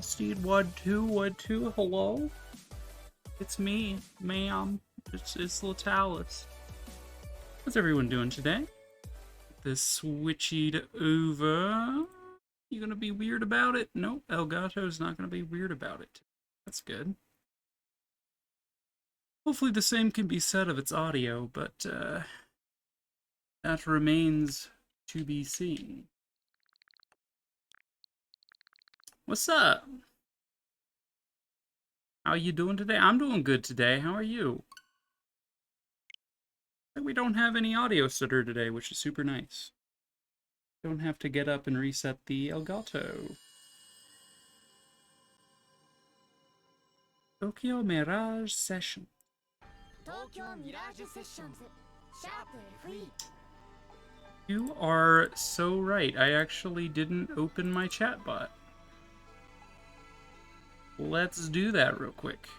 Steed, what two, hello? It's me, ma'am. It's Latalis. How's everyone doing today? This switched over. You gonna be weird about it? Nope, Elgato's not gonna be weird about it. That's good. Hopefully the same can be said of its audio, but that remains to be seen. What's up? How you doing today? I'm doing good today. How are you? We don't have any audio stutter today, which is super nice. Don't have to get up and reset the Elgato. Tokyo Mirage Sessions. Tokyo Mirage Sessions. #FE. You are so right. I actually didn't open my chatbot. Let's do that real quick.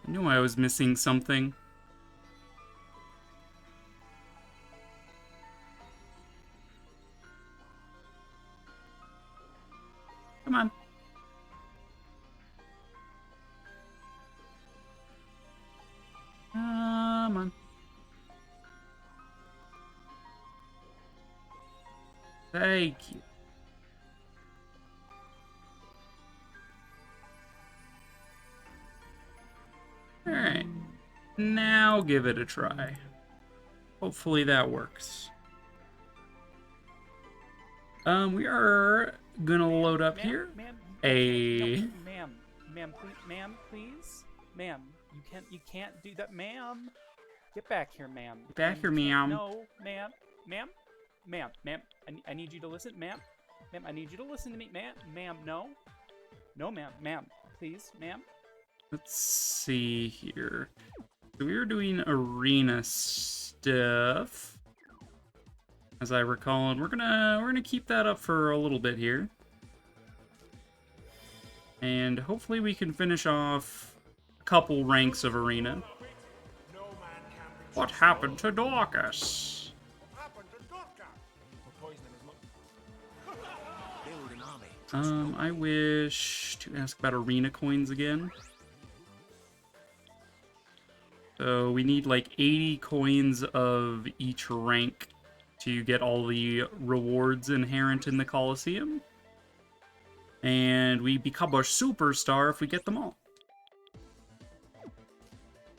I knew I was missing something. Come on. Come on. Thank you. Alright. Now give it a try. Hopefully that works. We are gonna load up here. Ma'am, A... ma'am, please, ma'am, you can't do that, ma'am. Get back here, ma'am. Get back here, ma'am. No, ma'am. I need you to listen, ma'am. Ma'am, I need you to listen to me, ma'am. No, ma'am. Please, ma'am. Let's see here. So we were doing arena stuff, as I recall, and we're gonna keep that up for a little bit here, and hopefully we can finish off a couple ranks of arena. What happened to Dorcas? I wish to ask about arena coins again. So we need like 80 coins of each rank to get all the rewards inherent in the Coliseum. And we become a superstar if we get them all.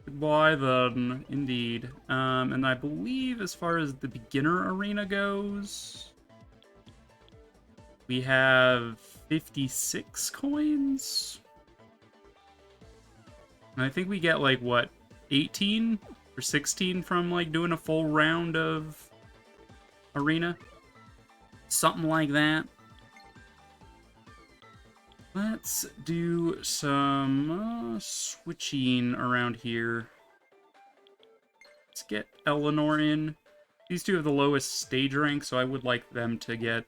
Goodbye then, indeed. And I believe as far as the beginner arena goes, we have 56 coins. And I think we get like, what, 18 or 16 from like doing a full round of arena? Something like that. Let's do some switching around here. Let's get Eleanor in. These two have the lowest stage rank, so I would like them to get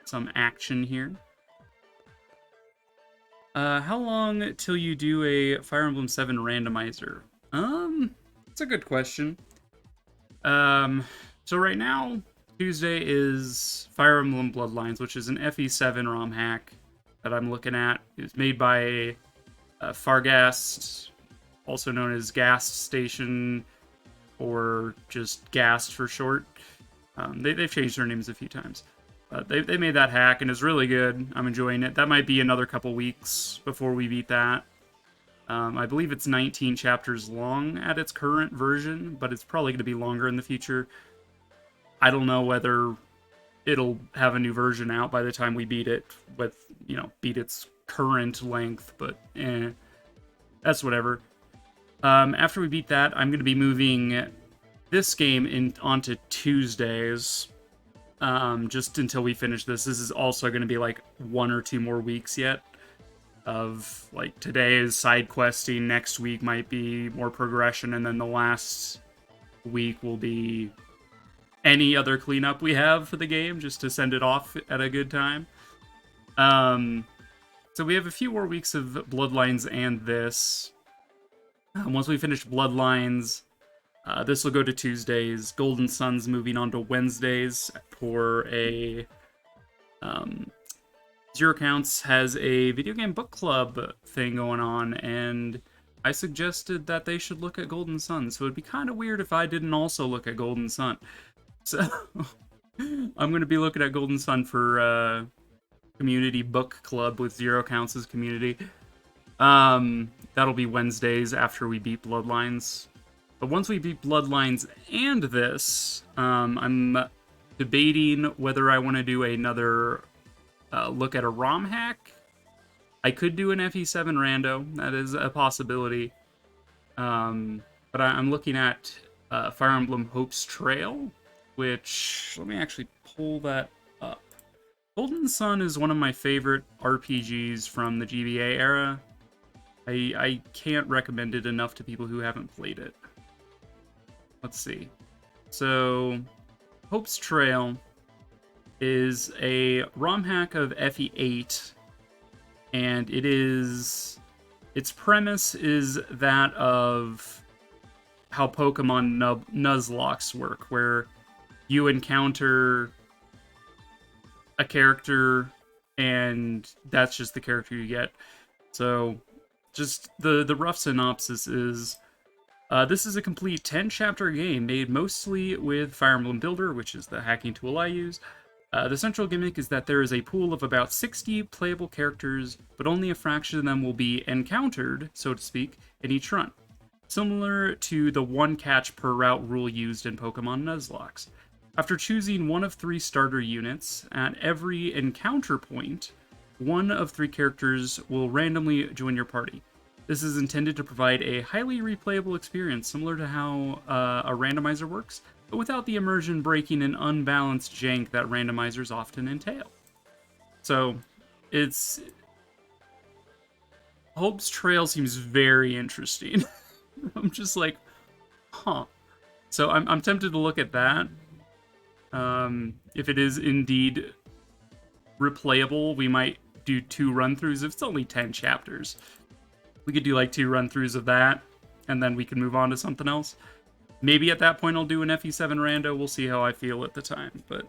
some action here. How long till you do a Fire Emblem 7 randomizer? That's a good question. So right now, Tuesday is Fire Emblem Bloodlines, which is an FE7 ROM hack that I'm looking at. It's made by Fargast, also known as Gast Station, or just Gast for short. They've changed their names a few times. They made that hack, and it's really good. I'm enjoying it. That might be another couple weeks before we beat that. I believe it's 19 chapters long at its current version, but it's probably going to be longer in the future. I don't know whether it'll have a new version out by the time we beat it, with, you know, beat its current length, but that's whatever. After we beat that, I'm going to be moving this game onto Tuesdays, just until we finish this. This is also going to be like 1 or 2 more weeks yet of, like, today is side questing, next week might be more progression, and then the last week will be any other cleanup we have for the game, just to send it off at a good time. So we have a few more weeks of Bloodlines and this. Once we finish Bloodlines, this will go to Tuesdays. Golden Sun's moving on to Wednesdays for a Zero Counts has a video game book club thing going on, and I suggested that they should look at Golden Sun, so it'd be kind of weird if I didn't also look at Golden Sun. So I'm going to be looking at Golden Sun for community book club with Zero Counts as community. That'll be Wednesdays after we beat Bloodlines. But once we beat Bloodlines and this, I'm debating whether I want to do another look at a ROM hack. I could do an FE7 rando. That is a possibility. But I'm looking at Fire Emblem Hope's Trail, which, let me actually pull that up. Golden Sun is one of my favorite RPGs from the GBA era. I can't recommend it enough to people who haven't played it. Let's see. So, Hope's Trail is a ROM hack of FE8, and its premise is that of how Pokemon Nuzlockes work, where you encounter a character, and that's just the character you get. So, just the rough synopsis is, this is a complete 10-chapter game made mostly with Fire Emblem Builder, which is the hacking tool I use. The central gimmick is that there is a pool of about 60 playable characters, but only a fraction of them will be encountered, so to speak, in each run. Similar to the one catch per route rule used in Pokemon Nuzlocke. After choosing one of 3 starter units, at every encounter point, one of 3 characters will randomly join your party. This is intended to provide a highly replayable experience, similar to how a randomizer works, but without the immersion-breaking and unbalanced jank that randomizers often entail. So, Hope's Trail seems very interesting. I'm just like, huh. So I'm tempted to look at that. If it is indeed replayable, we might do 2 run-throughs. If it's only 10 chapters, we could do like 2 run-throughs of that, and then we can move on to something else. Maybe at that point I'll do an FE7 rando. We'll see how I feel at the time. But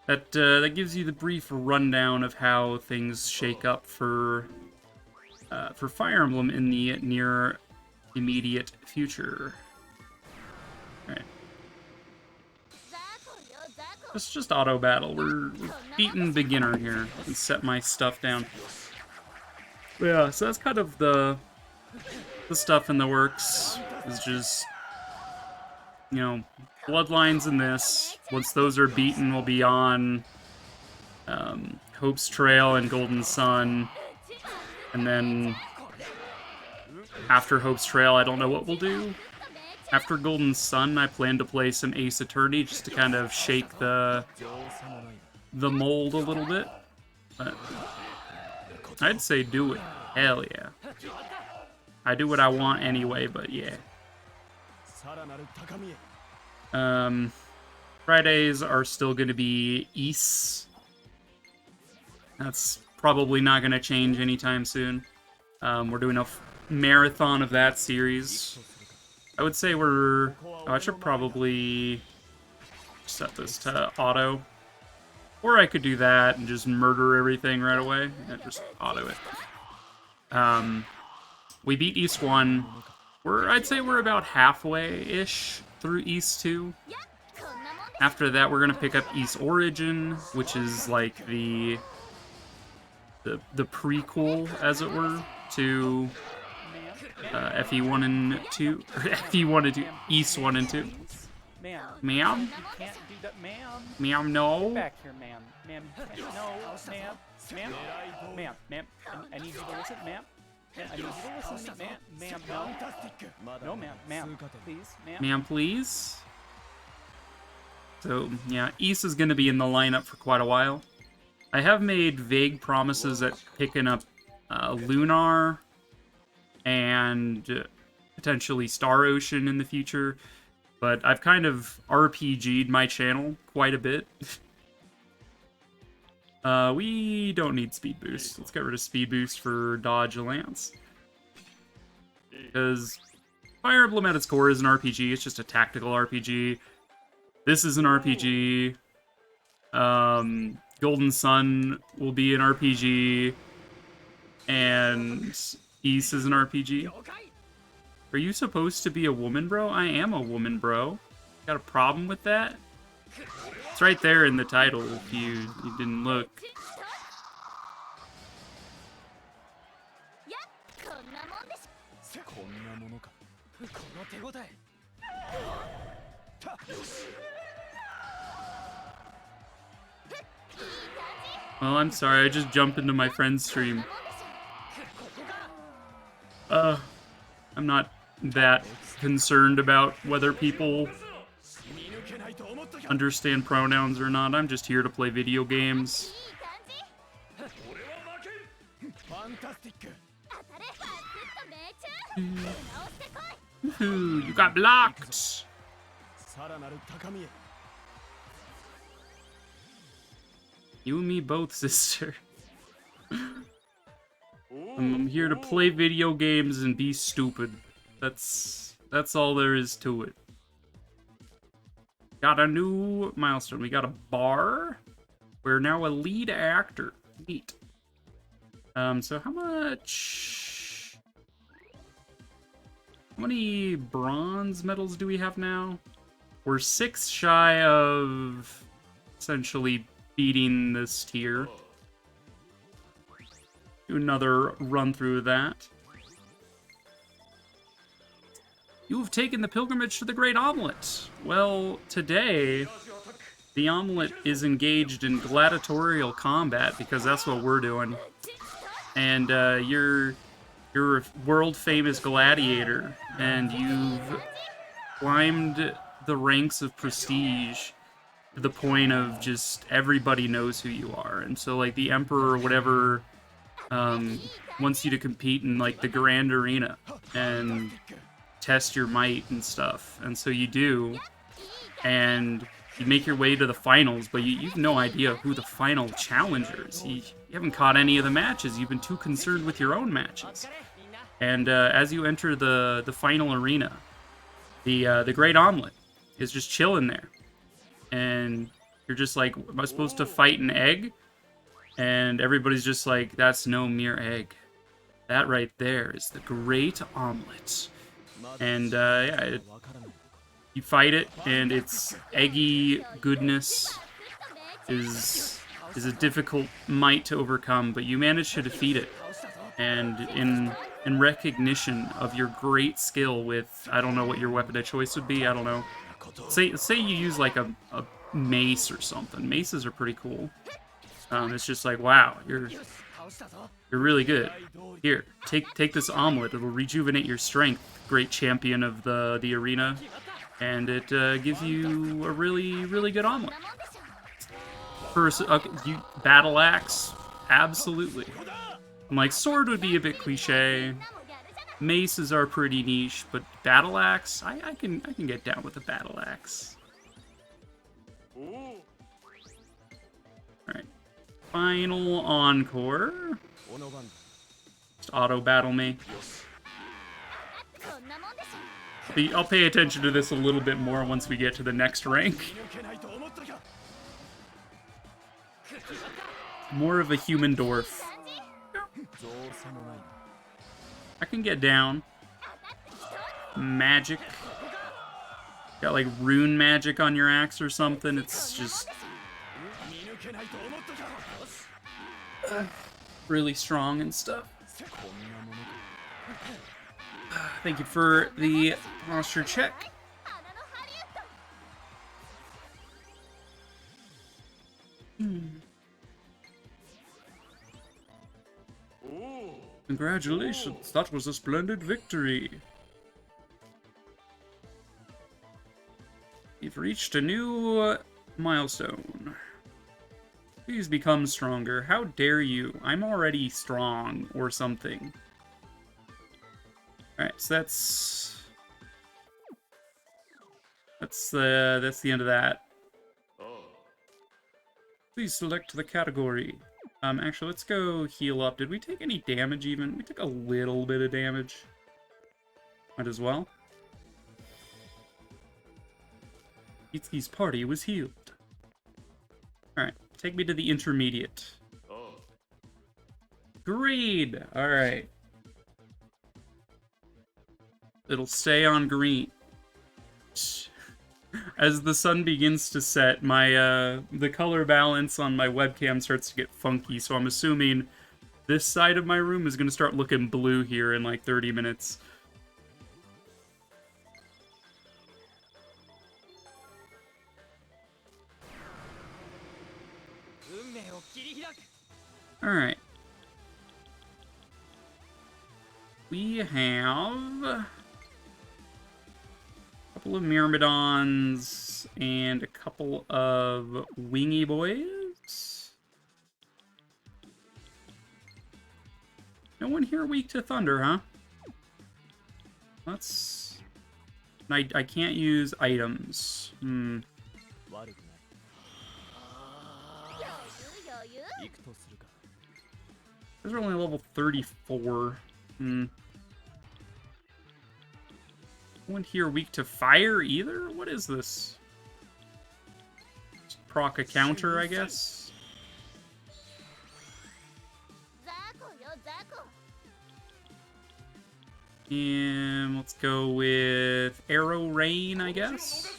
that gives you the brief rundown of how things shake up for Fire Emblem in the near immediate future. All right. It's just auto battle. We're beating beginner here. Let's set my stuff down. Yeah, so that's kind of the stuff in the works. Is just, you know, Bloodlines in this. Once those are beaten, we'll be on Hope's Trail and Golden Sun. And then after Hope's Trail, I don't know what we'll do. After Golden Sun, I plan to play some Ace Attorney just to kind of shake the mold a little bit. But I'd say do it. Hell yeah. I do what I want anyway, but yeah. Fridays are still going to be Ys. That's probably not going to change anytime soon. We're doing a marathon of that series. I would say I should probably set this to auto. Or I could do that and just murder everything right away. And just auto it. We beat Ys 1. I'd say we're about halfway-ish through Ys 2. After that, we're going to pick up Ys Origin, which is like the prequel, as it were, to FE1 and 2, or FE1 and 2, Ys 1 and 2. Ma'am. Ma'am? You can't do that, ma'am. Ma'am, no. Get back here, ma'am. Ma'am, you can't. No, ma'am. Ma'am. Ma'am. Ma'am. I need you to listen, ma'am. I need you to listen to me, ma'am. Ma'am, no. No, ma'am. Ma'am, please. Ma'am. Ma'am, please. So, yeah, Ys is going to be in the lineup for quite a while. I have made vague promises at picking up Lunar and potentially Star Ocean in the future, but I've kind of RPG'd my channel quite a bit. We don't need speed boost. Let's get rid of speed boost for Dodge Lance. Because Fire Emblem at its core is an RPG, it's just a tactical RPG. This is an RPG. Golden Sun will be an RPG, and East is an RPG. Are you supposed to be a woman, bro? I am a woman, bro. Got a problem with that? It's right there in the title if you didn't look. やっこんなもんです。こんなものか。この手応え。 Well, I'm sorry, I just jumped into my friend's stream. I'm not that concerned about whether people understand pronouns or not. I'm just here to play video games. いい感じ。ファンタスティック。当たれファースト命中。直してこい。 Woohoo, you got blocked! さらなる高みへ。 You and me both, sister. I'm here to play video games and be stupid. That's all there is to it. Got a new milestone. We got a bar. We're now a lead actor. Neat. So how many bronze medals do we have now? We're 6 shy of essentially beating this tier. Do another run through that. You have taken the pilgrimage to the Great Omelette. Well, today, the omelet is engaged in gladiatorial combat because that's what we're doing. And you're a world-famous gladiator, and you've climbed the ranks of prestige to the point of just everybody knows who you are. And so, like, the Emperor or whatever wants you to compete in, like, the Grand Arena and test your might and stuff. And so you do, and you make your way to the finals, but you have no idea who the final challenger is. You haven't caught any of the matches. You've been too concerned with your own matches. And as you enter the final arena, the Great Omelette is just chilling there. And you're just like, am I supposed to fight an egg? And everybody's just like, that's no mere egg. That right there is the Great Omelette. And yeah, you fight it, and its eggy goodness is a difficult might to overcome, but you manage to defeat it. And in recognition of your great skill with, I don't know what your weapon of choice would be, I don't know. Say you use like a mace or something. Maces are pretty cool. It's just like, wow, you're really good. Here, take this omelet. It'll rejuvenate your strength, great champion of the arena, and it gives you a really good omelet. First, you battle axe, absolutely. I'm like, sword would be a bit cliche. Maces are pretty niche, but battle axe, I can get down with a battle axe. Alright. Final Encore. Just auto battle me. I'll pay attention to this a little bit more once we get to the next rank. More of a human dwarf. I can get down. Magic. Got like rune magic on your axe or something. It's just really strong and stuff. Thank you for the posture check. Congratulations, that was a splendid victory. You've reached a new milestone. Please become stronger. How dare you? I'm already strong, or something. Alright, so that's the end of that. Please select the category. Actually, let's go heal up. Did we take any damage even? We took a little bit of damage. Might as well. Itsuki's party was healed. Alright, take me to the intermediate. Green! Alright. It'll stay on green. As the sun begins to set, my the color balance on my webcam starts to get funky, so I'm assuming this side of my room is going to start looking blue here in like 30 minutes. Alright. We have a couple of Myrmidons and a couple of Wingy Boys. No one here weak to Thunder, huh? Let's... I can't use items. Those are only level 34. No one here weak to fire either? What is this? Just proc a counter, I guess? And let's go with Arrow Rain, I guess?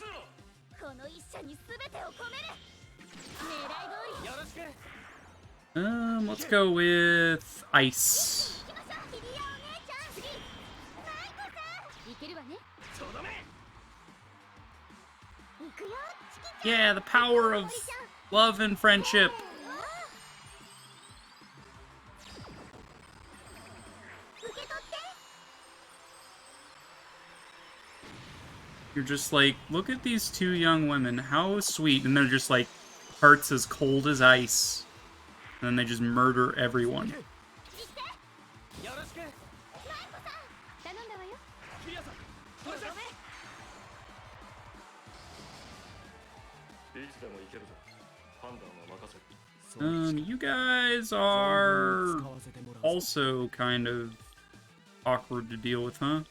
Let's go with Ice. Yeah, the power of love and friendship. You're just like, look at these two young women, how sweet, and they're just like hearts as cold as ice. And then they just murder everyone. You guys are also kind of awkward to deal with, huh?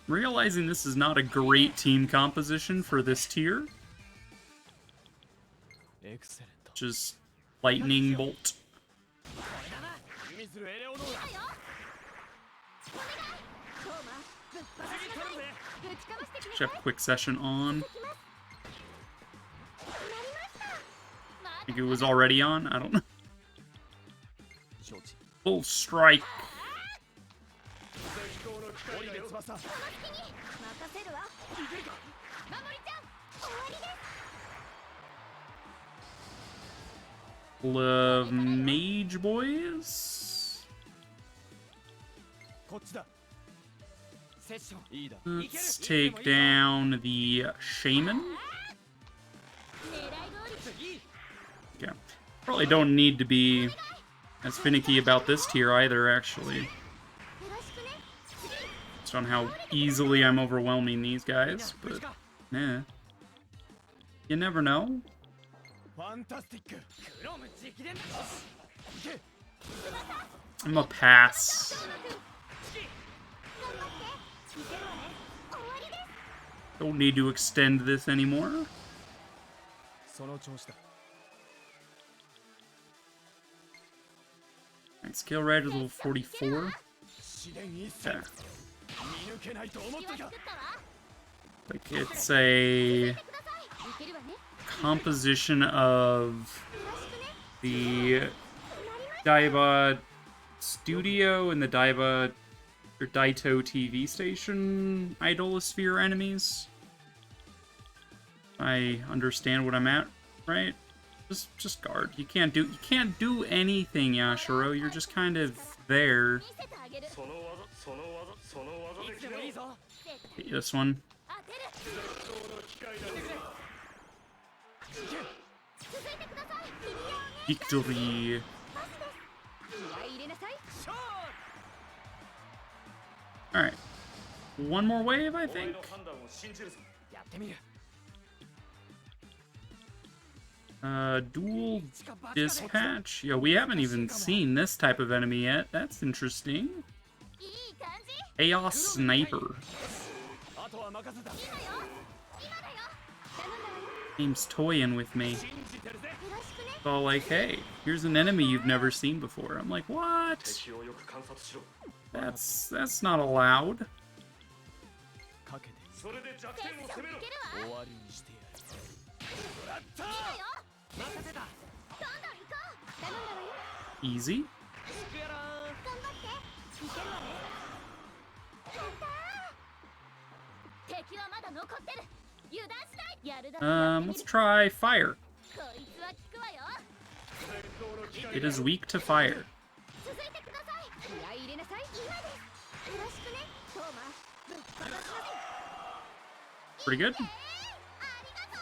Realizing this is not a great team composition for this tier. Just lightning bolt. Should have quick session on. I think it was already on. I don't know. Full strike. Love Mage Boys. Let's take down the Shaman. Yeah. Probably don't need to be as finicky about this tier either, actually. Just on how easily I'm overwhelming these guys, but yeah. You never know. I'm a pass. Don't need to extend this anymore. Alright, skill rate is level 44. Okay. Like it's a composition of the Daiba Studio and the Daiba or Daito TV station Idolosphere enemies. I understand what I'm at, right? Just guard. You can't do anything, Yashiro. You're just kind of there. Hit this one. Victory. Alright. One more wave, I think. Dual dispatch. Yeah, we haven't even seen this type of enemy yet. That's interesting. Chaos Sniper. Game's toying with me. 信じてるぜ It's all like, hey, here's an enemy you've never seen before. I'm like, what? 敵をよく観察しろ That's not allowed. かけてそれで弱点を攻めろ終わりにしてやるやった任せた Easy. やらー 敵はまだ残ってる油断しないやるだけやってみ Let's る try fire. こいつは効くわよ It is weak to fire. 続いてください気合い入れなさい今ですよろしくねトーマぶっ放しなさい Pretty good. ありがと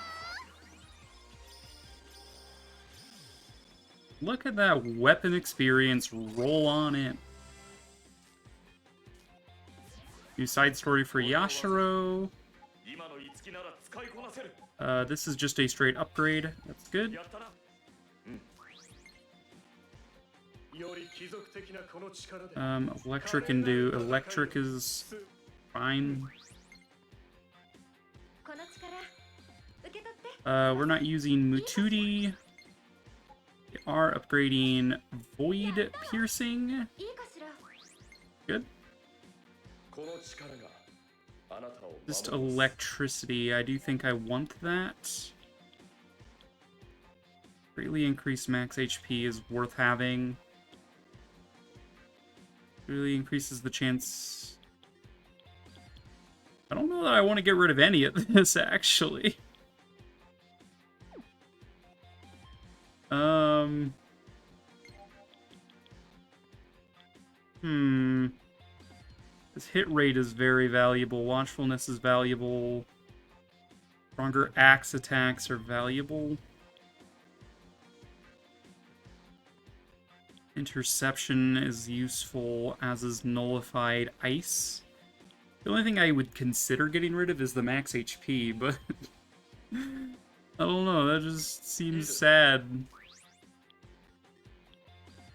う Look at that weapon experience roll on in. New side story for Yashiro. 今の五木なら使いこなせる This is just a straight upgrade. That's good. やったなより貴族的なこの力で Electric can do. Electric is fine. この力受け取って We're not using Mutudi. We are upgrading Void Piercing. いいかしら Good. この力があなたを Just 守る electricity. I do think I want that. Greatly increased max HP is worth having. Really increases the chance. I don't know that I want to get rid of any of this, actually. This hit rate is very valuable. Watchfulness is valuable. Stronger axe attacks are valuable. Interception is useful, as is nullified ice. The only thing I would consider getting rid of is the max HP, but I don't know, that just seems sad.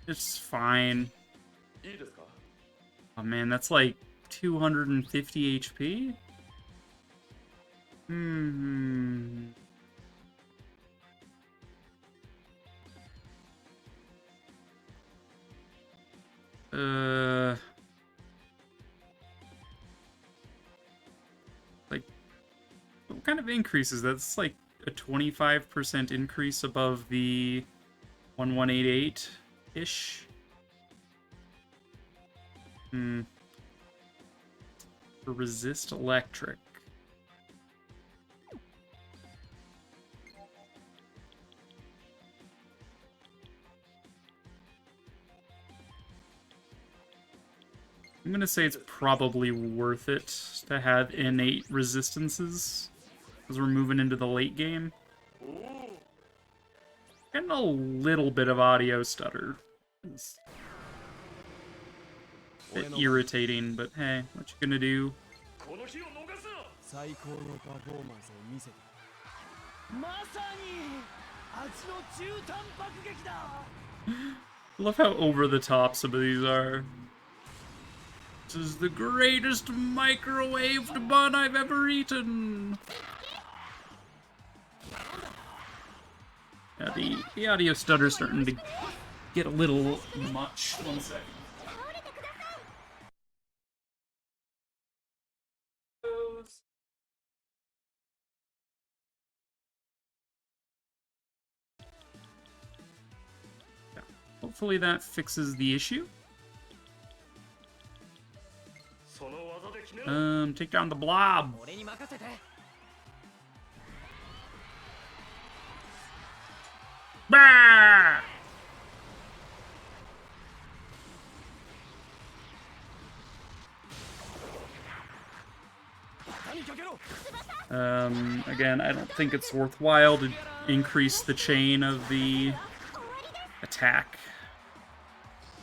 It's fine. いいですか Oh man, that's like 250 HP? Like, what kind of increase is that? That's like a 25% increase above the 1188-ish. Resist electric. I'm gonna say it's probably worth it to have innate resistances as we're moving into the late game. Getting a little bit of audio stutter. It's a bit irritating, but hey, what you gonna do? この日を逃すな最高のパフォーマンスを見せてまさに味の中短爆撃だ I love how over the top some of these are. This is the greatest microwaved bun I've ever eaten. Yeah, the audio stutter's starting to get a little much. One second. Yeah, hopefully that fixes the issue. その技で決めろ Take down the blob. 俺に任せて Bah! Again, I don't think it's worthwhile to increase the chain of the attack.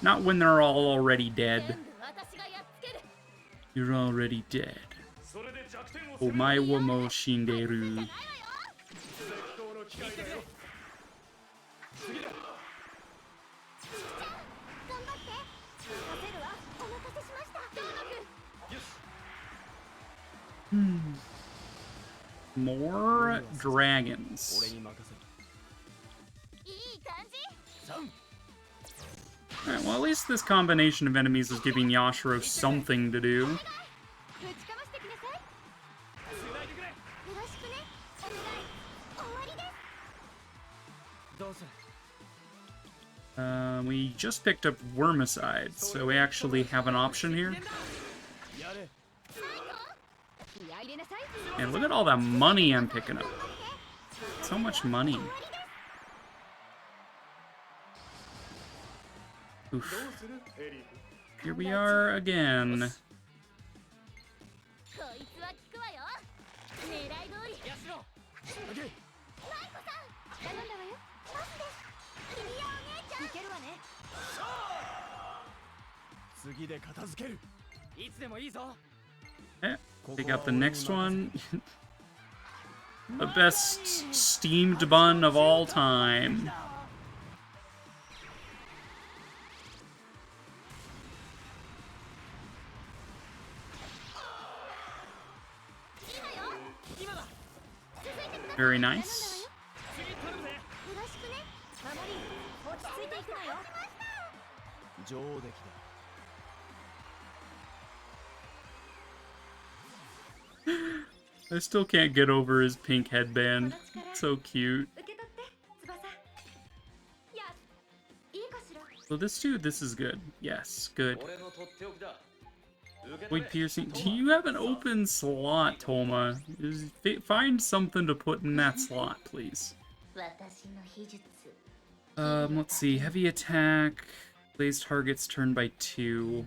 Not when they're all already dead. 私がやっつける You're already dead. それで弱点を攻めろ Omae wa mo shinderu. 絶好の機会だよ次だ頑張って任せるわお任せしましたトーマくんよし More dragons. いい感じ Alright, well, at least this combination of enemies is giving Yashiro something to do. ぶちかましてきなさいつないでくれよろしくねお願い終わりですどうする We just picked up Wormicide, so we actually have an option here. やれ気合い入れなさい And look at all that money I'm picking up. So much money. Oof. Here we are again. こいつは効くわよ狙い通りやしろマイコさん頼んだわよパスです君やお姉ちゃんいけるわね次で片付けるいつでもいいぞ Eh, pick up the next one. The best steamed bun of all time. Very nice. よろしくね守り落ち着いていくのよ上出来だ I still can't get over his pink headband. So cute. 受け取って翼やいいかしら So this dude, this is good. Yes, good. Wait, piercing. Do you have an open slot, Toma? Find something to put in that slot, please. 私の秘術 Let's see. Heavy attack. Blaze targets turn by 2.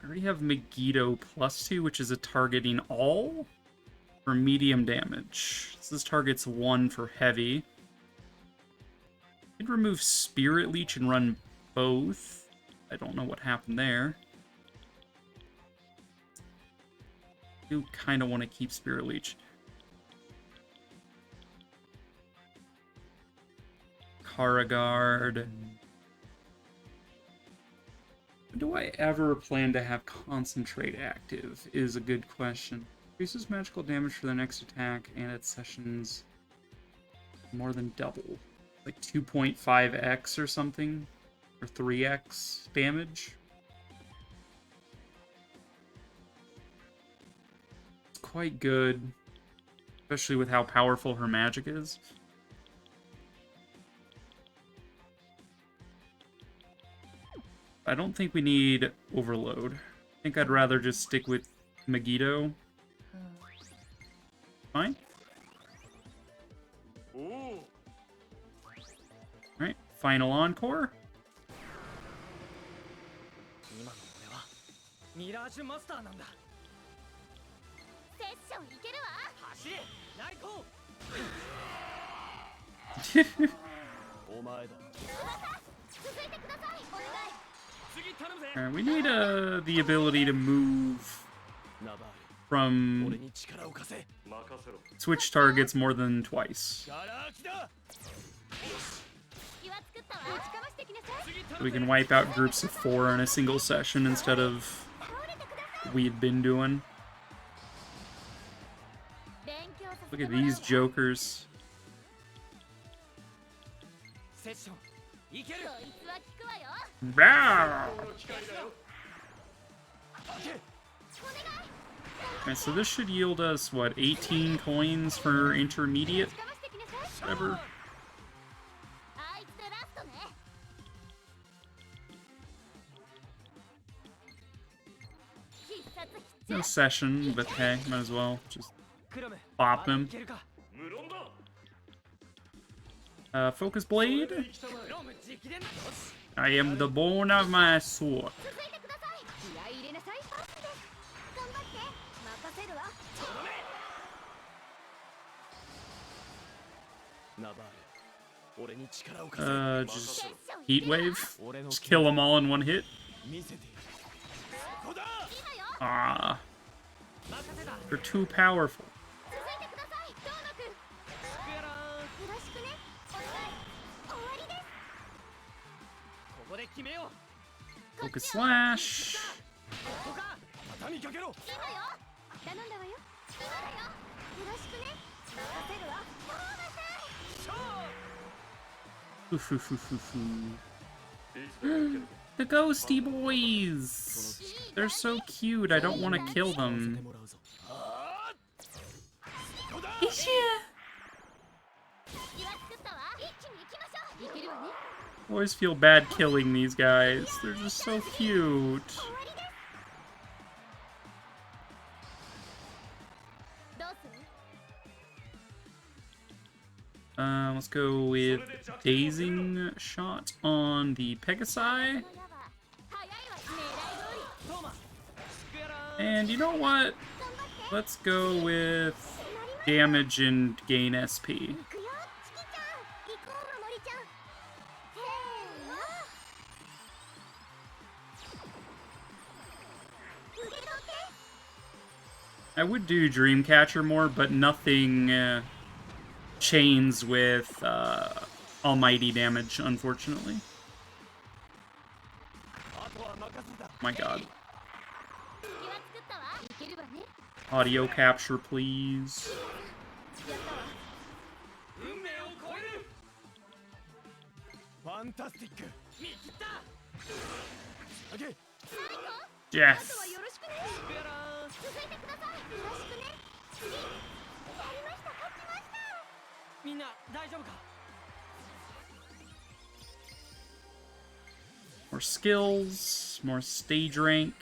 I already have Megiddo +2, which is a targeting all for medium damage. So this targets 1 for heavy. I could remove Spirit Leech and run both. I don't know what happened there. I do kind of want to keep Spirit Leech. Karagard. Do I ever plan to have Concentrate active is a good question. Increases magical damage for the next attack and its sessions more than double. Like 2.5x or something? Or 3x damage? It's quite good. Especially with how powerful her magic is. I don't think we need Overload. I think I'd rather just stick with Megiddo. Fine. Alright, final Encore. 今の俺はミラージュマスターなんだセッションいけるわ走れナイトお前だ続いてくださいお願い Alright, we need the ability to move from switch targets more than twice. So we can wipe out groups of 4 in a single session instead of what we had been doing. Look at these jokers. Alright, so this should yield us, what, 18 coins for intermediate? Whatever. No session, but hey, might as well just pop him. Focus Blade. I am the bone of my sword. Just Heat Wave. Just kill them all in one hit. Ah. They're too powerful. Focus Slash. The ghosty boys! They're so cute, I don't want to kill them. I always feel bad killing these guys. They're just so cute. Let's go with Dazing Shot on the Pegasi. And you know what? Let's go with damage and gain SP. I would do Dreamcatcher more, but nothing chains with almighty damage, unfortunately. My god. Audio capture, please. Yes. More skills, more stage rank.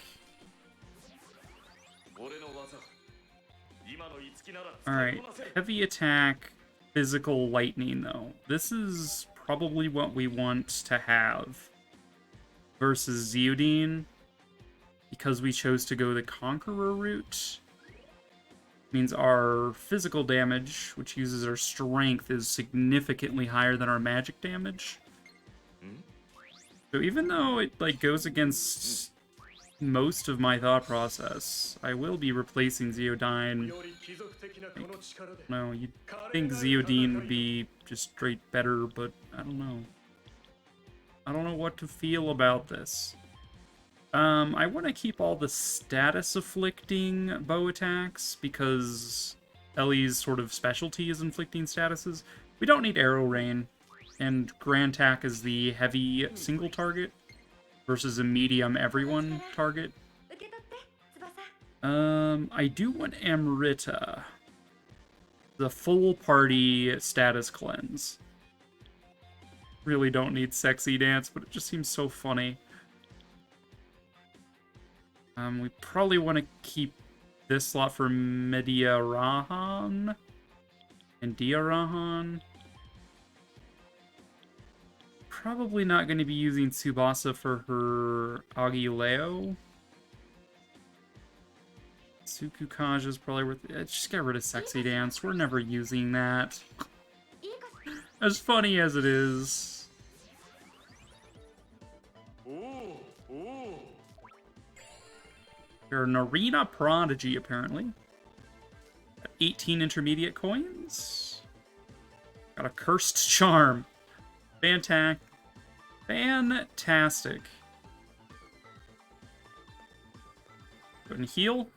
Alright, heavy attack, physical lightning though. This is probably what we want to have versus Zeodine, because we chose to go the Conqueror route. Means our physical damage, which uses our strength, is significantly higher than our magic damage. So even though it goes against most of my thought process, I will be replacing Zeodine. No, you'd think Zeodine would be just straight better, but I don't know. I don't know what to feel about this. I want to keep all the status afflicting bow attacks because Ellie's sort of specialty is inflicting statuses. We don't need Arrow Rain, and Grand Tack is the heavy single target versus a medium everyone target. I do want Amrita, the full party status cleanse. Really don't need Sexy Dance, but it just seems so funny. We probably want to keep this slot for Mediarahan and Diarahan. Probably not going to be using Tsubasa for her Agileo. Tsukukage is probably worth it. Just get rid of Sexy Dance. We're never using that. As funny as it is. You're an arena prodigy, apparently. 18 intermediate coins. Got a cursed charm. Fantastic. Fantastic. Go ahead and heal.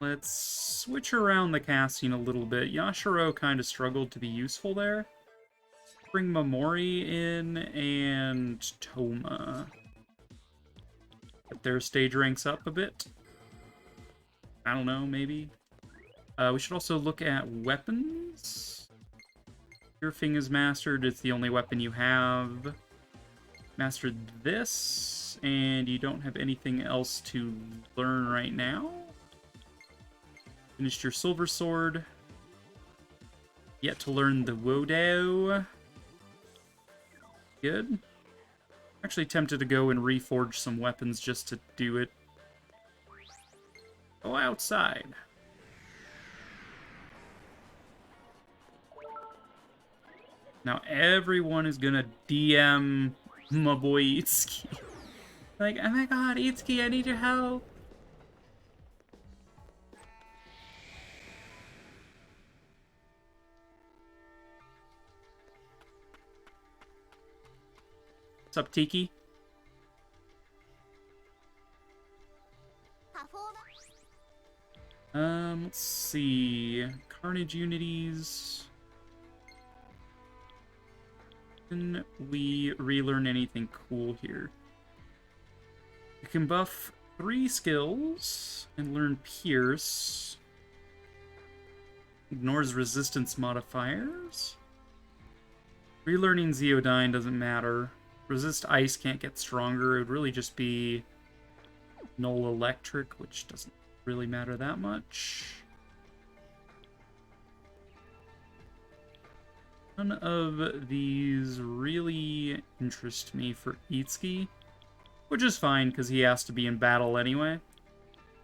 Let's switch around the casting a little bit. Yashiro kind of struggled to be useful there. Bring Momori in and Toma. Get their stage ranks up a bit. I don't know, maybe. We should also look at weapons. Your thing is mastered. It's the only weapon you have. Mastered this, and you don't have anything else to learn right now. Finished your Silver Sword. Yet to learn the Wodo. Good. Actually tempted to go and reforge some weapons just to do it. Go outside. Now everyone is gonna DM my boy Itsuki. Like, oh my god, Itsuki, I need your help. What's up, Tiki? Let's see. Carnage Unities. Can we relearn anything cool here? You can buff 3 skills and learn Pierce. Ignores resistance modifiers. Relearning Zeodyne doesn't matter. Resist Ice can't get stronger. It would really just be Null Electric, which doesn't really matter that much. None of these really interest me for Itsuki, which is fine because he has to be in battle anyway.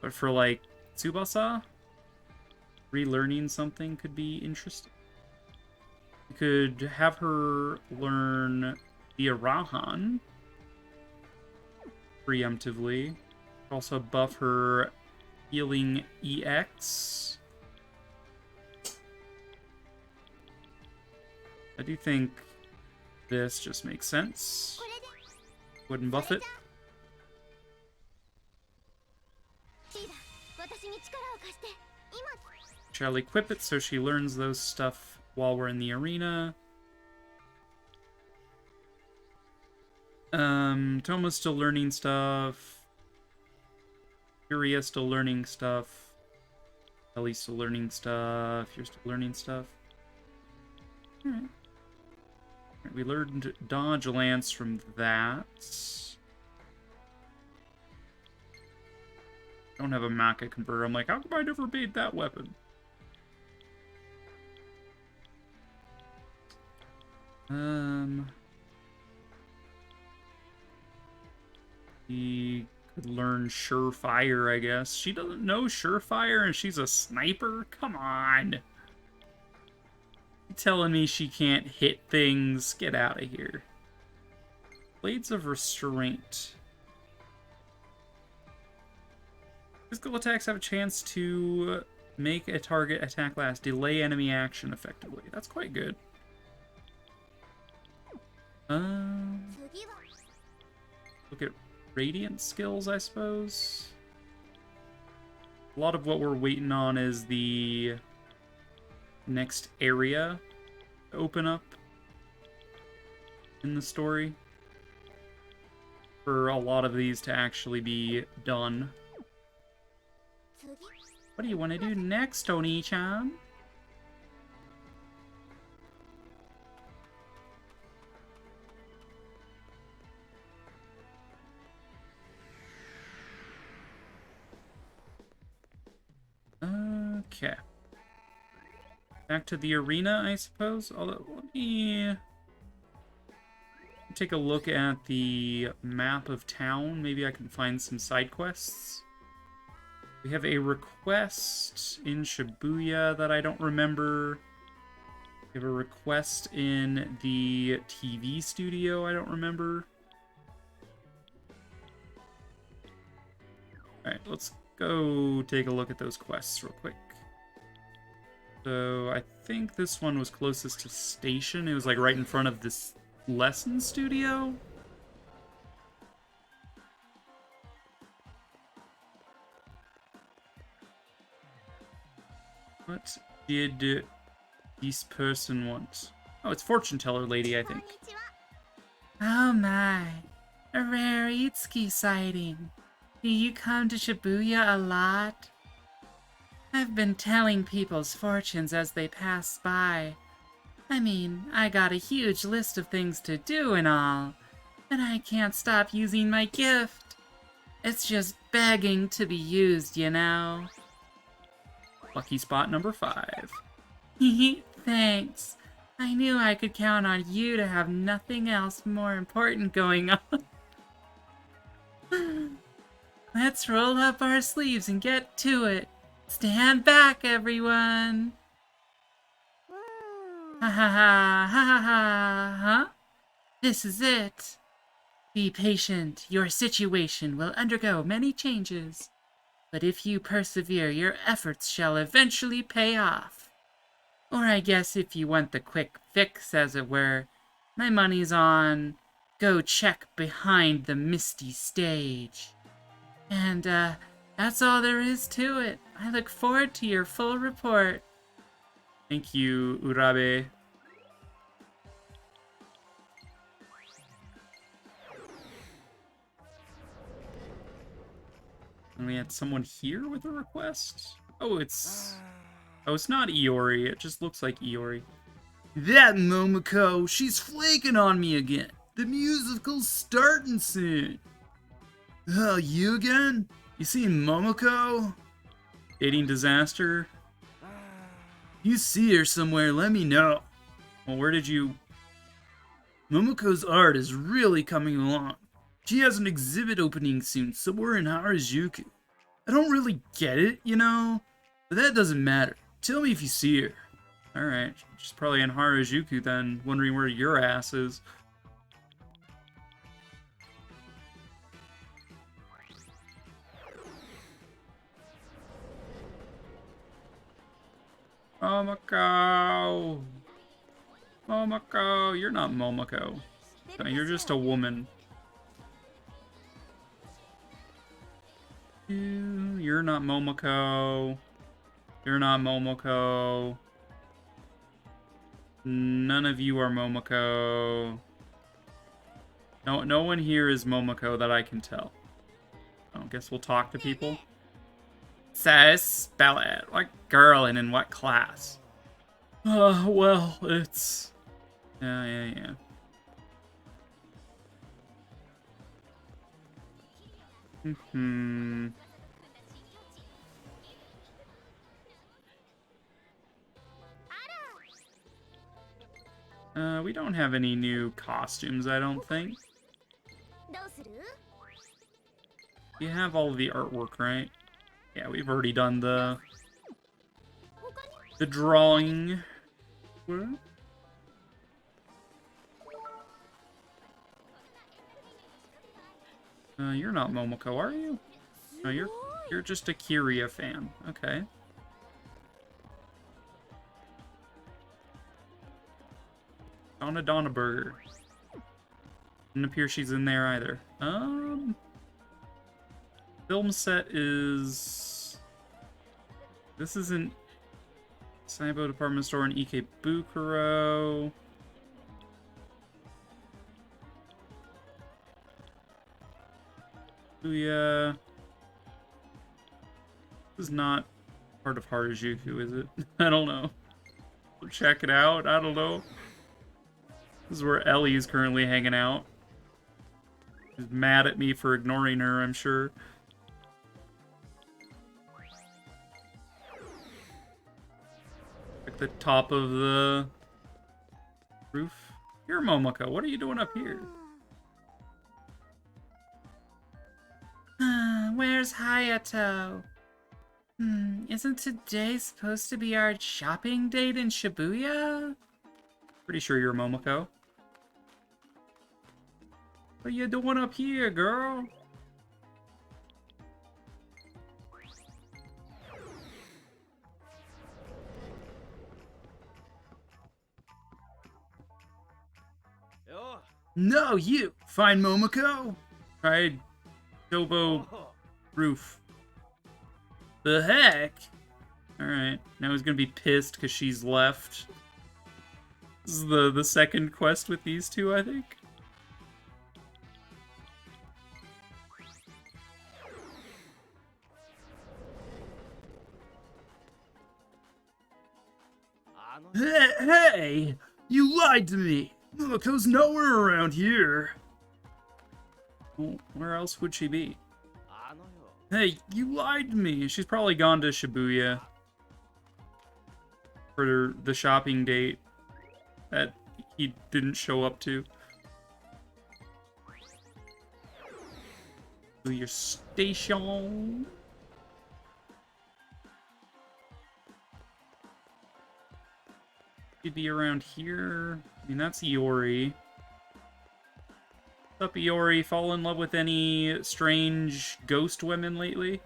But for like Tsubasa, relearning something could be interesting. You could have her learn the Arahan preemptively. Also buff her healing EX. I do think this just makes sense. Wouldn't buff it. Shall equip it so she learns those stuff while we're in the arena. Toma's still learning stuff. Furia still learning stuff. Ellie's still learning stuff. You're still learning stuff. Alright. We learned Dodge Lance from that. Don't have a Mecha converter. I'm like, how come I never made that weapon? He could learn Surefire, I guess. She doesn't know Surefire and she's a sniper? Come on. You telling me she can't hit things? Get out of here. Blades of Restraint. Physical attacks have a chance to make a target attack last. Delay enemy action effectively. That's quite good. Look at Radiant skills, I suppose. A lot of what we're waiting on is the next area to open up in the story for a lot of these to actually be done. What do you want to do next, Oni-chan? Okay. Back to the arena, I suppose. Although, let me take a look at the map of town. Maybe I can find some side quests. We have a request in Shibuya that I don't remember. We have a request in the TV studio I don't remember. Alright, let's go take a look at those quests real quick. So, I think this one was closest to station. It was like right in front of this lesson studio. What did this person want? Oh, it's fortune teller lady, I think. Oh my, a rare Itsuki sighting. Do you come to Shibuya a lot? I've been telling people's fortunes as they pass by. I mean, I got a huge list of things to do and all, but I can't stop using my gift. It's just begging to be used, you know. Lucky spot number 5. Thanks. I knew I could count on you to have nothing else more important going on. Let's roll up our sleeves and get to it. Stand back, everyone. Ha ha ha ha ha ha, huh? This is it. Be patient. Your situation will undergo many changes. But if you persevere, your efforts shall eventually pay off. Or I guess if you want the quick fix, as it were, my money's on go check behind the misty stage. And, That's all there is to it. I look forward to your full report. Thank you, Urabe. And we had someone here with a request? Oh, it's not Iori. It just looks like Iori. That Momoko, she's flaking on me again. The musical's starting soon. Oh, you again? You seen Momoko? Dating disaster? You see her somewhere, let me know. Well, where did you... Momoko's art is really coming along. She has an exhibit opening soon, somewhere in Harajuku. I don't really get it, you know? But that doesn't matter. Tell me if you see her. Alright, she's probably in Harajuku then, wondering where your ass is. Momoko! Momoko! You're not Momoko. No, you're just a woman. You're not Momoko. You're not Momoko. None of you are Momoko. No one here is Momoko that I can tell. I guess we'll talk to people. Says spell it. What girl and in what class? Well, it's... Yeah. We don't have any new costumes, I don't think. You have all of the artwork, right? Yeah, we've already done the drawing. What? You're not Momoko, are you? No, you're just a Kiria fan. Okay. Donna Burger. Didn't appear she's in there either. Film set is... This isn't... Saibo Department Store in Ikebukuro. Booyah. This is not part of Harajuku, is it? I don't know. We'll check it out. I don't know. This is where Ellie is currently hanging out. She's mad at me for ignoring her, I'm sure. At the top of the roof. Here, Momoko, what are you doing up here? Where's Hayato? Isn't today supposed to be our shopping date in Shibuya? Pretty sure you're Momoko. What are you doing up here, girl? No, you! Find Momoko? Tried Dobo roof. The heck? Alright, now he's gonna be pissed because she's left. This is the second quest with these two, I think. Hey! You lied to me! Momoko's nowhere around here! Well, where else would she be? Hey, you lied to me! She's probably gone to Shibuya for the shopping date that he didn't show up to. To your station. She'd be around here. I mean, that's Iori. What's up, Iori? Fall in love with any strange ghost women lately?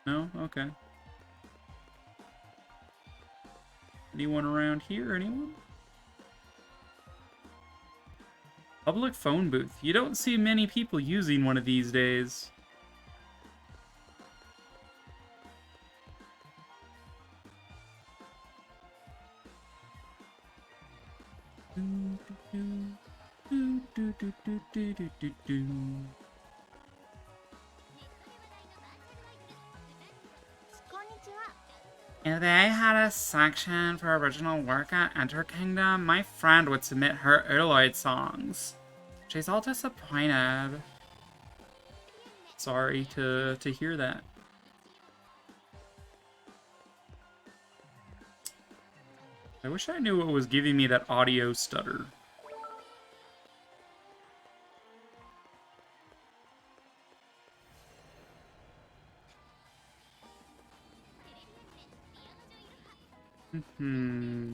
No? Okay. Anyone around here? Anyone? Public phone booth. You don't see many people using one of these days. Do, do, do, do, do, do, do, do. If they had a section for original work at Enter Kingdom, my friend would submit her Ooloid songs. She's all disappointed. Sorry to hear that. I wish I knew what was giving me that audio stutter.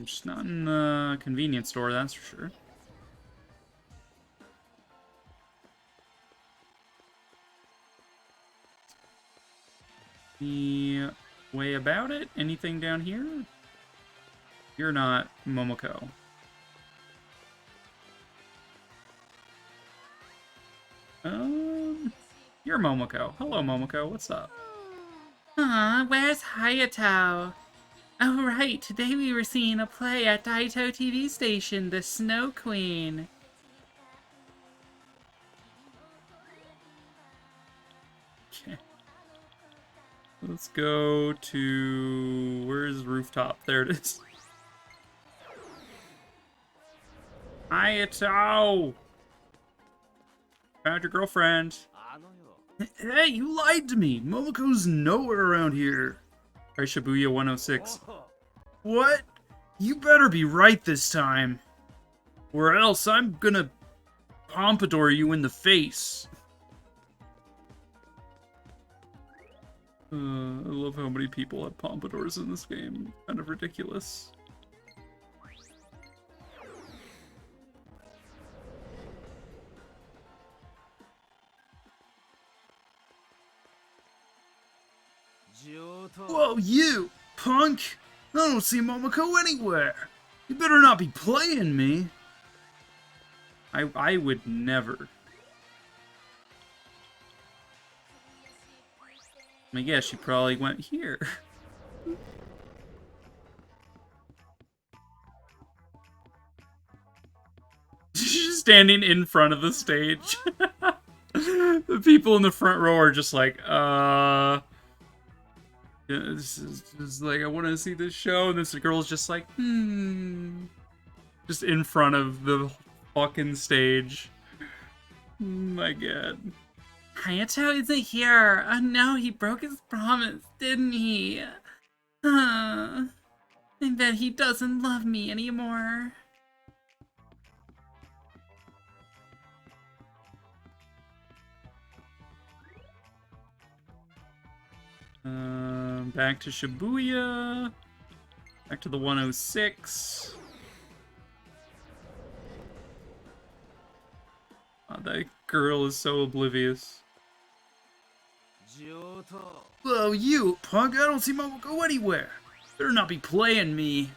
Just not in the convenience store, that's for sure. The way about it? Anything down here? You're not Momoko. You're Momoko. Hello, Momoko. What's up? Where's Hayato? Oh, right. Today we were seeing a play at Daito TV station, The Snow Queen. Okay. Let's go to... Where's rooftop? There it is. Hayato! Found your girlfriend. Hey, you lied to me! Momoko's nowhere around here. Alright, Shibuya 106. What? You better be right this time. Or else I'm gonna pompadour you in the face. I love how many people have pompadours in this game. Kind of ridiculous. Whoa, you! Punk! I don't see Momoko anywhere! You better not be playing me! I would never. I guess she probably went here. She's just standing in front of the stage. The people in the front row are just like, yeah, this is just like, I want to see this show, and this girl's just like, just in front of the fucking stage. My god. Hayato isn't here. Oh no, he broke his promise, didn't he? I bet he doesn't love me anymore. Back to Shibuya. Back to the 106. Oh, that girl is so oblivious. Whoa, you, punk! I don't see Momoko anywhere! Better not be playing me.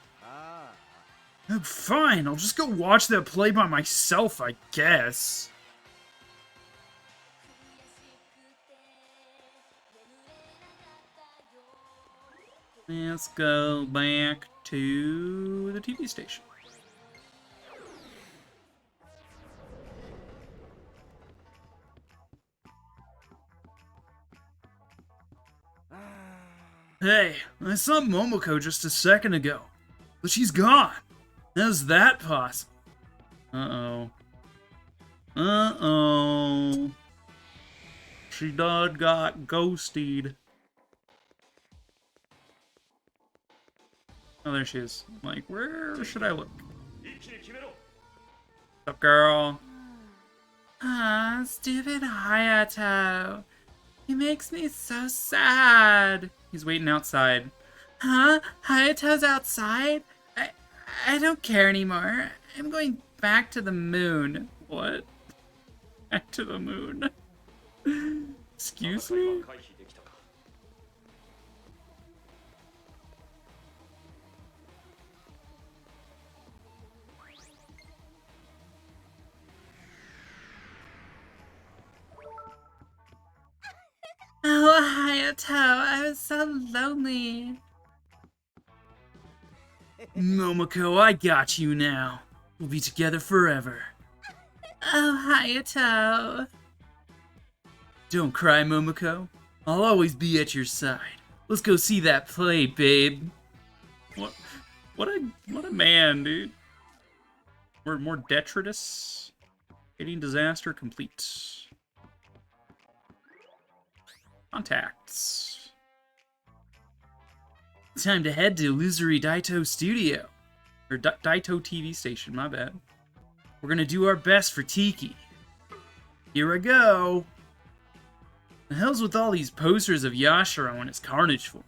Oh, fine, I'll just go watch that play by myself, I guess. Let's go back to the TV station. Hey, I saw Momoko just a second ago, but she's gone. How's that possible? Uh-oh. Uh-oh. She done got ghosted. Oh, there she is. I'm like, where should I look? What's up, girl? Ah, stupid Hayato. He makes me so sad. He's waiting outside. Huh? Hayato's outside? I don't care anymore. I'm going back to the moon. What? Back to the moon? Excuse me? Oh, Hayato, I was so lonely. Momoko, I got you now. We'll be together forever. Oh, Hayato. Don't cry, Momoko. I'll always be at your side. Let's go see that play, babe. What a man, dude. More detritus. Hitting disaster complete. Contacts. Time to head to Illusory Daito Studio. Or Daito TV station, my bad. We're gonna do our best for Tiki. Here I go. The hell's with all these posters of Yashiro and his carnage form?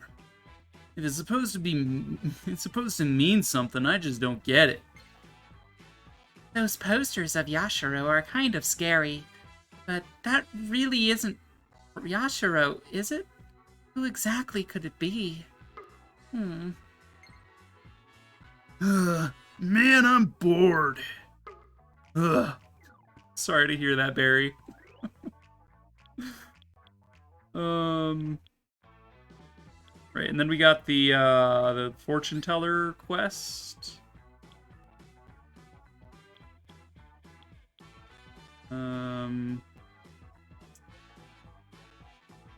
If it's supposed to mean something, I just don't get it. Those posters of Yashiro are kind of scary, but that really isn't Yashiro, is it? Who exactly could it be? Man, I'm bored. Ugh. Sorry to hear that, Barry. Right, and then we got the fortune teller quest.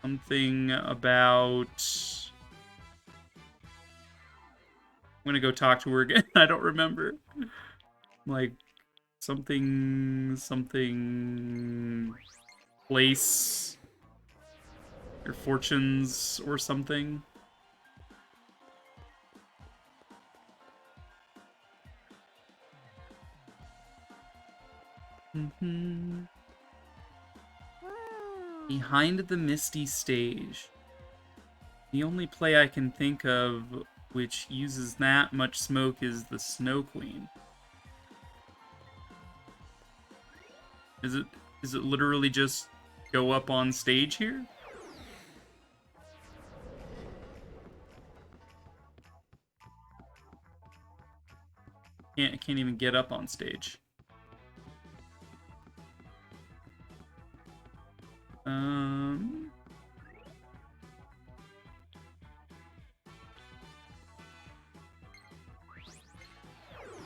Something about... I'm gonna go talk to her again. I don't remember. Like, something place your fortunes or something. Behind the Misty Stage. The only play I can think of which uses that much smoke is the Snow Queen. Is it literally just go up on stage here? I can't even get up on stage.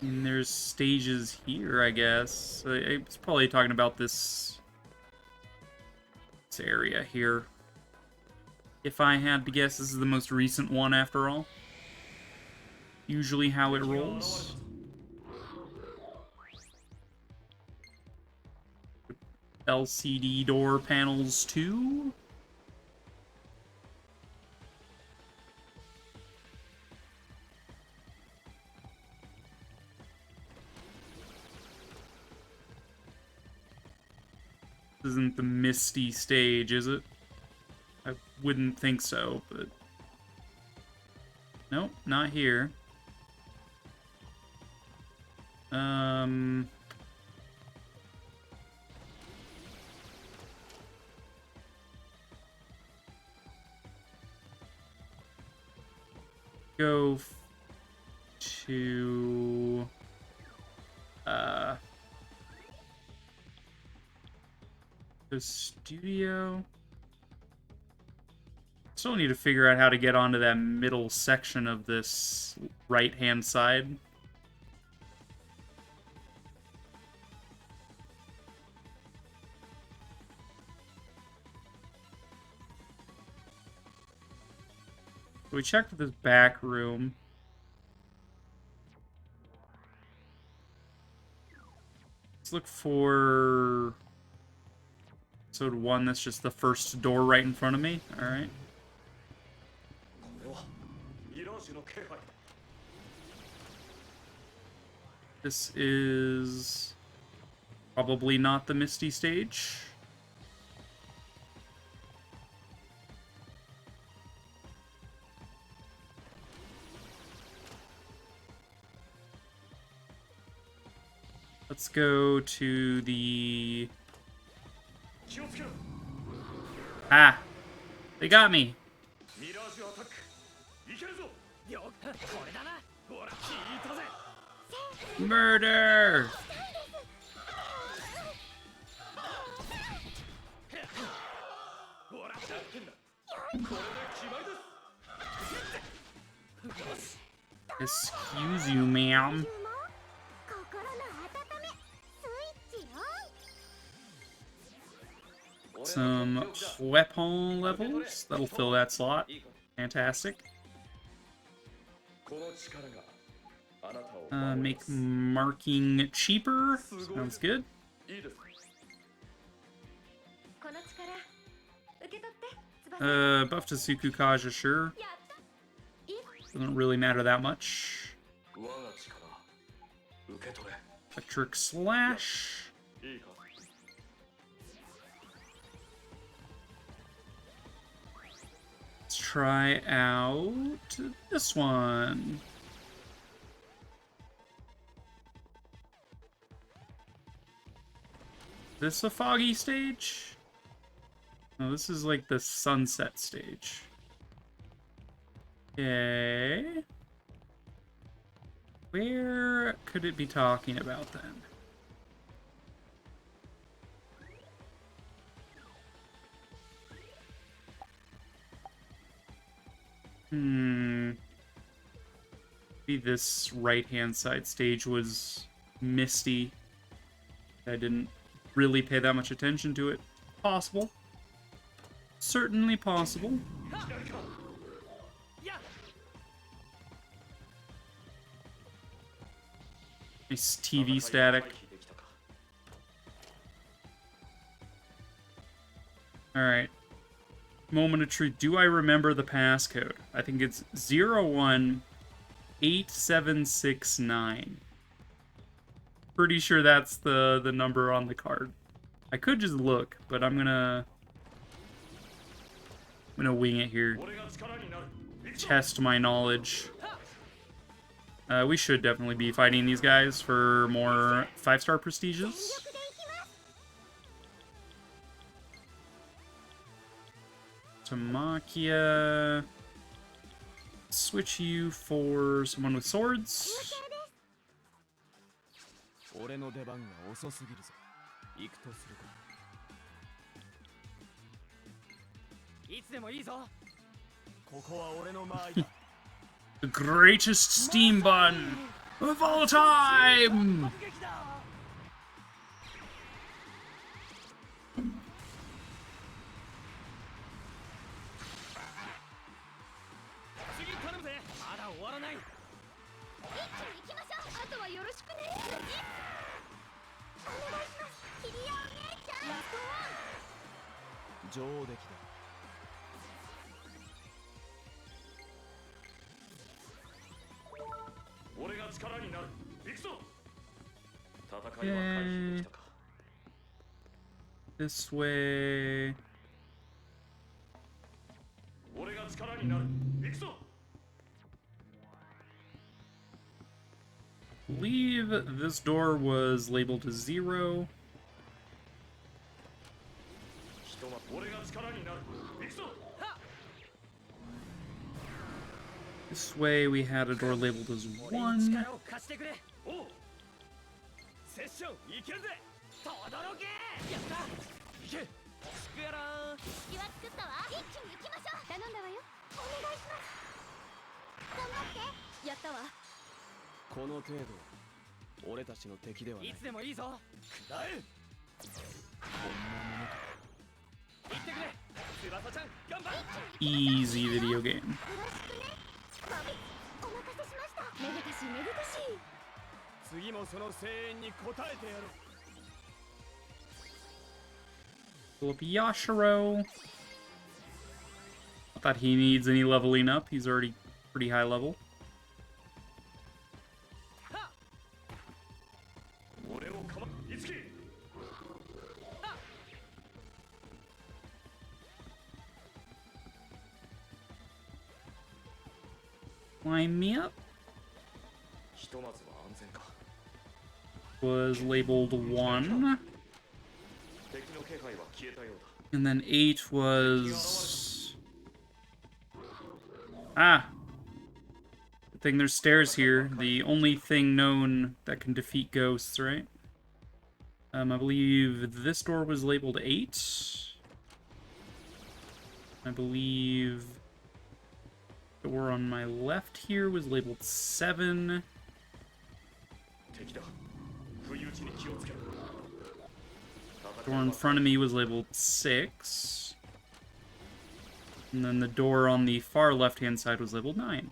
And there's stages here, I guess. It's probably talking about this area here. If I had to guess, this is the most recent one after all. Usually how it rolls. LCD door panels too. This isn't the Misty Stage, is it? I wouldn't think so, but... Nope, not here. Go to... the studio. Still need to figure out how to get onto that middle section of this right-hand side. So we checked this back room. Let's look for episode 1. That's just the first door right in front of me. All right. This is probably not the Misty Stage. Let's go to the... Ah! They got me! Murder! Excuse you, ma'am. some weapon levels. That'll fill that slot. Fantastic. Make marking cheaper. Sounds good. この力受け取って翼 Buff to Sukukaja, sure. やった Doesn't really matter that much. Electric Slash. Let's try out this one. This a foggy stage? No, this is like the sunset stage. Okay. Where could it be talking about then? Maybe this right-hand side stage was misty. I didn't really pay that much attention to it. Possible. Certainly possible. Nice TV static. Alright. Moment of truth. Do I remember the passcode? I think it's 018769. Pretty sure that's the number on the card. I could just look, but I'm gonna wing it here. Test my knowledge. We should definitely be fighting these guys for more 5-star prestiges. Tamakia. Switch you for someone with swords. 俺の出番が遅すぎるぞ。行くとするか。いつでもいいぞ。ここは俺の間合いだ。The greatest steam bun of all time! Okay. This way. Believe this door was labeled as 0. This way we had a door labeled as 1. Easy video game. Philip Yashiro. Not that he needs any leveling up. He's already pretty high level. Line me up. Was labeled 1. And then 8 was... Ah! Good thing there's stairs here. The only thing known that can defeat ghosts, right? I believe this door was labeled 8. I believe the door on my left here was labeled 7. Door in front of me was labeled 6. And then the door on the far left-hand side was labeled 9.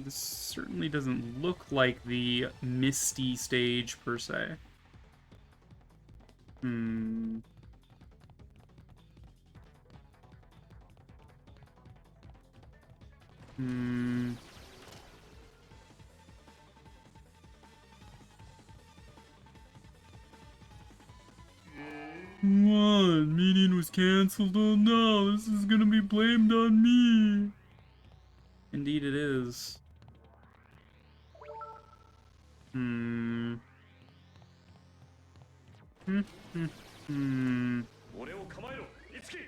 This certainly doesn't look like the Misty stage, per se. Hmm. Hmm. What? Meeting was canceled? Oh no, this is gonna be blamed on me. Indeed it is. Hmm. Hmm. Hmm. Hmm. 俺を構えろいつき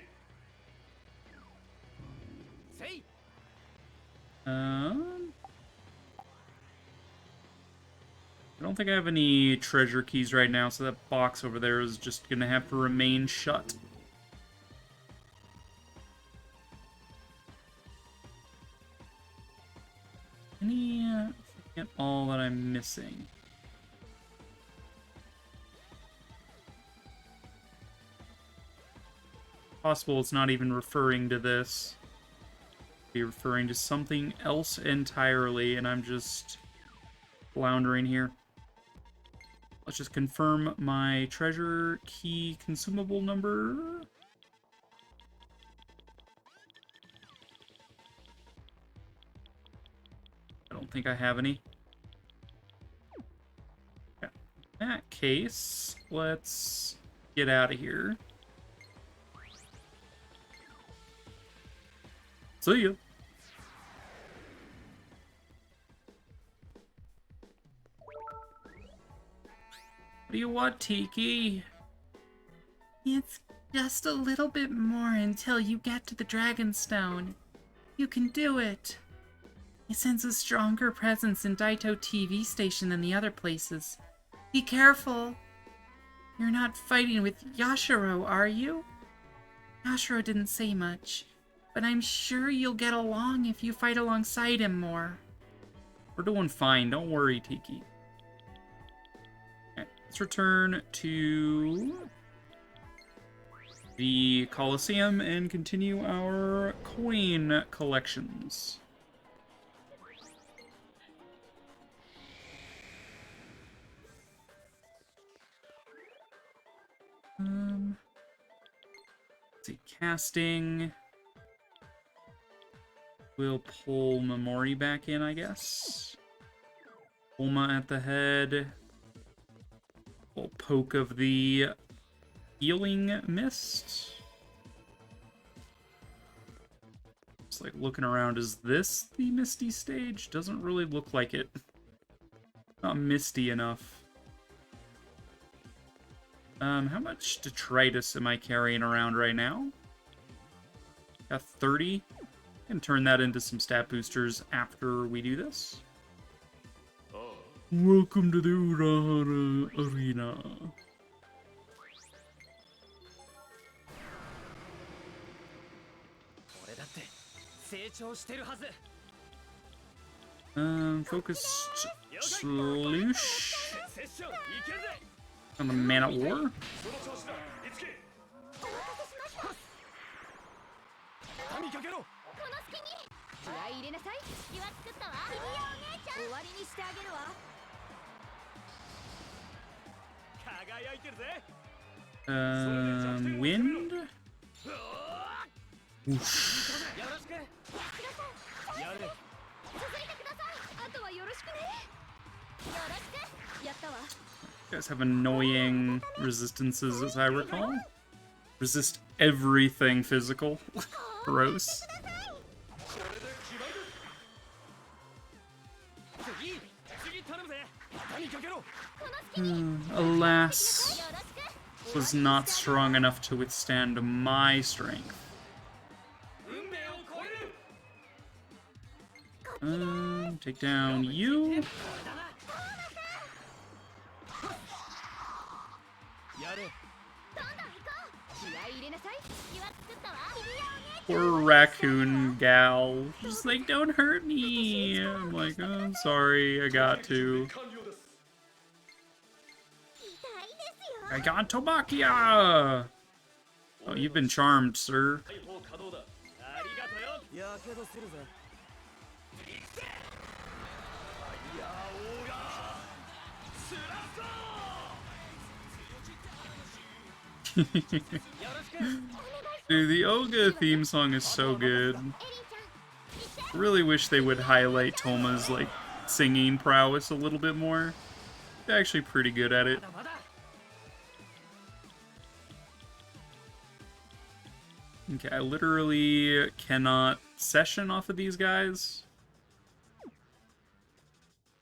Say. I don't think I have any treasure keys right now, so that box over there is just gonna have to remain shut. Forget all that I'm missing. Possible it's not even referring to this. Be referring to something else entirely, and I'm just floundering here. Let's just confirm my treasure key consumable number. I don't think I have any. Yeah. In that case, let's get out of here. See ya. What do you want, Tiki? It's just a little bit more until you get to the Dragonstone. You can do it. I sense a stronger presence in Daito TV station than the other places. Be careful. You're not fighting with Yashiro, are you? Yashiro didn't say much, but I'm sure you'll get along if you fight alongside him more. We're doing fine, don't worry, Tiki. Okay, let's return to the Colosseum and continue our coin collections. Let's see, casting. We'll pull Memori back in, I guess. Bulma at the head. Little poke of the healing mist. Just like looking around, is this the Misty stage? Doesn't really look like it. Not misty enough. How much detritus am I carrying around right now? Got 30. I can turn that into some stat boosters after we do this. Welcome to the Urahara Arena. Focused Sloosh. On the Man at War. Wind. Whoosh. You guys have annoying resistances, as I recall. Resist everything physical. Gross. Alas, was not strong enough to withstand my strength. Take down you. Poor raccoon gal. She's like, don't hurt me. I'm like, oh, I'm sorry, I got to. I got Tobakia! Oh, you've been charmed, sir. やけどするぜ。いや王がスラッソー Dude, the Olga theme song is so good. Really wish they would highlight Toma's, like, singing prowess a little bit more. They're actually pretty good at it. Okay, I literally cannot session off of these guys.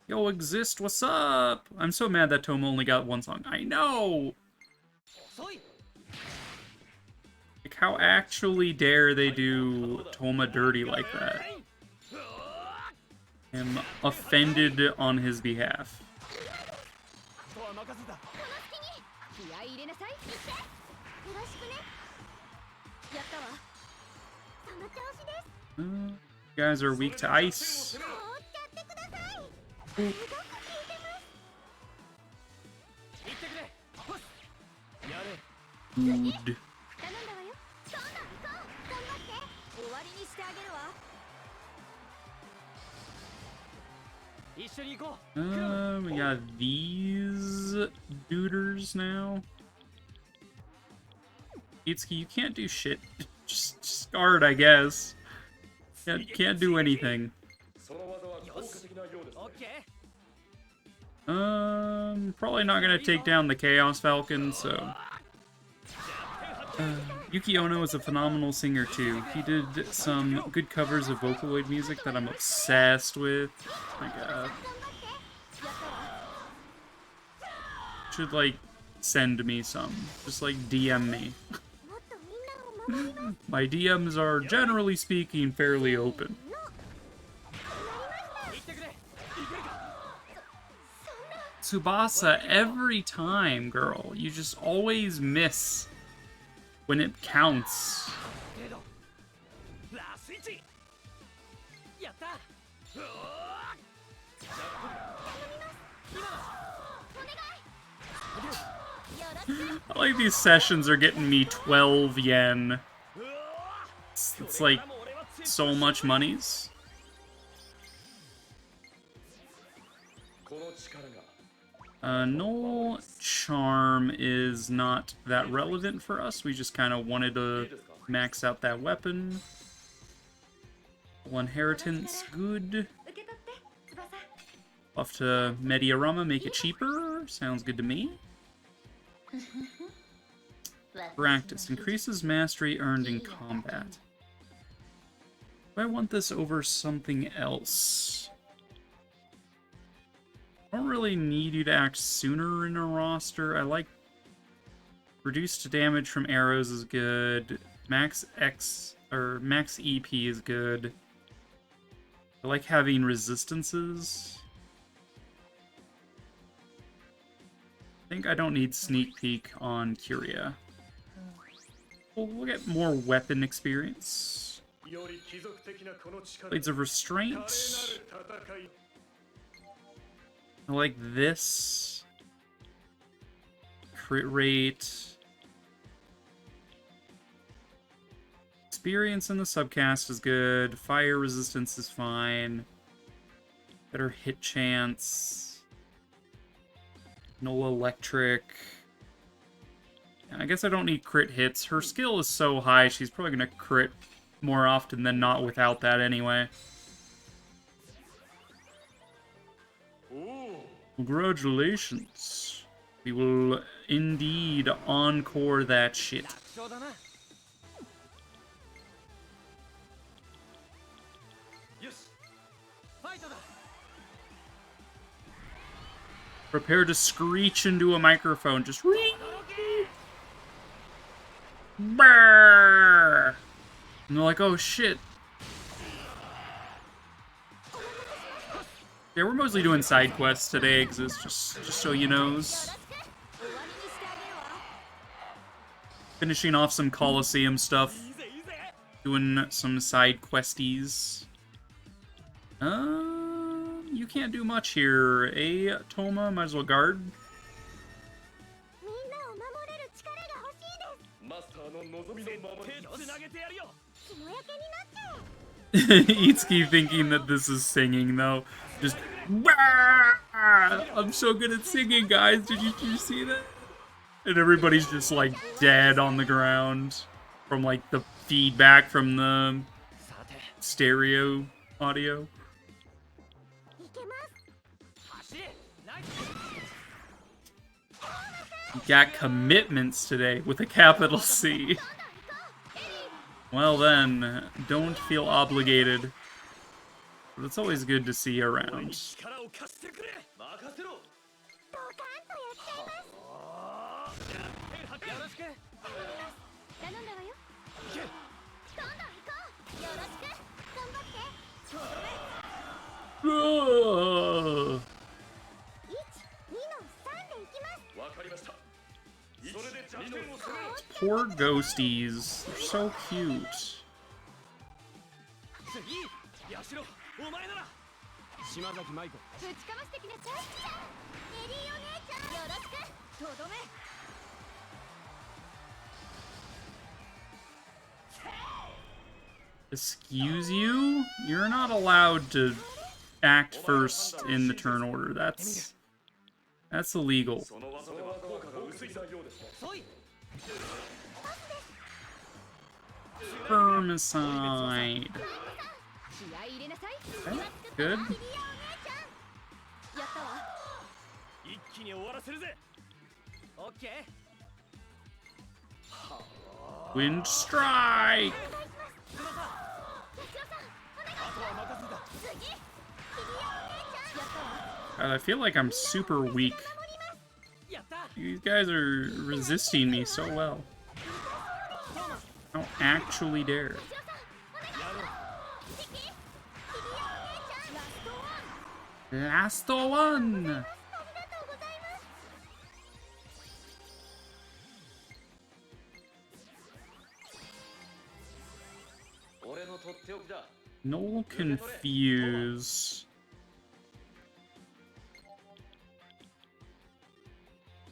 Yo, Exist, what's up? I'm so mad that Toma only got one song. I know! Like, how actually dare they do Toma dirty like that? I'm offended on his behalf. You guys are weak to ice. Ooh. Good. We got these duders now. Itsuki, you can't do shit. Just guard, I guess. Can't do anything. Probably not gonna take down the Chaos Falcon, so... Yuki Ono is a phenomenal singer too. He did some good covers of Vocaloid music that I'm obsessed with. My god. Should, like, send me some. Just, like, DM me. My DMs are, generally speaking, fairly open. Tsubasa, every time, girl. You just always miss when it counts. I like these sessions are getting me 12 yen. It's like so much monies. Null Charm is not that relevant for us. We just kind of wanted to max out that weapon. One Inheritance, good. Off to Mediarama, make it cheaper. Sounds good to me. Practice. Increases mastery earned in combat. Do I want this over something else? I don't really need you to act sooner in a roster. I like reduced damage from arrows is good. Max X or max EP is good. I like having resistances. I think I don't need sneak peek on Curia. We'll get more weapon experience. Blades of Restraint. I like this. Crit rate. Experience in the subcast is good. Fire resistance is fine. Better hit chance. No electric. I guess I don't need crit hits. Her skill is so high, she's probably going to crit more often than not without that anyway. Congratulations. We will indeed encore that shit. Prepare to screech into a microphone. Just ring. Brrr. And they're like, oh shit. Yeah, we're mostly doing side quests today, Exist, just so you knows. finishing off some Coliseum stuff, doing some side questies. You can't do much here. Toma, might as well guard. みんなを守れる力が欲しいです。マスターの望みのままにつなげてやるよ。肝焼けになっちゃう。Itsuki thinking that this is singing, though. Just, "Wah! I'm so good at singing, guys. Did you see that?" And everybody's just, like, dead on the ground from, like, the feedback from the stereo audio. いけます。走れ。ナイス。 You got commitments today with a capital C. Well then, don't feel obligated. But it's always good to see you around. 力を貸してくれ。任せろ。ドカンとやっちゃいます。よろしく。頼んだわよ。行け。どんどん行こう。よろしく。頑張って。ちょうどね。 Ugh. 1、2の3で行きます。わかりました。それで弱点をする。 Poor ghosties. They're so cute. 次、ヤシロ、お前なら。島崎舞子。ぶちかましてきなさい。エリーお姉ちゃん。よろしく。とどめ。 Excuse you? You're not allowed to act first in the turn order. That's illegal. その技では効果が薄いようですね。そい。 Firmicide. 気合い入れなさい。 Okay, good. エリーお姉ちゃん。やったわ。一気に終わらせるぜ。オッケー。 Wind strike. あとは任せた。 God, I feel like I'm super weak. やった。 You guys are resisting me so well. I don't actually dare. やろう。 Last one. No confuse.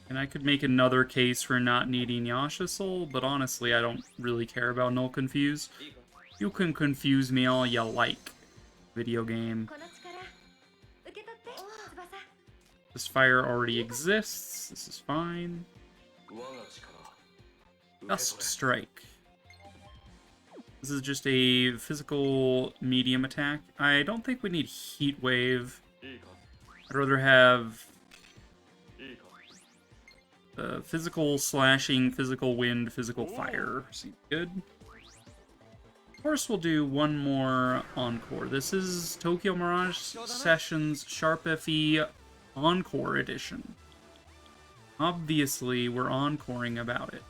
And I could make another case for not needing Yasha Soul, but honestly, I don't really care about Null Confuse. You can confuse me all you like, video game. この力受け取って。翼。 This fire already exists. This is fine. Gust Strike. This is just a physical medium attack. I don't think we need Heat Wave. I'd rather have physical slashing, physical wind, physical fire. Seems good. Of course, we'll do one more Encore. This is Tokyo Mirage Sessions Sharp FE Encore Edition. Obviously, we're encoring about it.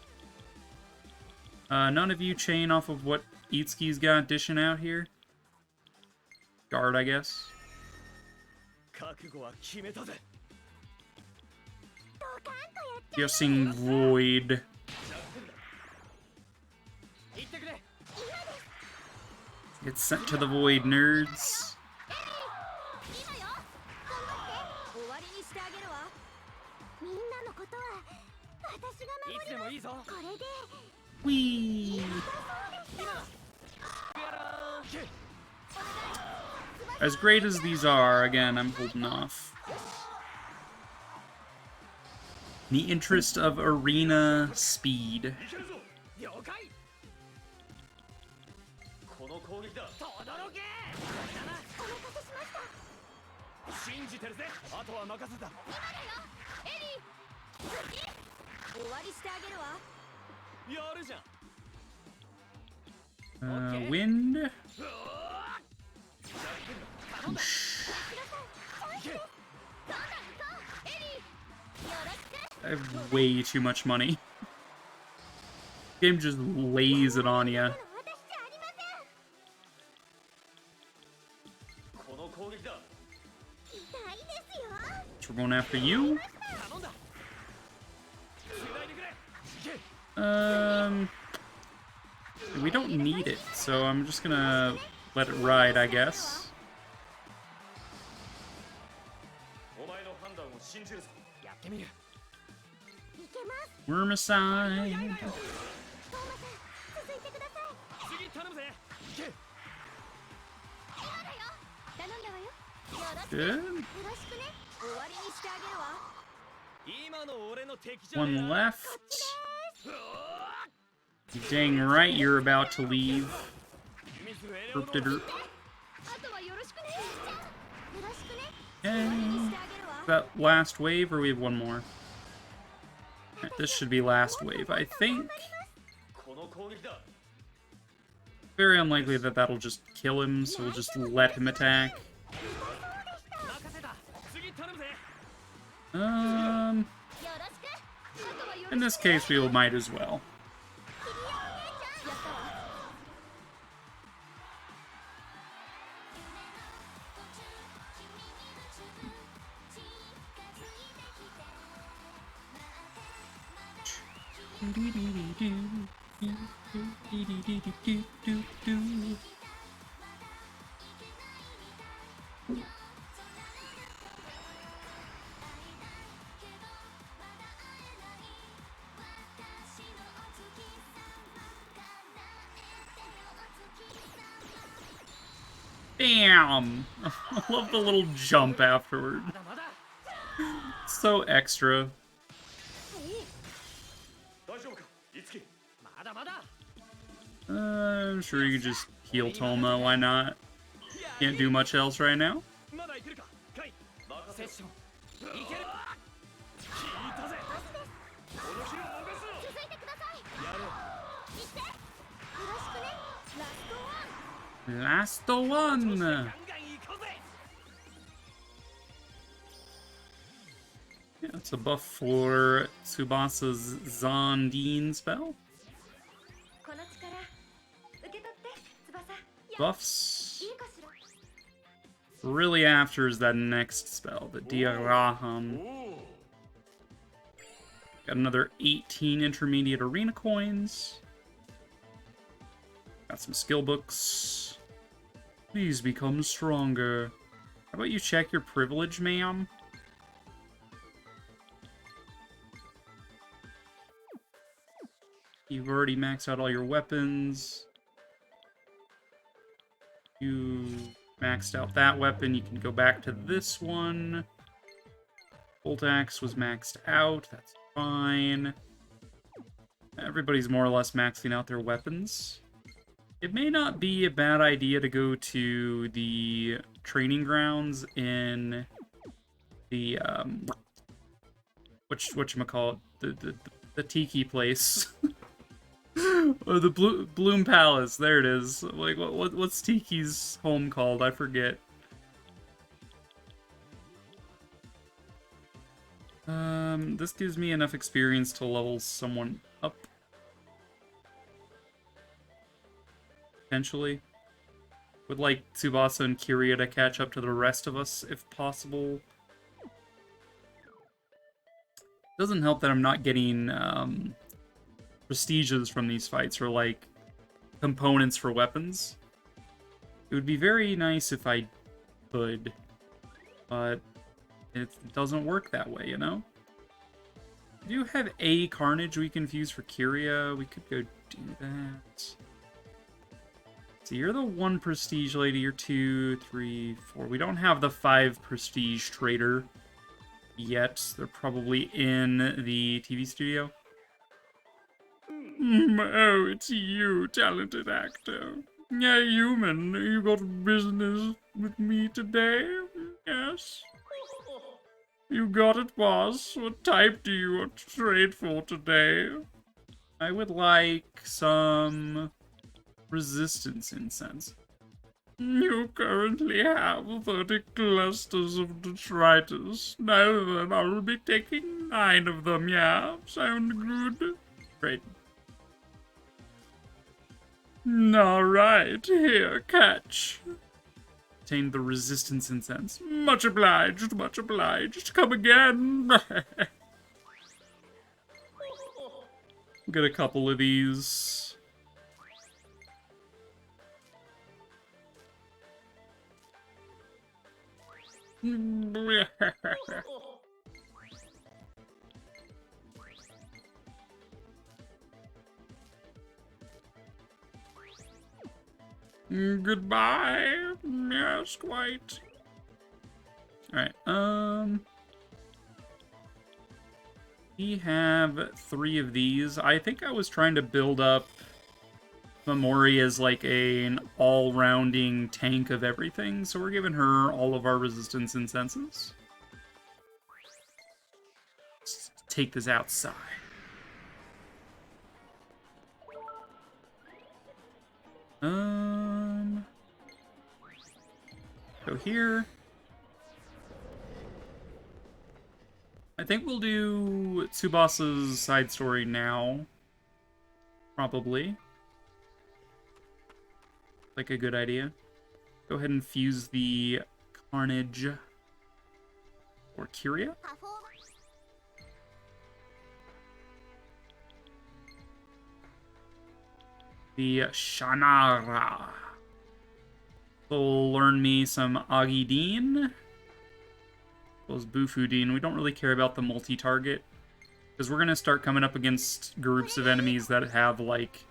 None of you chain off of what Itsuki's got dishing out here? Guard, I guess. 覚悟は決めたぜ。 Guessing Void. 行ってくれ。 Get sent to the Void, nerds. 今よ。頑張って。終わりにしてあげるわ。みんなのことは私が守いつでもいいぞ。これで。 Whee! As great as these are, again, I'm holding off. In the interest of arena speed. いけるぞ。了解。この攻撃だ。とどろけ。お任せしました。信じてるぜ。あとは任せた。今だよ。エリー。次。終わりしてあげるわ。 やるじゃん。 Wind. I have way too much money. Game just lays it on ya. この攻撃だ。 So we're going after you. 頼んだ。繋いでくれ。行け。We don't need it, so I'm just gonna let it ride, I guess. お前の判断を信じるぞ。やってみる。いけます。 Wormicide. トーマさん、続いてください。次頼むぜ。行け。今だよ。頼んだわよ。よろしく。 Good. よろしくね。終わりにしてあげるわ。今の俺の敵じゃねえ One な。 left. Dang right, you're about to leave. 見据え Derp de derp. あとはよろしくね。よろしくね。 And してあげるわ。 that last wave, or we have one more? Alright, this should be last wave, I think. この攻撃だ。 Very unlikely that that'll just kill him, so we'll just let him attack. 任せた。次頼むぜ。 よろしく。あとはよろしく。 In this case, we might as well. やったわ。 Damn! I love the little jump afterward. まだまだ。 So extra. 大丈夫か。いつき。まだまだ。 I'm sure you can just heal Toma, why not? Can't do much else right now. まだいけるか。カイ。任せ。セッション。いける。聞いたぜ。この日を任すぞ。続いてください。やれ。行って。よろしくね。ラストワン。 Last ガン one! ガン行こうぜ。 Yeah, it's a buff for Tsubasa's Zondine spell. この力受け取って翼。 Buffs. いいかしら。 Really after is that next spell, the Diaraham. おお。 Got another 18 intermediate arena coins. Got some skill books. Please become stronger. How about you check your privilege, ma'am? You've already maxed out all your weapons. You maxed out that weapon. You can go back to this one. Bolt axe was maxed out. That's fine. Everybody's more or less maxing out their weapons. It may not be a bad idea to go to the training grounds in the whatchamacallit, the tiki place. Or the Bloom Palace, there it is. Like what's Tiki's home called? I forget. This gives me enough experience to level someone up. Potentially. Would like Tsubasa and Kiria to catch up to the rest of us, if possible. Doesn't help that I'm not getting, prestiges from these fights, or, like, components for weapons. It would be very nice if I could, but it doesn't work that way, you know? We do have a Carnage we can fuse for Kiria. We could go do that. So you're the 1 prestige lady, you're 2, 3, 4. We don't have the 5 prestige trader yet. They're probably in the TV studio. Oh, it's you, talented actor. Yeah, human, you got business with me today? Yes. You got it, boss. What type do you want to trade for today? I would like some resistance incense. You currently have 30 clusters of detritus. Now then, I will be taking 9 of them, yeah? Sound good? Great. Alright, here, catch. Obtained the resistance incense. Much obliged, much obliged. Come again. We'll get a couple of these. Goodbye. Yes, quite. Alright, we have 3 of these. I think I was trying to build up Mamori as like an all-rounding tank of everything, so we're giving her all of our resistance and senses. Let's take this outside. Go here. I think we'll do Tsubasa's side story now. Probably. Like a good idea. Go ahead and fuse the Carnage or Kyria. The Shanara. Will learn me some Agideen. As Bufudin. We don't really care about the multi-target. Because we're going to start coming up against groups of enemies that have, like,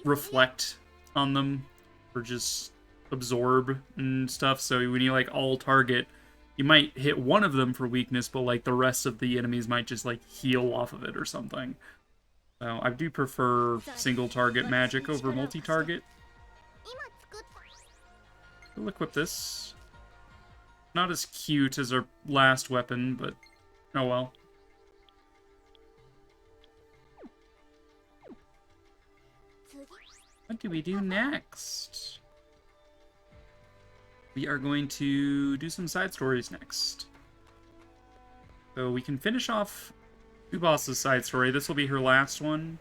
reflect on them. Or just absorb and stuff. So when you, like, all-target, you might hit one of them for weakness, but, like, the rest of the enemies might just, like, heal off of it or something. So I do prefer single-target magic over multi-target. We'll equip this. Not as cute as our last weapon, but oh well. What do we do next? We are going to do some side stories next. So we can finish off Tsubasa's side story. This will be her last one.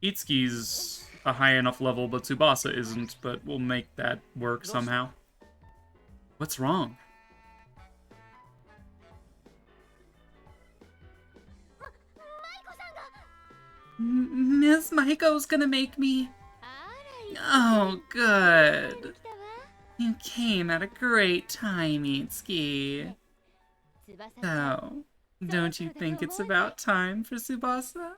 Itsuki's a high enough level, but Tsubasa isn't, but we'll make that work somehow. What's wrong? Miss Maiko's gonna make me... Oh, good. You came at a great time, Itsuki. So, don't you think it's about time for Tsubasa?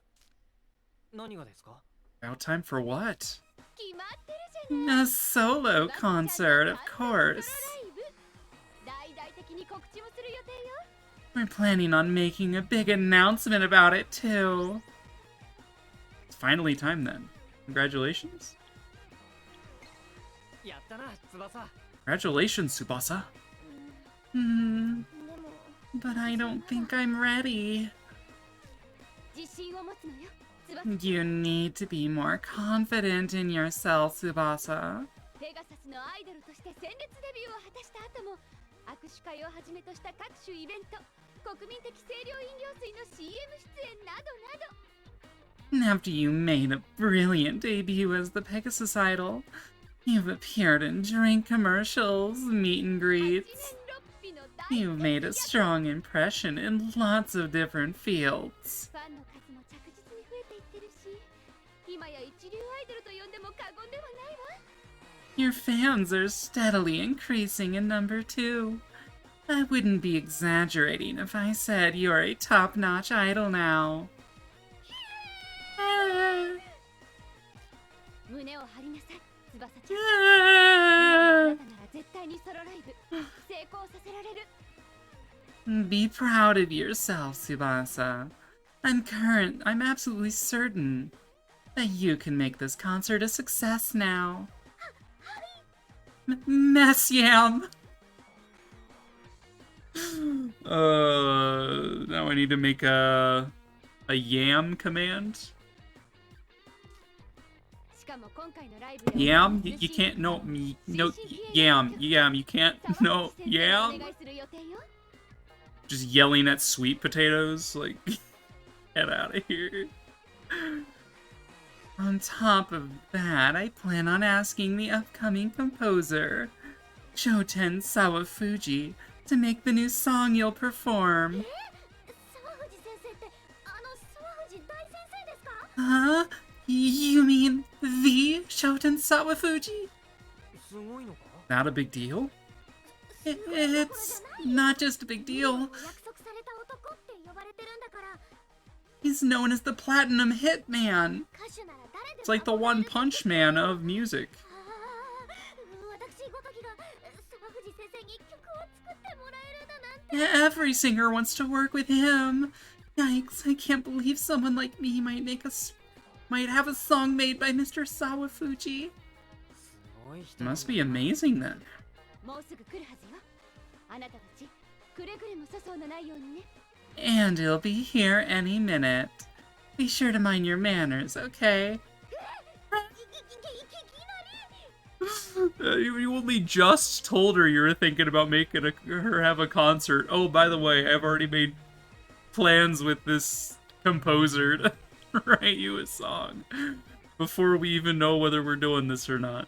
About time for what? A solo concert, of course. We're planning on making a big announcement about it, too. It's finally time, then. Congratulations. Congratulations, Tsubasa. But I don't think I'm ready. You need to be more confident in yourself, Tsubasa. After you made a brilliant debut as the Pegasus Idol, you've appeared in drink commercials, meet and greets. You've made a strong impression in lots of different fields. Your fans are steadily increasing in number 2. I wouldn't be exaggerating if I said you're a top-notch idol now. Be proud of yourself, Tsubasa. I'm absolutely certain that you can make this concert a success now. Mess Yam! Now I need to make a yam command. Yam? You can't, no, yam, you can't, no, yam? Just yelling at sweet potatoes, like, get out of here. On top of that, I plan on asking the upcoming composer, Shoten Sawafuji, to make the new song you'll perform. Huh? You mean the Shoten Sawafuji? すごいのか Not a big deal? It's not just a big deal. 約束された男って呼ばれてるんだから He's known as the Platinum Hitman. 歌手なら誰でも It's like the One Punch Man of music. 私ごときが沢藤先生に曲を作ってもらえるだなんて Every singer wants to work with him. Yikes, I can't believe someone like me might have a song made by Mr. Sawafuji. すごい人 Must be amazing then. もうすぐ来るはずよあなたたちくれぐれも粗相のないようにね And he'll be here any minute. Be sure to mind your manners, okay? You only just told her you were thinking about making her have a concert. Oh, by the way, I've already made plans with this composer to write you a song before we even know whether we're doing this or not.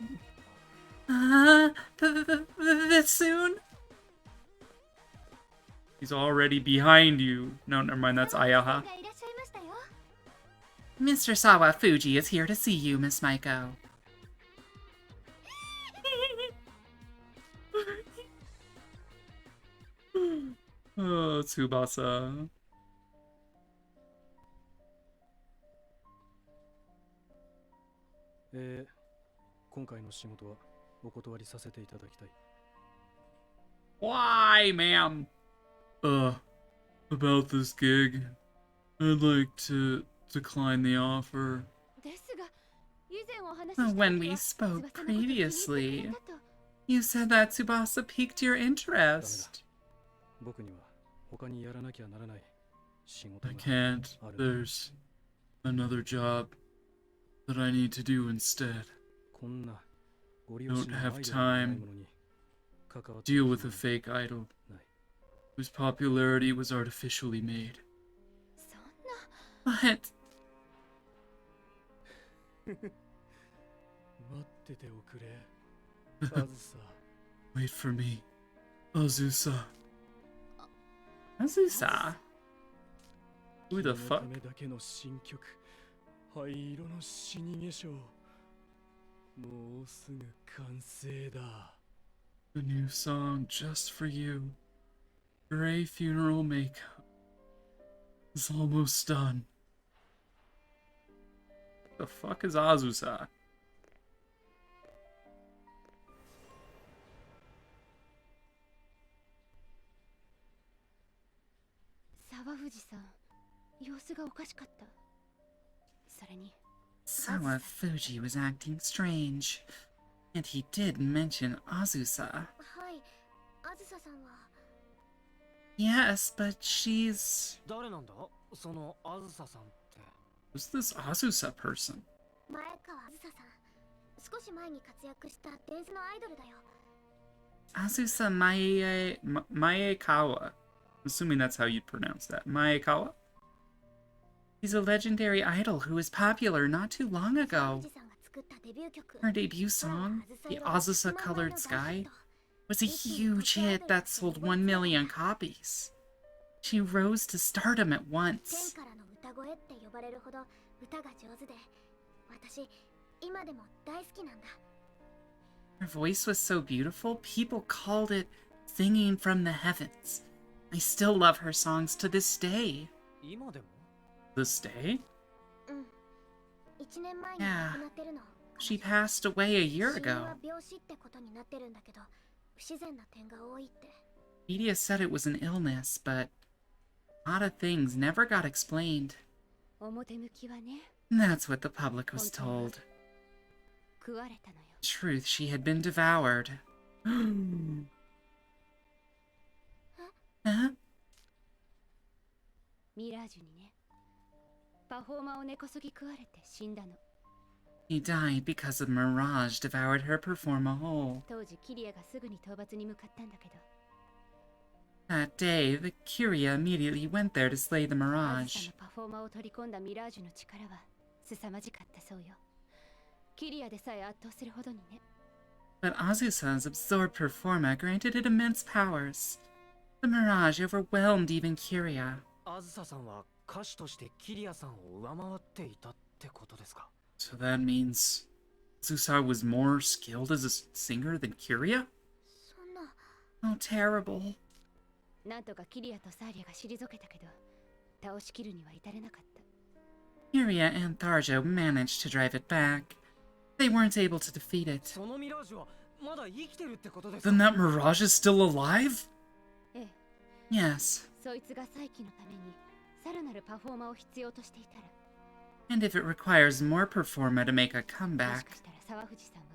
This soon? He's already behind you. No, never mind, that's Ayaha. いらっしゃいましたよ Mr. Sawafuji is here to see you, Miss Maiko. Oh, Tsubasa. 今回の仕事はお断りさせていただきたい。 Why, ma'am? About this gig, I'd like to decline the offer. ですが以前お話しした時は When we spoke 翼のこと気に入ってくれ previously, たと you said that Tsubasa piqued your interest. 僕には他にやらなきゃならない仕事 I が can't. ある。 There's another job that I need to do instead. こんなご利用しの Don't アイ have デアのない time ものに関わって Deal with a fake idol ない。 whose popularity was artificially made. そんな But 待ってておくれ。あずさ。 wait for me, Azusa. Azusa? Who the 君の fuck? ためだけの新曲。灰色の死に化粧。もうすぐ完成だ。 A new song just for you. Gray funeral makeup is almost done. The fuck is Azusa? 沢藤さん様子がおかしかったそれに Sawafuji was acting strange. And he did mention Azusa. はいあずささんは Yes, but she's... 誰なんだそのあずささんって Who's this Azusa person? 前川あずささん少し前に活躍した伝説のアイドルだよ Azusa Maekawa. I'm assuming that's how you'd pronounce that. Maekawa? He's a legendary idol who was popular not too long ago. 藤さんが作ったデビュー曲 Her debut song, The Azusa Colored Sky, was a huge hit that sold 1 million copies. She rose to stardom at 天 once. からの歌声って呼ばれるほど歌が上手で私今でも大好きなんだ Her voice was so beautiful, people called it singing from the heavens. I still love her songs to this day. 今でも This day? うん1年前に Yeah. 亡くなってるの She passed away a year 死因 ago. は病死ってことになってるんだけど不自然な点が多いって Media said it was an illness, but a lot of things never got explained. 表向きはね That's what the public was told. 食われたのよ Truth, she had been devoured. Huh? ミラージュにねパフォーマーを根こそぎ食われて死んだの He died because a mirage devoured her performer whole. 当時キリアがすぐに討伐に向かったんだけど That day, the Kyria immediately went there to slay the アズ mirage. さのパフォーマーを取り込んだミラージュの力は凄まじかったそうよキリアでさえ圧倒するほどにね But Azusa's absorbed performer granted it immense powers. The mirage overwhelmed even Kyria. あずささんは歌手としてキリアさんを上回っていたっててことですか。 So that means Azusa was more skilled as a singer than Kiria? そんな Oh, terrible. なんとかキリアとサーリャが退けたけど倒しきるには至れなかった。 Kiria and Tharjo managed to drive it back. They weren't able to defeat it. そのミラージュはまだ生きてるってことですか。 Then that Mirage is still alive? ええ、 Yes. そいつが再起のためにさらなるパフォーマーを必要としていたら、 And if it requires more performer to make a もし comeback, かしたら沢藤さんは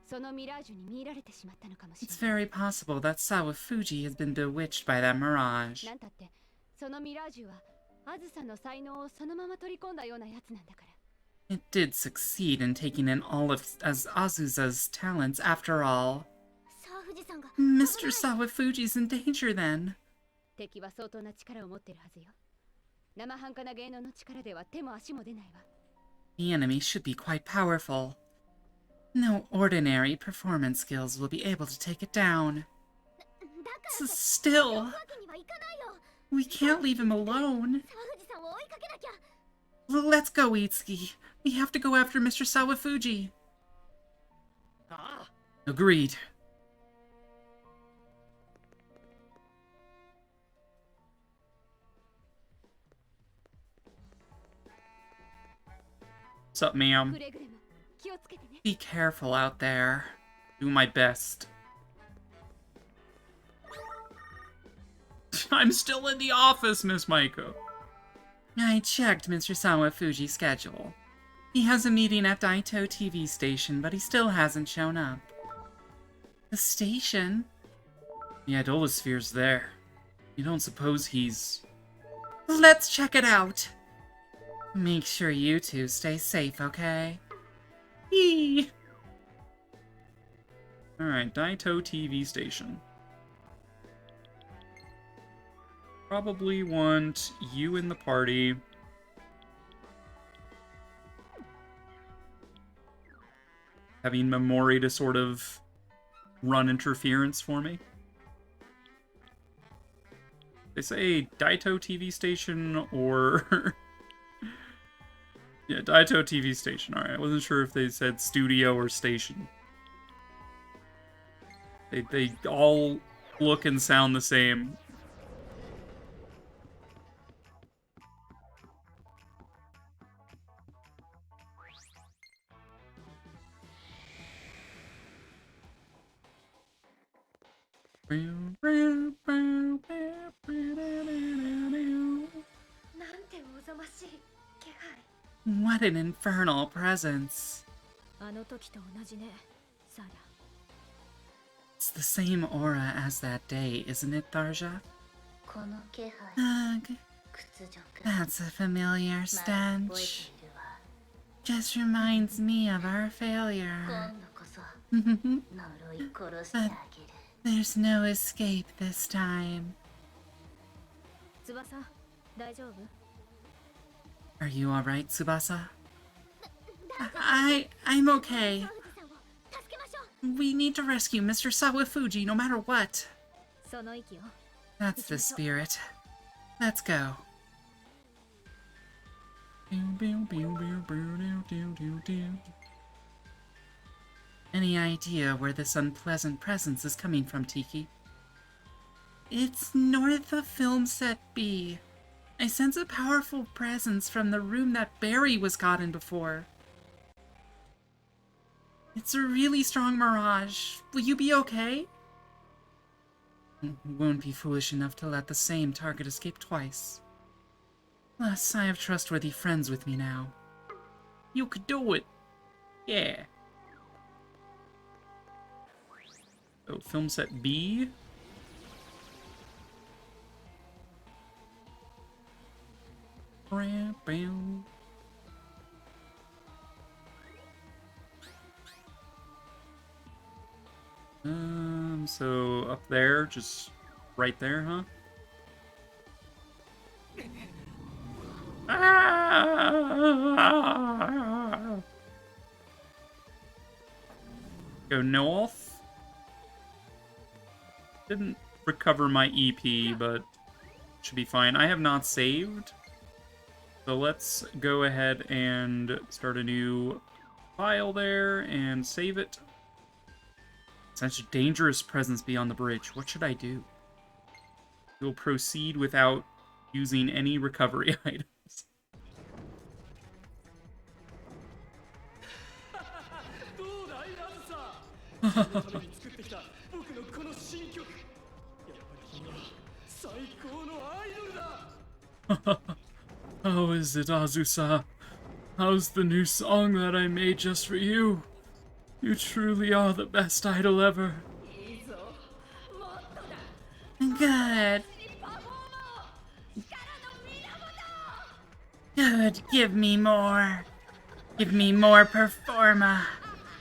そのミラージュに見入られてしまったのかもしれ it's ない。 very possible that Sawafuji has been bewitched by that Mirage. なんたってそのミラージュはあずさの才能をそのまま取り込んだようなやつなんだから。 It did succeed in taking in all of Azusa's talents after all. 沢藤さんが Mr. Sawafuji's in danger then. 敵は相当な力を持ってるはずよ。生半可な芸能の力では手も足も出ないわ。 The enemy should be quite powerful. No ordinary performance skills will be able to take it down. だから Still, わけにはいかないよ。 we can't leave him alone. 沢藤さんを追いかけなきゃ。 Let's go, Itsuki. We have to go after Mr. Sawafuji. ああ、 Agreed. What's up, く ma'am? れぐれも気をつけてね。 Be careful out there. Do my best. I'm still in the office, Miss Maiko. I checked Mr. Sawafuji's schedule. He has a meeting at Daito TV station, but he still hasn't shown up. The station? The idolosphere's there. You don't suppose he's... Let's check it out! Make sure you two stay safe, okay? Eee! Alright, Daito TV station. Probably want you in the party. Having Memori to sort of run interference for me. They say Daito TV station or... yeah, Daito TV station. Alright, I wasn't sure if they said studio or station. They all look and sound the same. What an infernal presence. あの時と同じね、サラ。 It's the same aura as that day, isn't it, Tharja? この気配、 Ugh, 屈辱。 that's a familiar まだ覚え stench. ているわ。 Just reminds me of our 今 failure. 度こそ呪い殺してあげる。 There's no escape this time. 翼、大丈夫？ Are you alright, Tsubasa? I'm okay. 沢藤さんを助けましょう。 We need to rescue Mr. Sawafuji no matter what. その息を。 That's the spirit. Let's go. Any idea where this unpleasant presence is coming from, Tiki? It's north of film set B. I sense a powerful presence from the room that Barry was caught in before. It's a really strong mirage. Will you be okay? We won't be foolish enough to let the same target escape twice. Plus, I have trustworthy friends with me now. You could do it. Yeah. So, film set B. Bam. So up there, just right there, huh? Ah! Go north. Didn't recover my EP, but should be fine. I have not saved. So let's go ahead and start a new file there and save it. Such a dangerous presence beyond the bridge. What should I do? We'll proceed without using any recovery items. どうだいラズさん。君のために作ってきた僕のこの新曲。やっぱり君は最高のアイドルだ。How is it, Azusa? How's the new song that I made just for you? You truly are the best idol ever. Good. Good. Give me more. Give me more performa.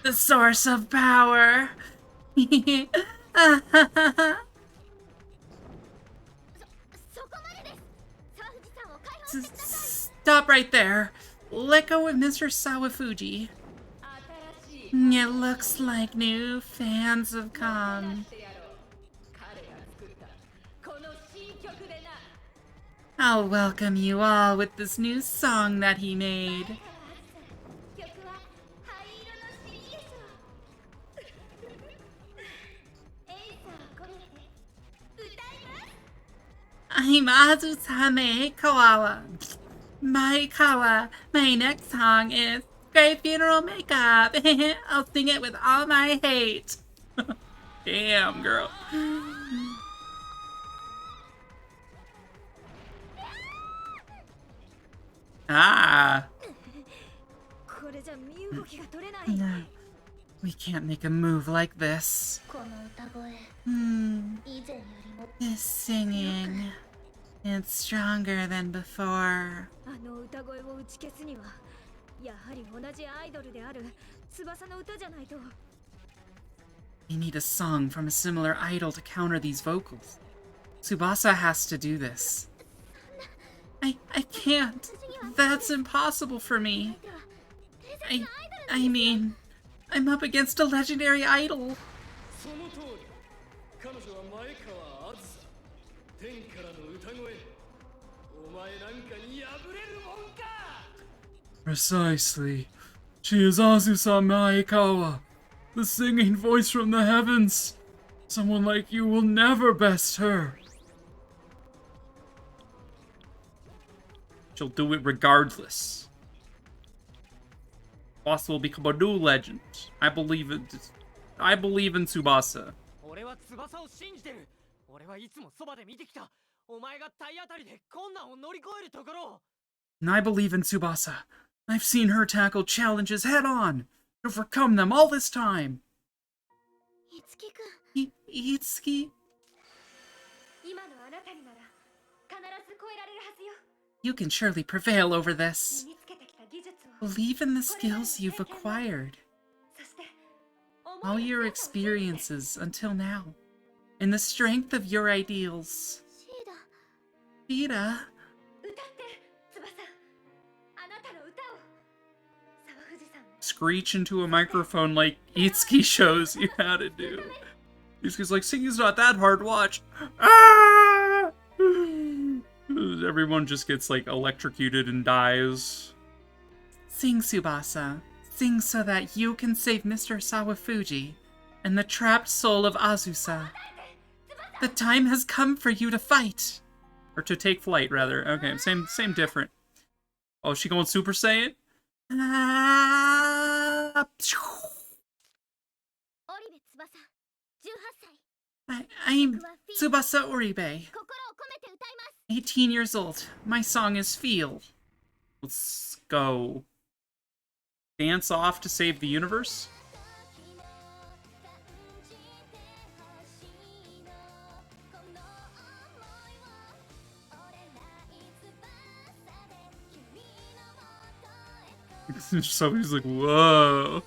The source of power. Stop right there. Let go of Mr. Sawafuji. It looks like new fans have come. I'll welcome you all with this new song that he made. I'm Azusame Kawawa. My next song is Great Funeral Makeup. I'll sing it with all my hate. Damn, girl. Ah. No. We can't make a move like this. This singing. It's stronger than before. We need a song from a similar idol to counter these vocals. Tsubasa has to do this. I can't. That's impossible for me. I mean, I'm up against a legendary idol. その通り。彼女は前川あずさ。天からの歌声。お前なんかに破れるもんか。Precisely. She is Azusa Maekawa, the singing voice from the heavens. Someone like you will never best her. She'll do it regardless. Tsubasa will become a new legend. I believe in Tsubasa. 俺は翼を信じてる。俺はいつもそばで見てきた。お前が体当たりで困難を乗り越えるところを。 And I believe in Tsubasa. I've seen her tackle challenges head on, overcome them all this time. Itsuki? You can surely prevail over this. Believe in the skills you've acquired. All your experiences until now. In the strength of your ideals. Shida. Screech into a microphone like Itsuki shows you how to do. Itsuki's like, singing's not that hard, watch. Ah! Everyone just gets like electrocuted and dies. Sing, Tsubasa. Sing so that you can save Mr. Sawafuji and the trapped soul of Azusa. The time has come for you to fight. Or to take flight, rather. Okay, same, different. Oh, is she going Super Saiyan? I'm Tsubasa Oribe. 18 years old. My song is Feel. Let's go. Dance off to save the universe? So he's like, whoa.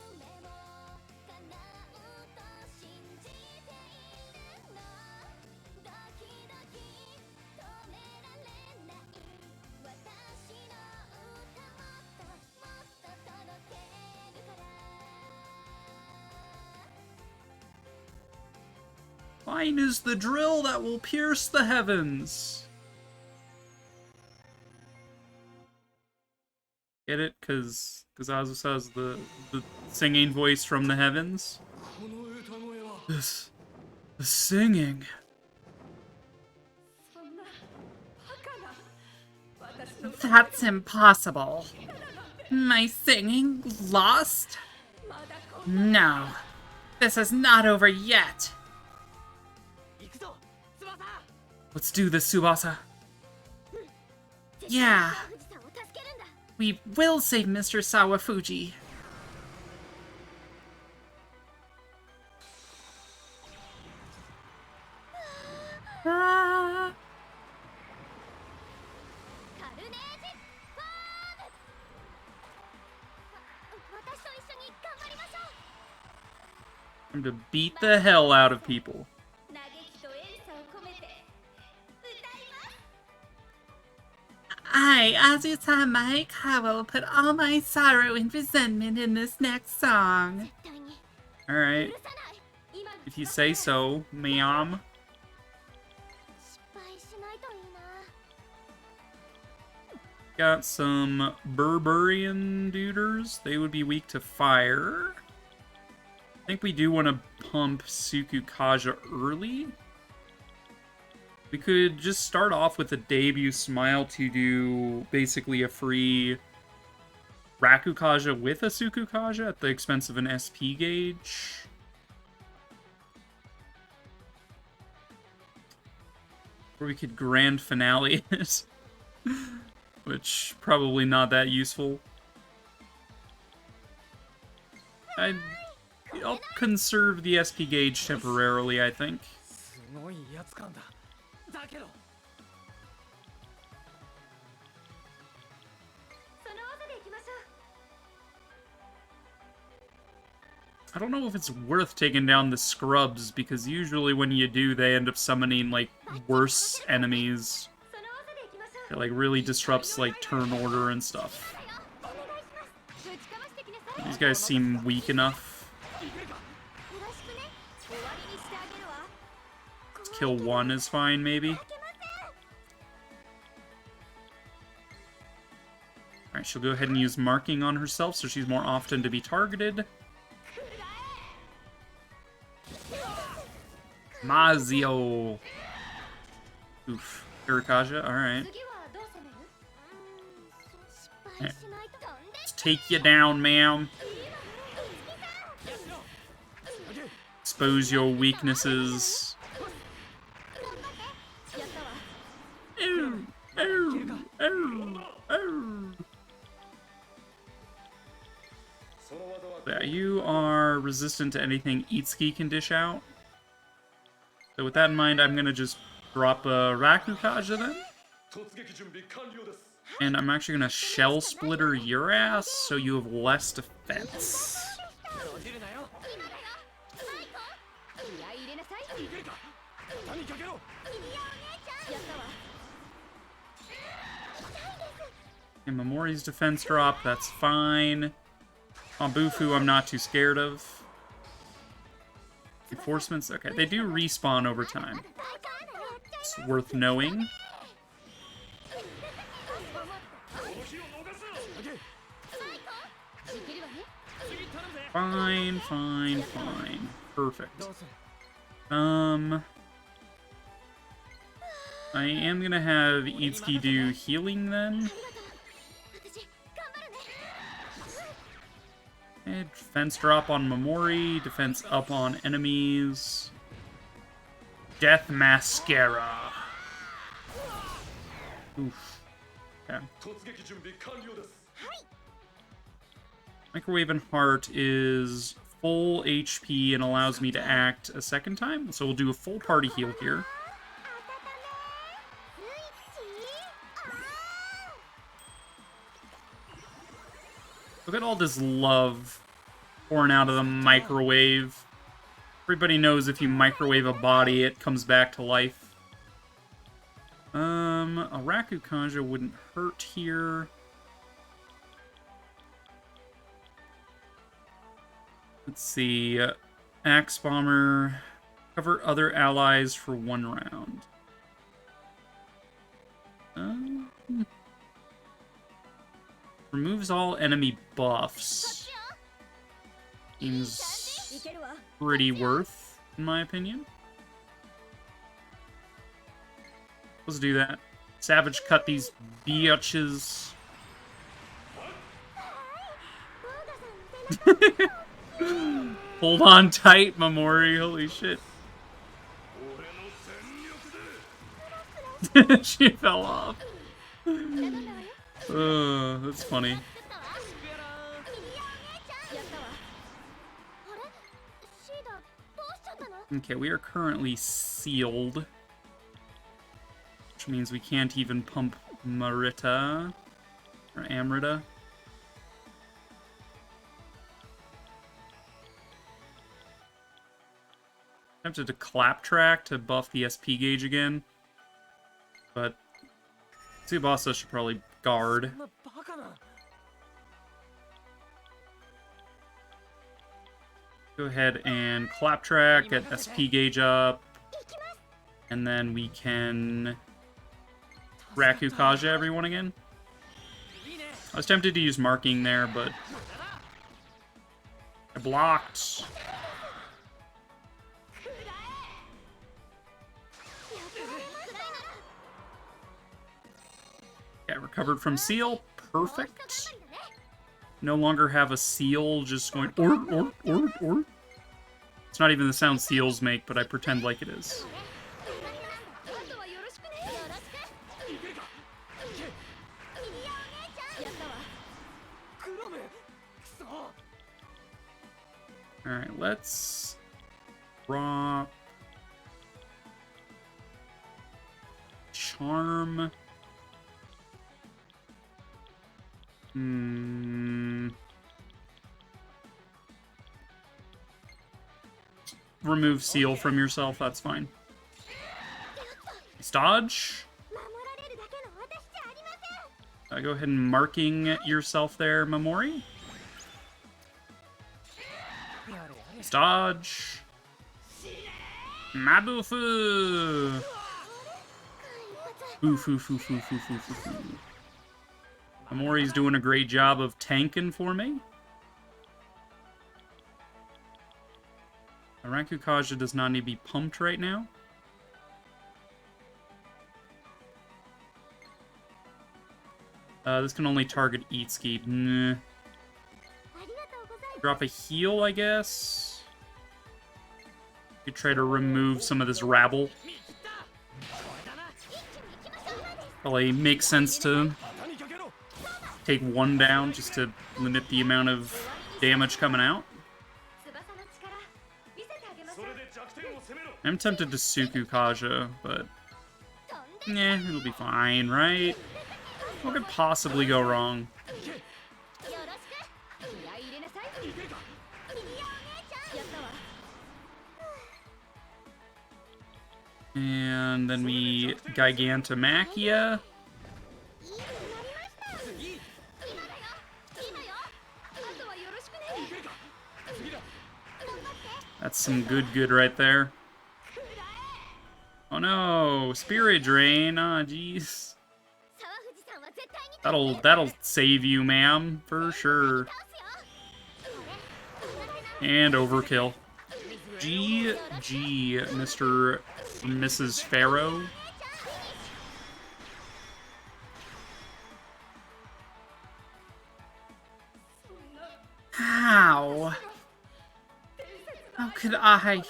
Mine is the drill that will pierce the heavens. Get it? Because Azusa has the singing voice from the heavens. この歌声は The singing. そんなバカな私の That's impossible. My singing lost? まだこん No. This is not over yet. 行くぞ翼 Let's do this, Tsubasa. Yeah. 富士山を助けるんだ We will save Mr. Sawafuji. Ah. カルネージファーム私と一緒に頑張りましょう Time to beat the hell out of people. 嘆きとエンサを込めて歌います I, Azusa Maika, will put all my sorrow and resentment in this next song. 絶対に Alright. 許さない今の If you say so, ma'am. 失敗しないといいな Got some Berberian duders. They would be weak to fire. I think we do want to pump Sukukaja early. We could just start off with a debut smile to do basically a free Rakukaja with a Sukukaja at the expense of an SP gauge. Or we could grand finale it. Which, probably not that useful. I'll conserve the SP gauge temporarily, I think. すごいやつ感だだけどその技でいきましょ I don't know if it's worth taking down the scrubs, because usually when you do, they end up summoning, like, worse enemies. うその技でいきましょう It, like, really disrupts, like, turn order and stuff. お願いしますぶちかましてきなさい These guys seem weak enough. よろしくね終わりにしてあげるわ Kill one is fine, maybe. いけません Alright, she'll go ahead and use marking on herself, so she's more often to be targeted. Mazio! Oof. Hirakaja, alright. 次はどう攻める失敗しないと飛んで Let's take you down, ma'am. Expose your weaknesses. やったわ Ow, ow, ow, ow. その技は Yeah, you are resistant to anything Itsuki can dish out. So with that in mind, I'm gonna just drop a Rakukaja then. 突撃準備完了です And I'm actually gonna Shell Splitter your ass, so you have less defense. 閉じるなよ今だよマイコ気合い入れなさいいけるか肩にかけろやったわ And Mamori's defense drop, that's fine. Ambufu, I'm not too scared of. Enforcements, okay, they do respawn over time. It's worth knowing. この日を逃すなできるわね 次頼むぜ Fine, fine, fine. Perfect. どうする I am gonna have Itsuki do healing then. 私頑張るね Okay, defense drop on Mamori, defense up on enemies. Death Mascara. Oof. Okay. 突撃準備完了です Microwave and Heart is full HP and allows me to act a second time. So we'll do a full party heal here. スイッチ Look at all this love pouring out of the microwave. Everybody knows if you microwave a body, it comes back to life. A Rakukaja wouldn't hurt here. Let's see. Axe Bomber. Cover other allies for 1 round. Removes all enemy buffs. Seems pretty worth, in my opinion. Let's do that. Savage cut these bitches. Hold on tight, Mamori. Holy shit. She fell off. That's funny. Okay, we are currently sealed. Which means we can't even pump Marita. Or Amrita. Tempted to Claptrack to buff the SP gauge again. But Tsubasa should probably guard. Go ahead and Claptrack, get SP gauge up. And then we can Rakukaja everyone again. I was tempted to use marking there, but I blocked. Yeah, recovered from seal. Perfect. No longer have a seal just going or. It's not even the sound seals make, but I pretend like it is. Alright, let's drop Charm. Remove seal from yourself, that's fine. Dodge. Go ahead and marking yourself there, Mamori. Dodge. Mabufu. Foo foo foo foo foo foo foo foo. Mamori's doing a great job of tanking for me. Rakukaja does not need to be pumped right now. This can only target Itsuki. Nah. Drop a heal, I guess. You try to remove some of this rabble. Probably makes sense to take one down just to limit the amount of damage coming out. I'm tempted to Suku Kaja, but it'll be fine, right? What could possibly go wrong? And then we Gigantomachia. That's some good right there. Oh no, Spirit Drain. Ah, jeez. That'll save you, ma'am, for sure. And overkill. GG, Mr. or Mrs. Pharaoh. How? How could I,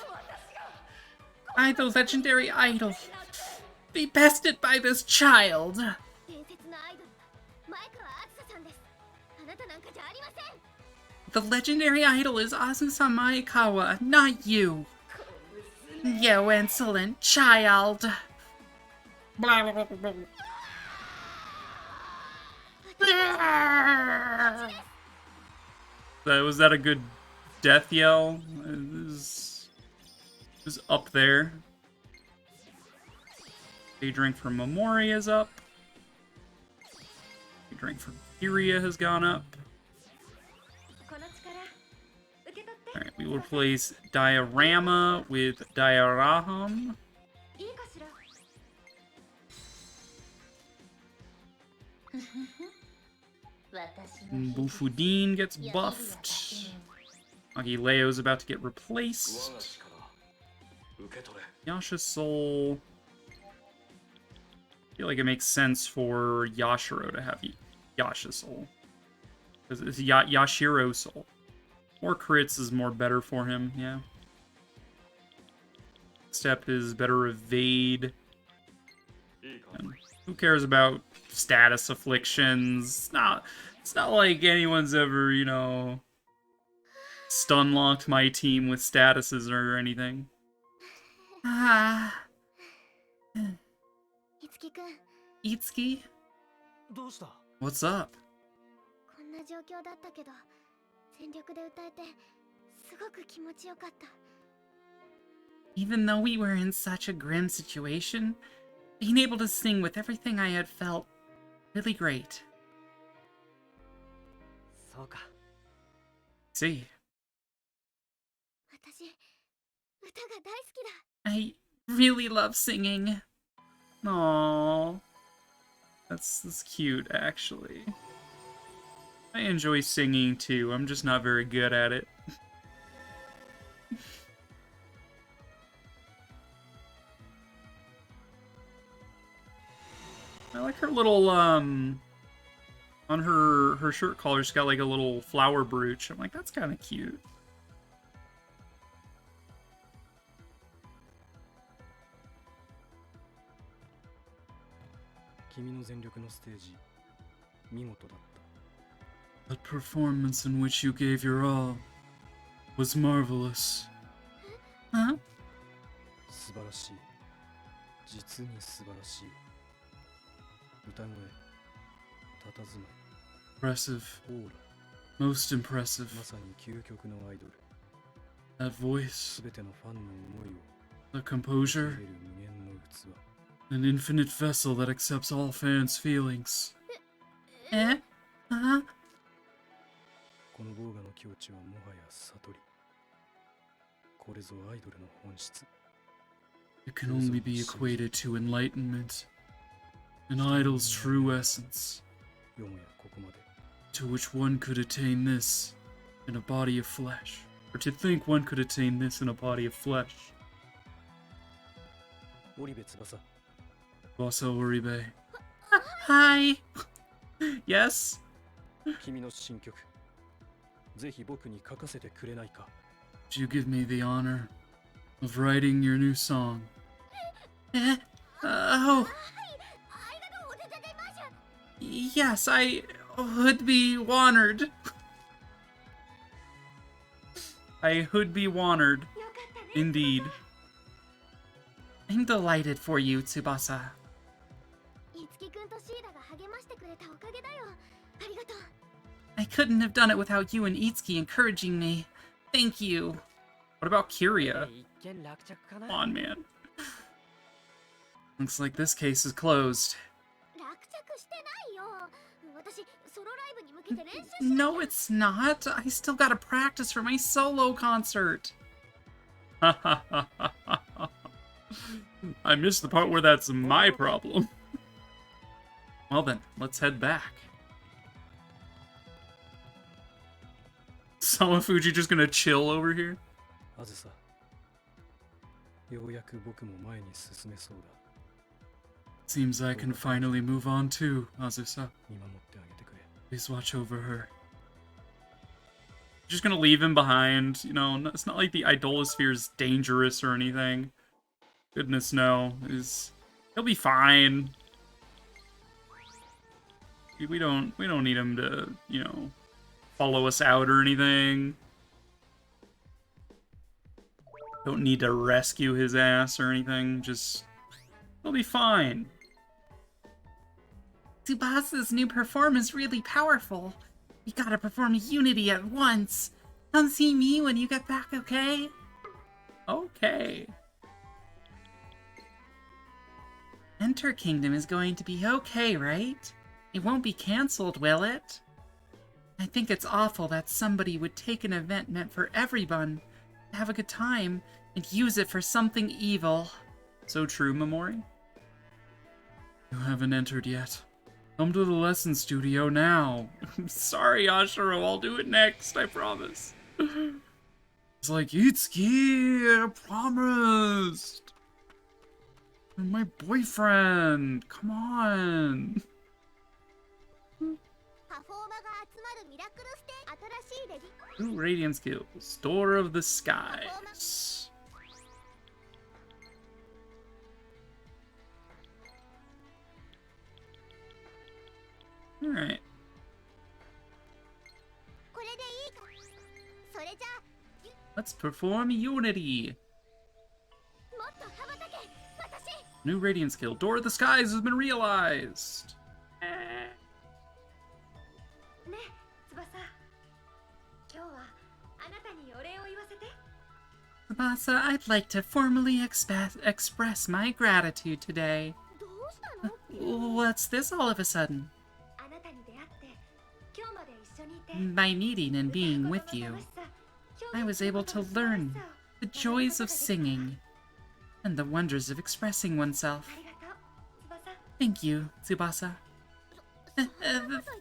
the legendary idol, be bested by this child? The legendary idol is Asusa Maekawa, not you. You insolent child. Was that a good death yell? It was up there. A drink for Mamori is up. A drink for Kyria has gone up. Alright, we will replace Diorama with Dioraham. Bufudin gets buffed. Agileo's about to get replaced. Yasha Soul. I feel like it makes sense for Yashiro to have Yasha Soul. Because it's Yashiro Soul. More crits is more better for him, yeah. Step is better evade. And who cares about status afflictions? It's not like anyone's ever, you know, stun locked my team with statuses or anything. Ah. いつきくん、 Itsuki? どうした？ What's up? こんな状況だったけど全力で歌えてすごく気持ちよかった。 Even though we were in such a grim situation, being able to sing with everything I had felt really great. そうか。 See, 私歌が大好きだ。 I really love singing. aww, that's cute actually. I enjoy singing too. I'm just not very good at it. I like her little on her shirt collar. She's got like a little flower brooch. I'm like, that's kind of cute. 君の全力のステージ、見事だった。 That performance in which you gave your all was marvelous. Huh? 素晴らしい。実に素晴らしい。歌声、佇まい、 Impressive. オーラ、 Most impressive. まさに究極のアイドル。 That voice, すべてのファンの思いを the 受 composure, ける無限の器。 an infinite vessel that accepts all fans' feelings. Eh? Huh? このボーガの境地はもはや悟り。これぞアイドルの本質。 It can only be equated to enlightenment, an idol's true essence, よもやここまで。 to which one could attain this in a body of flesh. Or to think one could attain this in a body of flesh. 織部翼、 Bossa Uribe. Hi. Yes? 君の新曲、ぜひ僕に書かせてくれないか。 Would you give me the honor of writing your new song? Eh? Oh, ありがとうお手伝いマーシャ。 yes, I would be honored. I would be honored, よかったね。 indeed. I'm delighted for you, Tsubasa. いつきくんとシーラが励ましてくれたおかげだよ。ありがとう。 I couldn't have done it without you and Itsuki encouraging me. Thank you. What about Kyria? 一見落着か Come な。 on, man. Looks like this case is closed. 落着してないよ。私ソロライブに向けて練習しなきゃ。 No, it's not. I still gotta practice for my solo concert. I missed the part where that's my problem. Well then, let's head back. Samafuji just gonna chill over here? あずさ、ようやく僕も前に進めそうだ。 Seems I can finally move on too, Azusa. 見守ってあげてくれ。 Please watch over her. Just gonna leave him behind, you know, it's not like the idolosphere is dangerous or anything. Goodness no, he'll be fine. We don't need him to, you know, follow us out or anything. Don't need to rescue his ass or anything, just he'll be fine. Tsubasa's new performance is really powerful. We gotta perform Unity at once. Come see me when you get back, okay? Okay. Enter Kingdom is going to be okay, right? It won't be cancelled, will it? I think it's awful that somebody would take an event meant for everyone, have a good time, and use it for something evil. So true, Memori? You haven't entered yet. Come to the lesson studio now. Sorry, Ashiro, I'll do it next, I promise. It's like, Itsuki, I promised. You're my boyfriend. Come on. パフォーマが集まるミラクルステージ新しいレディ Ooh, Radiant Skills. Door of the Skies. Alright. これでいいかそれじゃあ Let's perform Unity. もっと羽ばたけ私 New Radiant Skill. Door of the Skies has been realized. ね翼今日はあなたにお礼を言わせて Tsubasa, I'd like to formally express my gratitude today. どうしたの What's this all of a sudden? あなたに出会って今日まで一緒にいて By meeting and being with you, I was able to learn the joys of singing and the wonders of expressing oneself. ありがとう翼 Thank you, Tsubasa.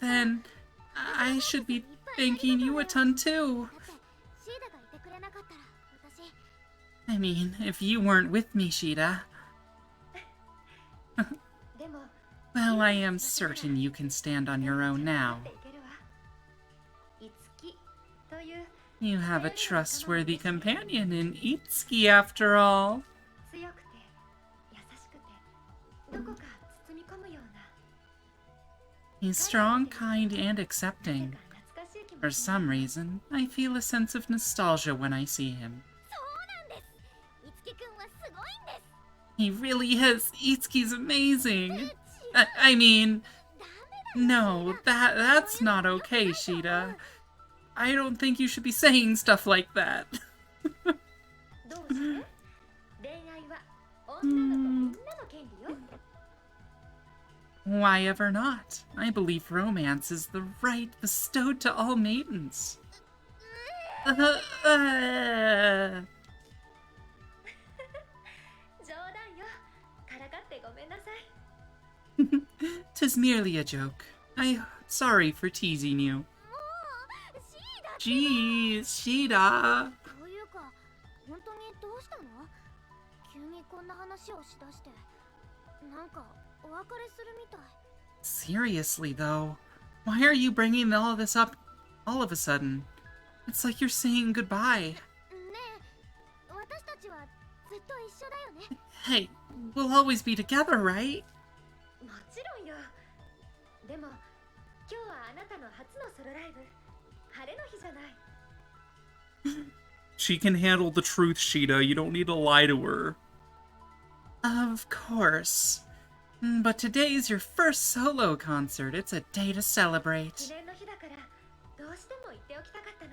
Then, I should be thanking you a ton too. だってシーダがいてくれなかったら私 I mean, if you weren't with me, Shida, でも well, I am certain you can stand on your own now. いけるわいつきという You have a trustworthy companion in Itsuki, after all. 強くて優しくてどこか包み込むような He's strong, kind, and accepting. 懐かしい気持 For ち some reason, I feel a sense of nostalgia when I see him. そうなんですいつきくんはすごいんです He really is. Itsuki's amazing. I mean, no, that's not okay, Shida. I don't think you should be saying stuff like that. どうして恋愛は女の子みんなの権利よ Why ever not? I believe romance is the right bestowed to all maidens. 冗談よからかってごめんなさい 'Tis merely a joke. Sorry for teasing you. もうシーダ Jeez, Shida. というか本当にどうしたの急にこんな話をしだしてなんかお別れするみたい Seriously, though, why are you bringing all of this up all of a sudden? It's like you're saying goodbye. ねえ私たちはずっと一緒だよね Hey, we'll always be together, right? もちろんよでも今日はあなたの初のソロライブ晴れの日じゃない She can handle the truth, Shida. You don't need to lie to her. Of course. But today's your first solo concert. It's a day to 記 celebrate. 念の日だからどうしても言っておきたかったの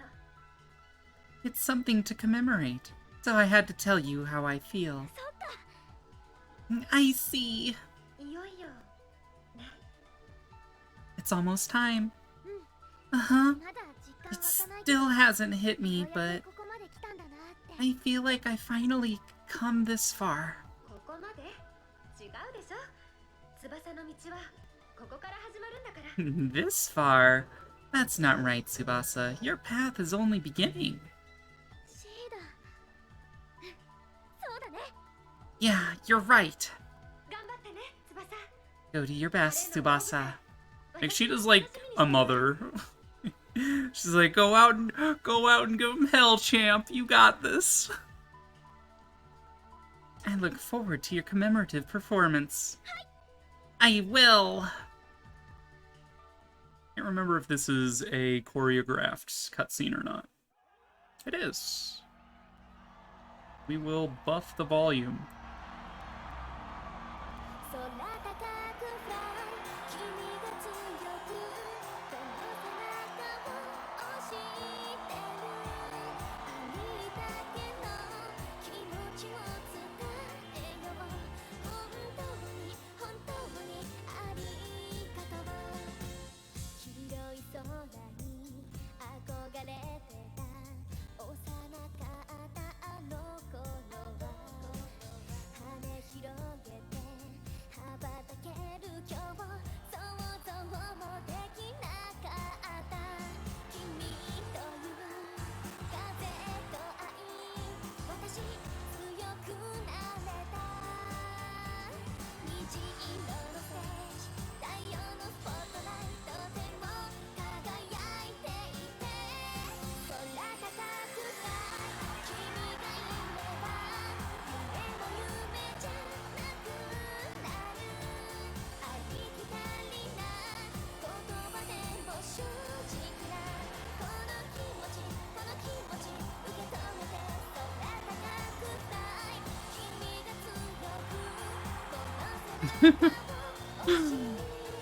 It's something to commemorate. So I had to tell you how I feel. そっか I see. いよいよ It's almost time. うん Uh-huh. まだ実感 It 湧かないけど still hasn't hit よ me, うやく but ここまで来たんだなって I feel like I finally come this far. ここまで違うでしょ翼の道はここから始まるんだから This far? That's not right, Tsubasa. Your path is only beginning. シーダそうだね Yeah, you're right. 頑張ってね翼 Go do your best, Tsubasa. Like, Shida's like a mother. She's like, go out and give him hell, champ. You got this. I look forward to your commemorative performance. I will. Can't remember if this is a choreographed cutscene or not. It is. We will buff the volume. 空高く fly 君が強くこの背中を押してるありだけの気持ちを伝えよう本当にありがとう広い空に憧れてた幼かったあの頃は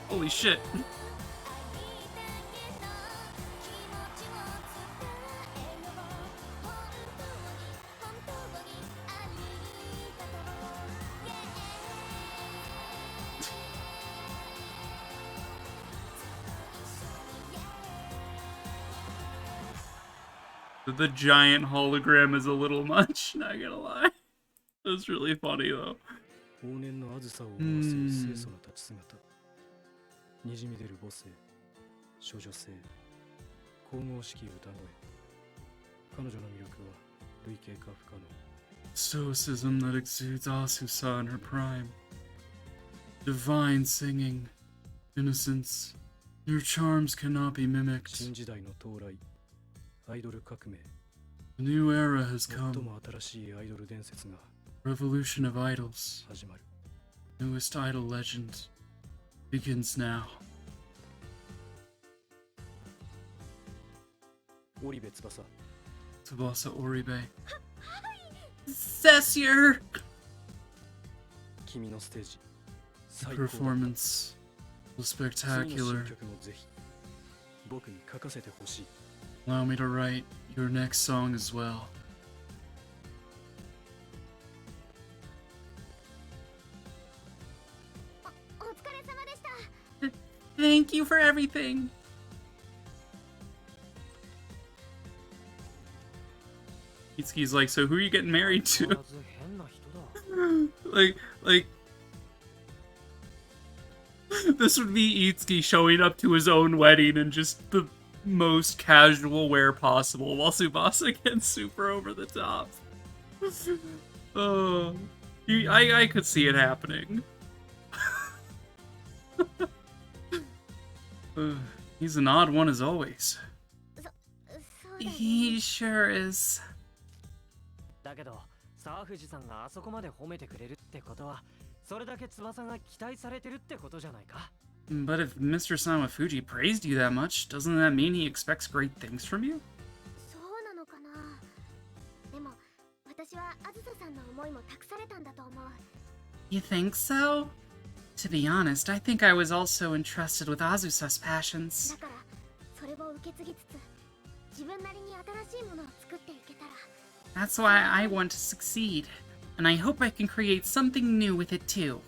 Holy shit. 'The giant hologram is a little much, not gonna lie. That's really funny though. 往年のあずさを思わせる清楚な立ち姿、にじみ出る母性、処女性、神々しき歌声。彼女の魅力は類型化不可能。 Stoicism that exudes Asusa in her prime. Divine singing. Innocence. Your charms cannot be mimicked. 新時代の到来、アイドル革命。 A new era has 最 come. も新しいアイドル伝説が Revolution of idols. 始まる。 Newest idol legend begins now. 織部翼、 Tsubasa Oribe. Cessier! 君のステージ、 The 最高だ。 performance was 次の spectacular. 新曲もぜひ僕に書かせてほしい。 Allow me to write your next song as well. Thank you for everything. Itsuki's like, so who are you getting married to? まず変な人だ。 like, this would be Itsuki showing up to his own wedding in just the most casual wear possible, while Tsubasa gets super over the top. Oh, I could see it happening. He's an odd one as always. He sure is. だけど、沢藤さんがあそこまで褒めてくれるってことは、それだけ翼が期待されてるってことじゃないか。 But if Mr. Samafuji praised you that much, doesn't that mean he expects great things from you? そうなのかな。でも私はあずささんの思いも託されたんだと思う。 You think so? To be honest, I think I was also entrusted with Azusa's だ passions. からそれを受け継ぎつつ自分なりに新しいものを作っていけたら。 That's why I want to succeed, and I hope I can create something new with it too.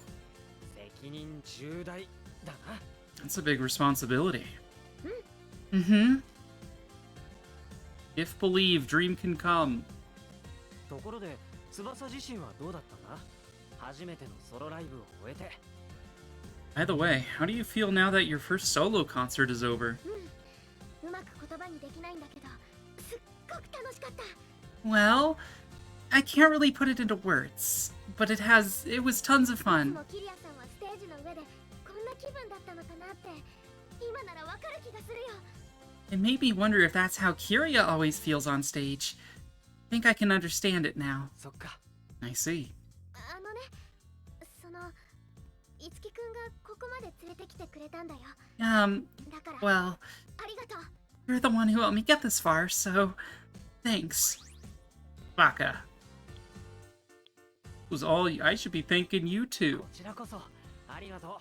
責任重大だな。 That's a big responsibility. Mm-hmm. If believe, dream can come. ところで、翼自身はどうだったんだ？初めてのソロライブを終えて。 By the way, how do you feel now that your first solo concert is over? うまく言葉にできないんだけどすっごく楽しかった。 Well, I can't really put it into words, but it was tons of いつ fun. もキリアさんはステージの上でこんな気分だったのかなって今ならわかる気がするよ。 It made me wonder if that's how Kiria always feels on stage. I think I can understand it now. そっか。 I see. あのね、そのいつきくんがここまで連れてきてくれたんだよ。だから Well, ありがとう。 you're the one who helped me get this far, so thanks. Baka. It was all I should be thanking you too. こちらこそありがと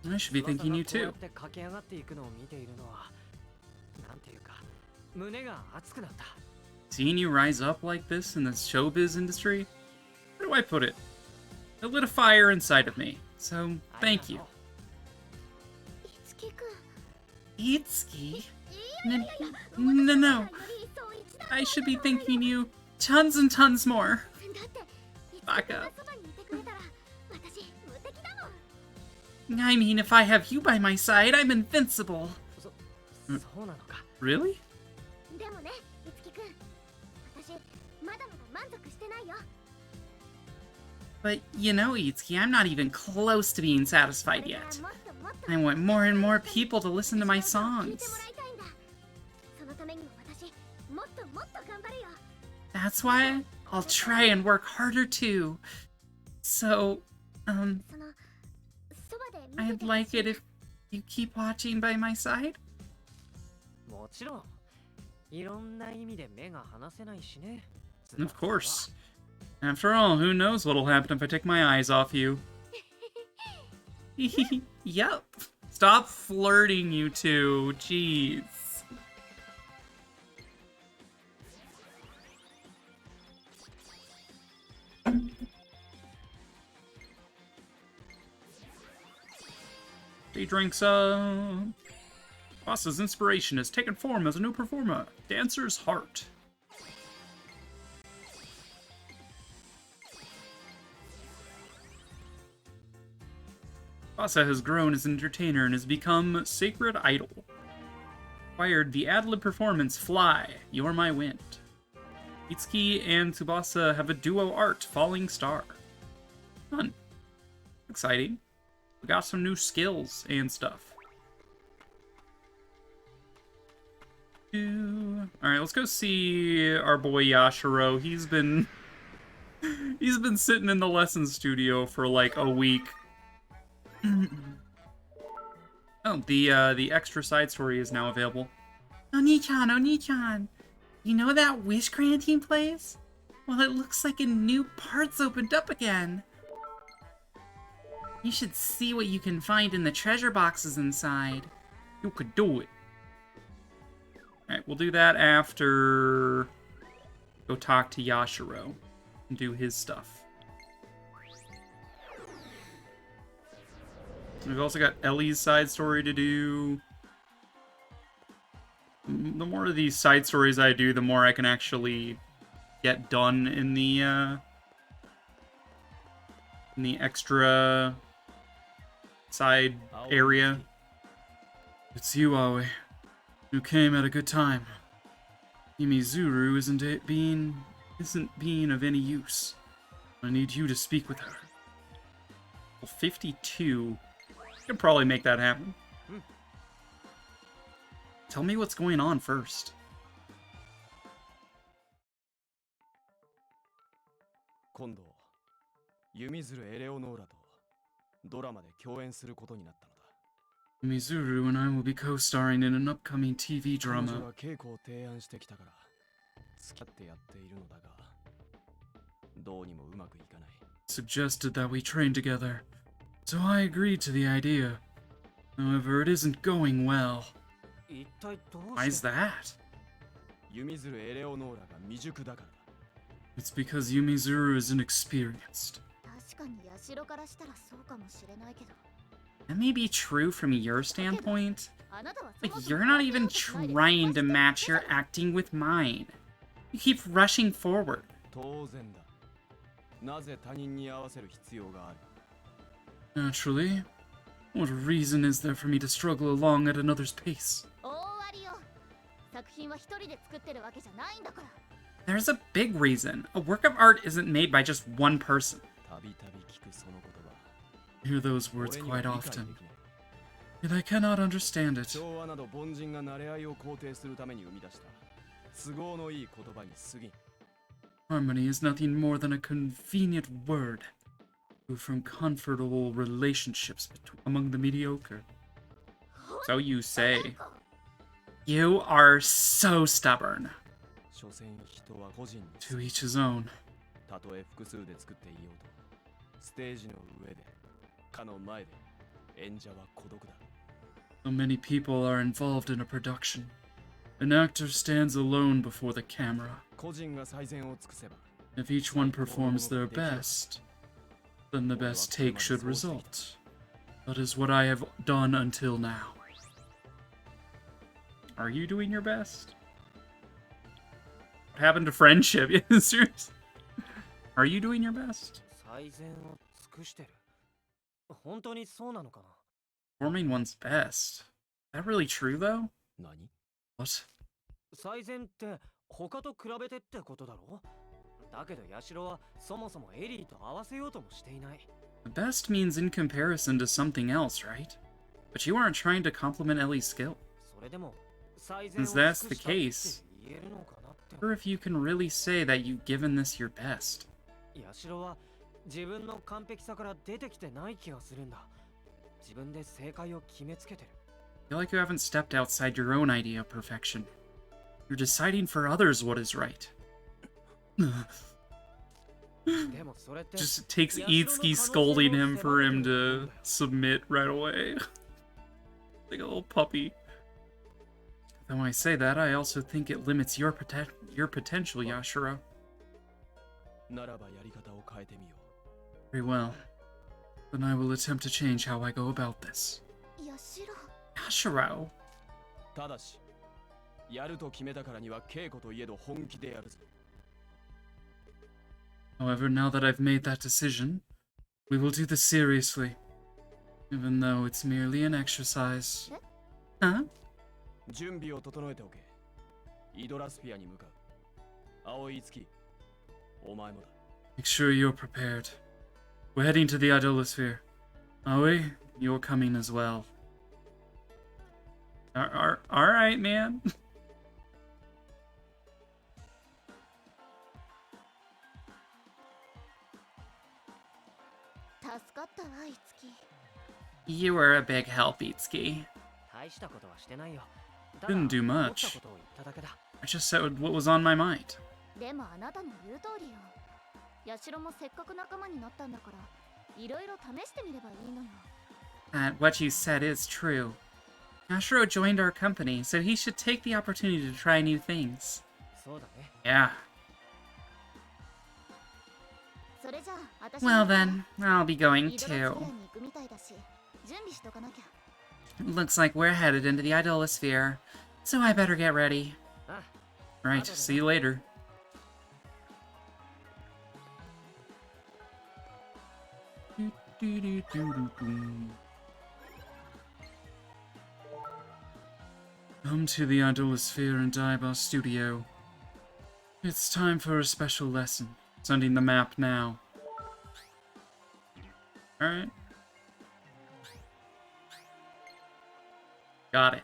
う。 I should be thanking you 翼が too. こうやって駆け上がっていくのを見ているのは、なんていうか、胸が熱くなった。 Seeing you rise up like this in the showbiz industry, how do I put it? It lit a fire inside of me. So thank you. いつきくん。 Itsuki? いやいやいや、 No, no. 私よりそう一段 I should be thanking you tons and tons more. だっていつきくんバカがそばにいてくれたら私無敵だもん。 I mean, if I have you by my side, I'm invincible. そうなのか。 Really? でもね、いつきくん、私まだまだ満足してないよ。 But you know, Itsuki, I'm not even close to being これ satisfied から yet. もっともっと I want more and more people to listen to my 私の歌を聴い songs. てもらいたいんだ。そのためにも私もっともっと頑張るよ。 That's why I'll try and work harder too. So, そのそばで見て I'd てほ like しい it if you keep watching by my side. もちろん。いろんな意味で目が離せないしね。 Of course. After all, who knows what'll happen if I take my eyes off you? Yup. Stop flirting, you two. Jeez. He drinks Boss's inspiration has taken form as a new performer. Dancer's Heart. Basa has grown as an entertainer and has become Sacred Idol. Acquired the ad-lib performance Fly, You're My Wind. Itsuki and Tsubasa have a duo art, Falling Star. Fun. Exciting. We got some new skills and stuff. Alright, let's go see our boy Yashiro. He's been sitting in the lesson studio for like a week. Oh, the extra side story is now available. Oni-chan, Oni-chan. You know that wish granting place? Well, it looks like a new part's opened up again. You should see what you can find in the treasure boxes inside. You could do it. Alright, we'll do that after... Go talk to Yashiro and do his stuff. We've also got Ellie's side story to do. The more of these side stories I do, the more I can actually get done in the extra side area. It's you, Aoi. You came at a good time. Yumizuru isn't being of any use. I need you to speak with her. Well, 52. I could probably make that happen. Tell me what's going on first. 今度、弓鶴エレオノーラとドラマで共演することになったのだ。 Yumizuru and I will be co-starring in an upcoming TV 彼女 drama. が稽古を提案してきたから付き合ってやっているのだが、どうにもうまくいかない。 Suggested that we train together, so I agreed to the idea. However, it isn't going well. 一体どう Why し is て that? 弓鶴エレオノーラが未熟だからだ。 It's because Yumizuru is inexperienced. 確かに社からしたらそうかもしれないけど、 That may be true from your standpoint. あなたはそ Like, もそも you're not even trying to match your acting with mine. You keep rushing forward. 当然だ。なぜ他人に合わせる必要がある？ Naturally. What reason is there for me to struggle along at another's pace? 大ありよ。作品は一人で作ってるわけじゃないんだから。 There's a big reason. A work of art isn't made by just one person. たびたび聞くその言葉。 I hear those words 俺には quite 理解でき often, ない。 yet I cannot understand it. 調和など凡人が慣れ合いを肯定するために生み出した都合のいい言葉に過ぎん。 Harmony is nothing more than a convenient word from comfortable relationships among the mediocre. So you say. You are so stubborn. 所詮人は個人に To each his own. たとえ複数で作っていようとステージの上でかの前で演者は孤独だ。 So many people are involved in a production. An actor stands alone before the camera. 個人が最善を尽くせば If each one performs their best, then the best take should result. That is what I have done until now. Are you doing your best? What happened to friendship? Serious? Are you doing your best? 最善を尽くしてる。本当にそうなのかな？ Performing one's best. Is that really true, though? 何？ What? 最善って他と比べてってことだろ？だけどヤシロはそもそもエリーと合わせようともしていない。 The best means in comparison to something else, right? But you aren't trying to compliment Ellie's skill. それでも最善を Since 尽 that's く the したって case, 言えるのかなって。 or if you can really say that you've given this your best. ヤシロは自分の完璧さから出てきてない気がするんだ。自分で正解を決めつけてる。 I feel like you haven't stepped outside your own idea of perfection. You're deciding for others what is right. でもそれって Just it takes Itsuki scolding him for him to submit right away. Like a little puppy. Though I say that, I also think it limits your potential, Yashiro. ならばやり方を変えてみよ Very well. Then I will attempt to change how I go about this. ヤシロ Yashiro? う。ただし、やると決めたからには稽古といえど本気でやるぞ。 However, now that I've made that decision, we will do this seriously. Even though it's merely an exercise. Huh? 準備を整えておけ。イドラスピアに向かう。青い月、お前もだ。 Make sure you're prepared. We're heading to the Idolosphere. Aoi, you're coming as well. Alright, man. 助かったわいつき You were a big help, Itsuki. 大したことはしてないよ。 Didn't do 思った much. ことを言っただけだ。 I just said what was on my mind. でもあなたの言う通りよヤシロもせっかく仲間になったんだからいろいろ試してみればいいのよ What you said is true. Yashiro joined our company, so he should take the opportunity to try new things. そうだね。 Yeah. それじゃあ私 Well then, I'll be イ going ドラスピア too. に行くみたいだし準備しとかなきゃ Looks like we're headed into the Idolosphere, so I better get ready. あ、 Right, see you later. Come to the Idolosphere and Daiba Studio. It's time for a special lesson. Sending the map now. Alright. Got it.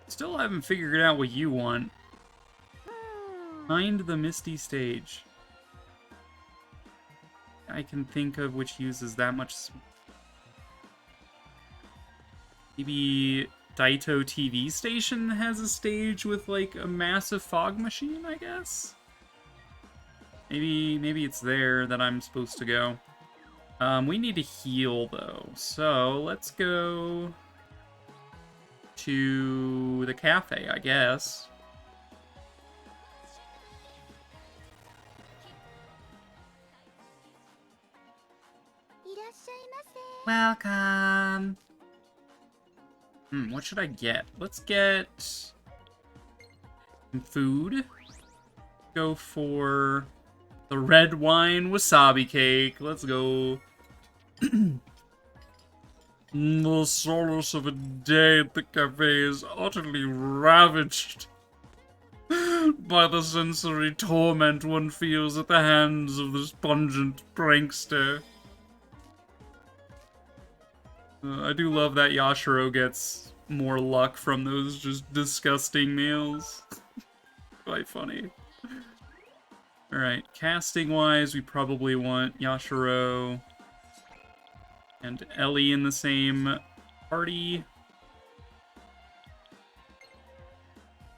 Still haven't figured out what you want. Find the Misty Stage. I can think of which uses that much. Maybe Daito TV Station has a stage with like a massive fog machine, I guess? Maybe it's there that I'm supposed to go. We need to heal though, so let's go to the cafe, I guess. Welcome. What should I get? Let's get some food. Go for the red wine wasabi cake. Let's go. The solace of a day at the cafe is utterly ravaged by the sensory torment one feels at the hands of this pungent prankster. I do love that Yashiro gets more luck from those just disgusting meals. Quite funny. Alright, casting-wise, we probably want Yashiro and Ellie in the same party.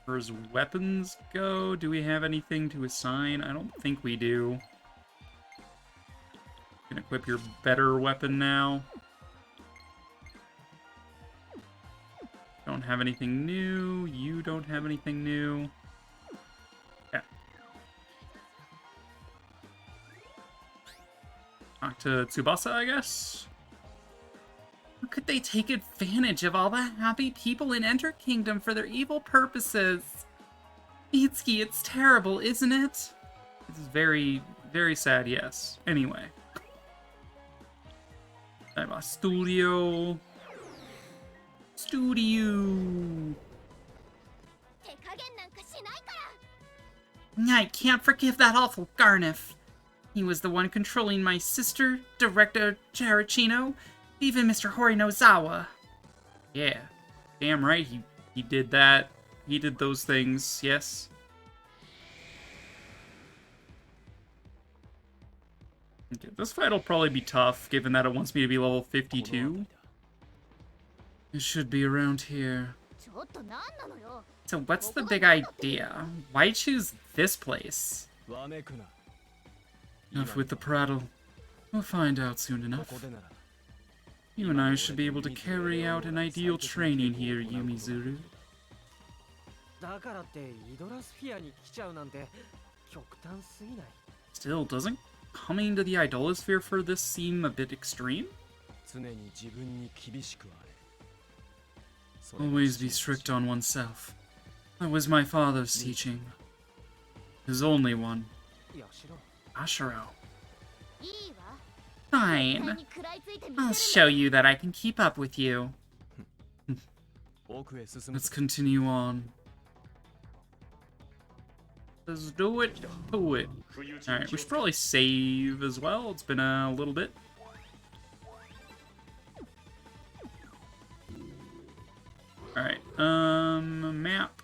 As far as weapons go, do we have anything to assign? I don't think we do. You can equip your better weapon now. Don't have anything new. You don't have anything new. Yeah. Talk to Tsubasa, I guess. How could they take advantage of all the happy people in Enter Kingdom for their evil purposes? Itsuki, it's terrible, isn't it? This is very, very sad, yes. Anyway. Daiba Studio. Studio. I can't forgive that awful Garniff. He was the one controlling my sister, Director Chericino, even Mr. Horinozawa. Yeah. Damn right he did that. He did those things, yes. Okay, this fight will probably be tough, given that it wants me to be level 52. It should be around here. ちょっと何なのよ。 So what's the big idea? Why choose this place? わめくな。 Enough with the prattle. We'll find out soon こ enough. こでなら You and I should be able to carry out an ideal training here, Yumizuru. だからってイドラスフィアに来ちゃうなんて極端すぎない。 Still, doesn't coming to the idolosphere for this seem a bit extreme? 常に自分に厳しくあれ。それが Always be 父の strict on oneself. That was my father's teaching. His only one. やしろ。 Ashiro. いいわ。 Fine. 絶対に食らいついてみ I'll せる show you that I can keep up with you. 奥へ進む Let's continue on. Let's do it. Do it. Alright, we should probably save as well. It's been a little bit. Alright, map.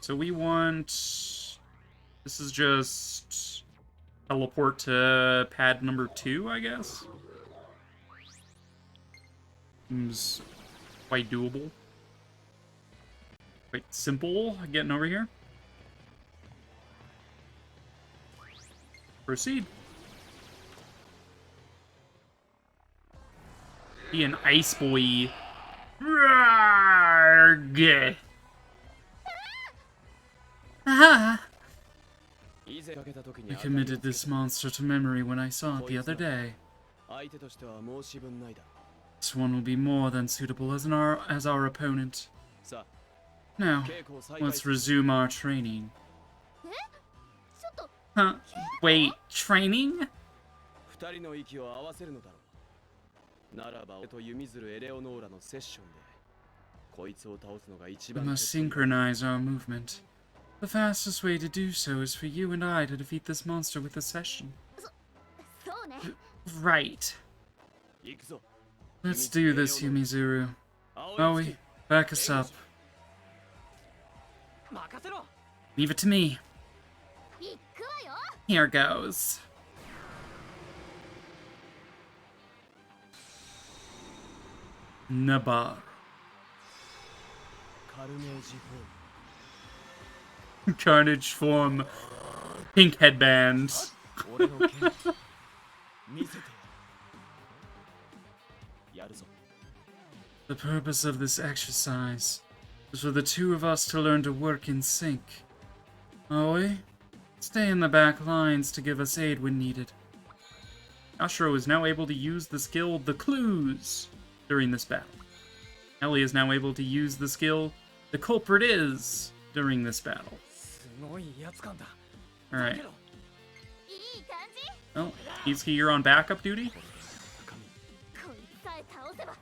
So we want... This is just... teleport to pad number 2, I guess? Seems quite doable. Quite simple getting over here. Proceed. Be an ice boy. Roarg. Ah! 以前かけた時に I committed this monster to memory when I saw it the other day. 相手としては申し分ないだ。 This one will be more than suitable as our opponent. さ Now, あ、稽古を再開 let's する。 resume our training. ちょっと Huh? Wait, training? 二人の息を合わせるのだろう。ならば、俺と弓鶴エレオノーラのセッションで、こいつを倒すのが一 We 番 must 手っ取りだ。 synchronize our movement. The fastest way to do so is for you and I to defeat this monster with a session. そうね。 Right. 行くぞ。 Let's do this, Yumizuru. 青い Maui, back us up. 任せろ。 Leave it to me. 行くわよ。 Here goes. Nabar. カルネージフォーム。 Carnage form. Pink headband. 俺の剣見せてやるぞ。 The purpose of this exercise is for the two of us to learn to work in sync. Aoi, stay in the back lines to give us aid when needed. Ashiro is now able to use the skill The Clues during this battle. Ellie is now able to use the skill The Culprit Is during this battle. すごい威圧感だ。 Alright. いい感じ。 Oh, Izuki, you're on backup duty? こいつさえ倒せば。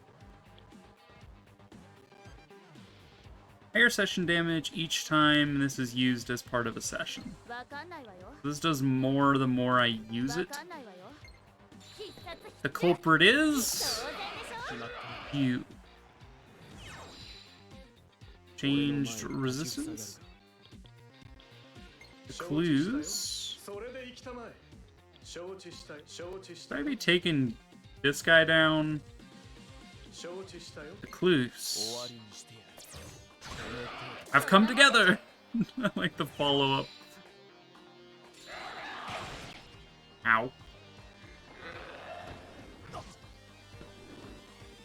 Higher session damage each time this is used as part of a session. わかんないわよ。 This does more the more I use わ it. かんないわよ。必殺 The culprit is 当然でしょ。 you. Changed resistance. The clues. それで行きたまえ。承知したい。承知した Should い I be taking this guy down? 承知したよ。 The 終 clues. わりにしてやる。 I've come together. I like the follow up. Ow.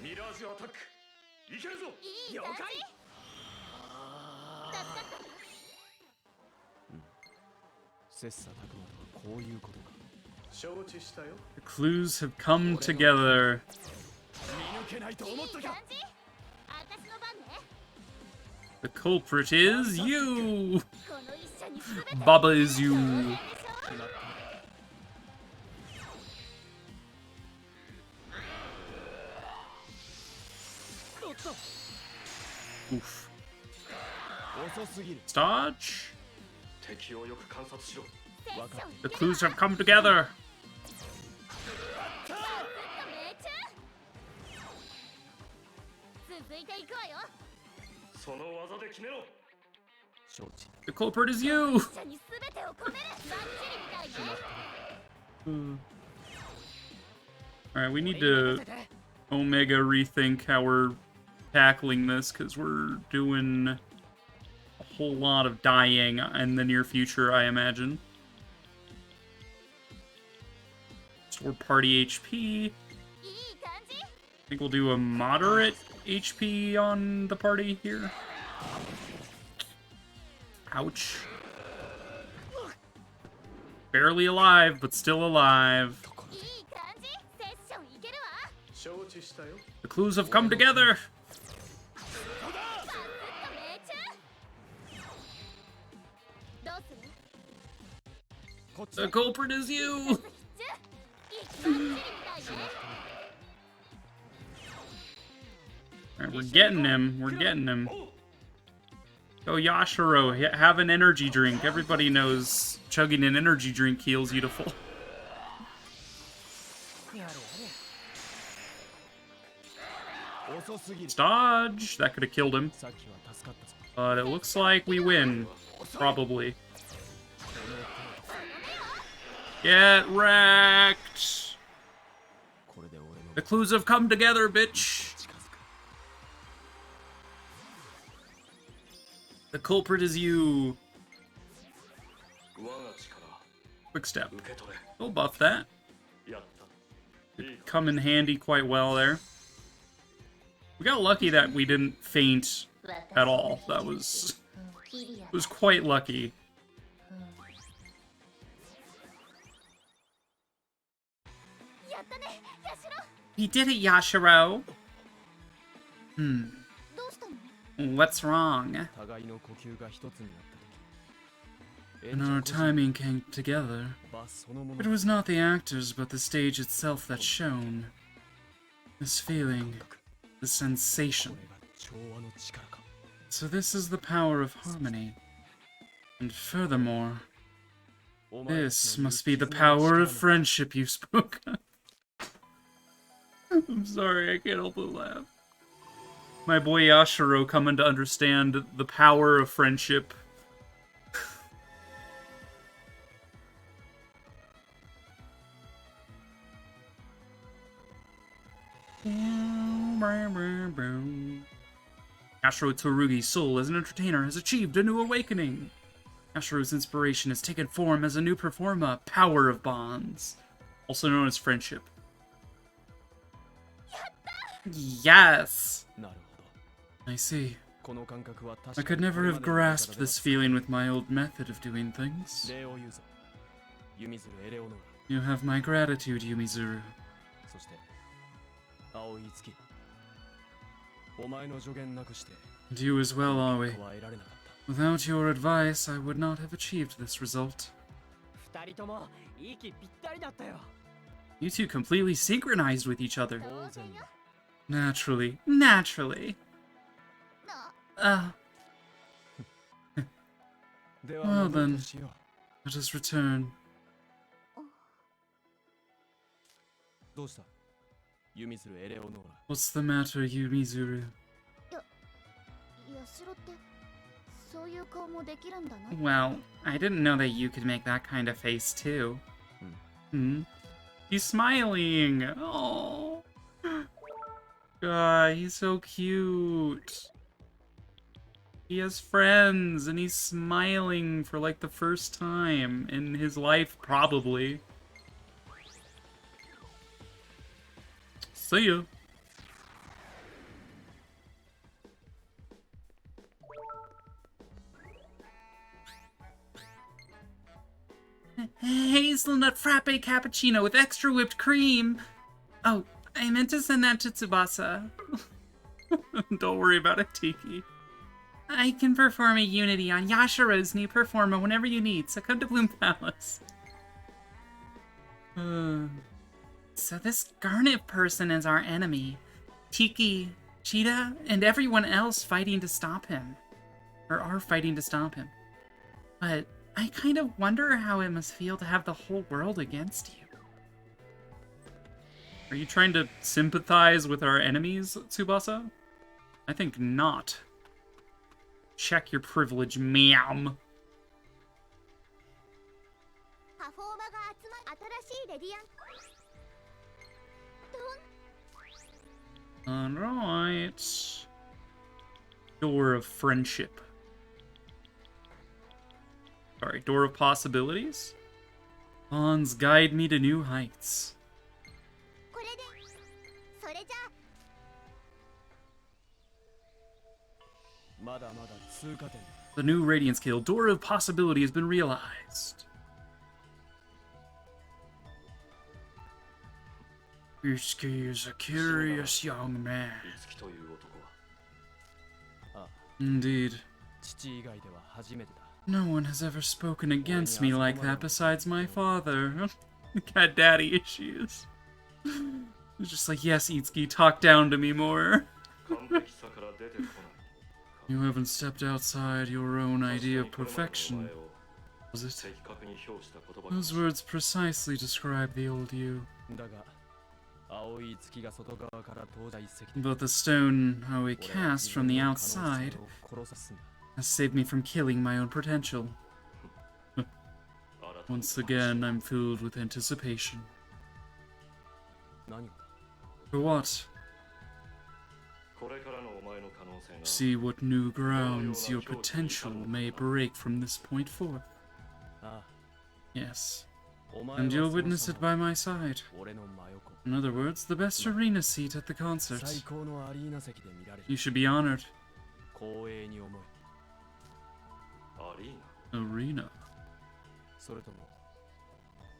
ミラージュアタック。いけるぞ。いい感じ。助かった。切磋琢磨とはこういうことか。承知したよ。 The clues have come together. 見抜けないと思ったか。いい感じ。私の番ね。 The culprit is you. この一社に全て。 Baba is you. 当然でしょ。 Oof. 遅すぎる。 Dodge. 敵をよく観察しろ。セッション The clues have come together. ずっと命中。続いていくわよ。その技で決めろ。承知。 The culprit is you. 一社に全てを込める。バッチリみたいね。 Alright, we need to Omega rethink how we're tackling this because we're doing a whole lot of dying in the near future, I imagine. Restore party HP. いい感じ I think we'll do a moderate HP on the party here. Ouch. Barely alive, but still alive. いい感じセッションいけるわ 承知したよ The clues have come together. バスッと命中どうする The culprit is you. 必須いい感じみたいね Alright, we're getting him. We're getting him. Go Yashiro, have an energy drink. Everybody knows chugging an energy drink heals you to full. Dodge! That could have killed him. But it looks like we win. Probably. Get wrecked! The clues have come together, bitch! The culprit is you. Quick step. We'll buff that. Could come in handy quite well there. We got lucky that we didn't faint at all. That was quite lucky. We did it, Yashiro. どうしたの What's wrong? 互いの呼吸が一つになった時 When our timing came together, 場そのもの it was not the actors but the stage itself that shone. This feeling, the sensation. これが調和の力か So this is the power of harmony. And furthermore, お前た this ちの must be the 絆の power 力 of の friendship you spoke of. I'm sorry, I can't help but laugh. My boy Yashiro coming to understand the power of friendship. Yashiro Tsurugi's soul as an entertainer has achieved a new awakening. Yashiro's inspiration has taken form as a new performer, Power of Bonds, also known as friendship. Yes! なるほど I see. この感覚は I 確か could に never これ have までのやり方 grasped では this feeling with my old method of doing things. 礼を言うぞ弓鶴エレオノーラ You have my gratitude, Yumizuru. そして青い月お前の助言なくして And you as well, こ Aoi. こは得られなかった Without your advice, I would not have achieved this result. 二人とも息ぴったりだったよ You two completely synchronized with each other. 当然 Naturally. Naturally. な で Well は戻る then. としよう Let us return. どうした弓鶴エレオノーラ What's the matter, Yumizuru? ヤシロってそういう顔もできるんだな Well, I didn't know that you could make that kind of face too. Hmm? He's smiling. Oh. God, he's so cute. He has friends and he's smiling for like the first time in his life, probably. See ya. Hazelnut frappe cappuccino with extra whipped cream. Oh, I meant to send that to Tsubasa. Don't worry about it, Tiki. I can perform a unity on Yashiro's new performer whenever you need, so come to Bloom Palace. So this Garnet person is our enemy. Tiki, Cheetah, and everyone else fighting to stop him. Or are fighting to stop him. But I kind of wonder how it must feel to have the whole world against you. Are you trying to sympathize with our enemies, Tsubasa? I think not. Check your privilege, ma'am. パフォーマが集ま新しいレディアン Alright. Door of friendship. Sorry, door of possibilities? Bonds guide me to new heights. これでそれじゃまだまだ通過点だ。 The new Radiant skill, Door of Possibility, has been realized. Yusuke is a curious young man. 樹という男は Indeed. 父以外では初めてだ。 No one has ever spoken against me like that besides my father. Got daddy issues. It's just like, yes, Itsuki, talk down to me more. 完璧さから出てこない You haven't stepped outside your own idea of perfection, was it? 的確に評した言葉が Those words precisely describe the old you. だが青い月が外側から投じた一石で But the stone Aoi 俺は cast 自 from 分 the の可能性 outside を殺さすんだ。 has saved me from killing my own potential. 新たに Once again, I'm filled with anticipation. 何が For what? これからのお前の可能性が See what new grounds your potential may break from this point forth. ああ Yes, お前 and は you'll そも witness そ it も by my side. 俺の真横 In other words, the best arena seat at the 最 concert. 高のアリーナ席で見られ You る should be honored. 光栄に思え。アリーナ Arena. それとも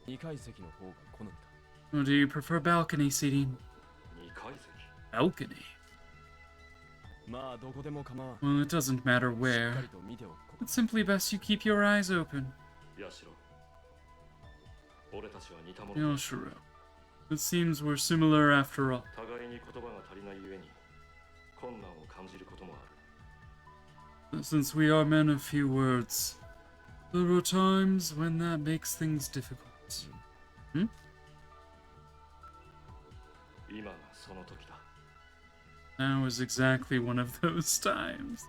2階席の方が好みだ。 Or do you prefer balcony seating? 2階席 Balcony? まあどこでも構わん。 Well, it doesn't matter しっ where. かりと見ておくこと It's simply best you keep your eyes open. ヤシロ俺たちは似たものだ Yoshiro. It seems we're similar after all. 互いに言葉が足りないゆえに困難を感じることもある Since we are men of few words, there are times when that makes things difficult. 今がその時だ Now is exactly one of those times.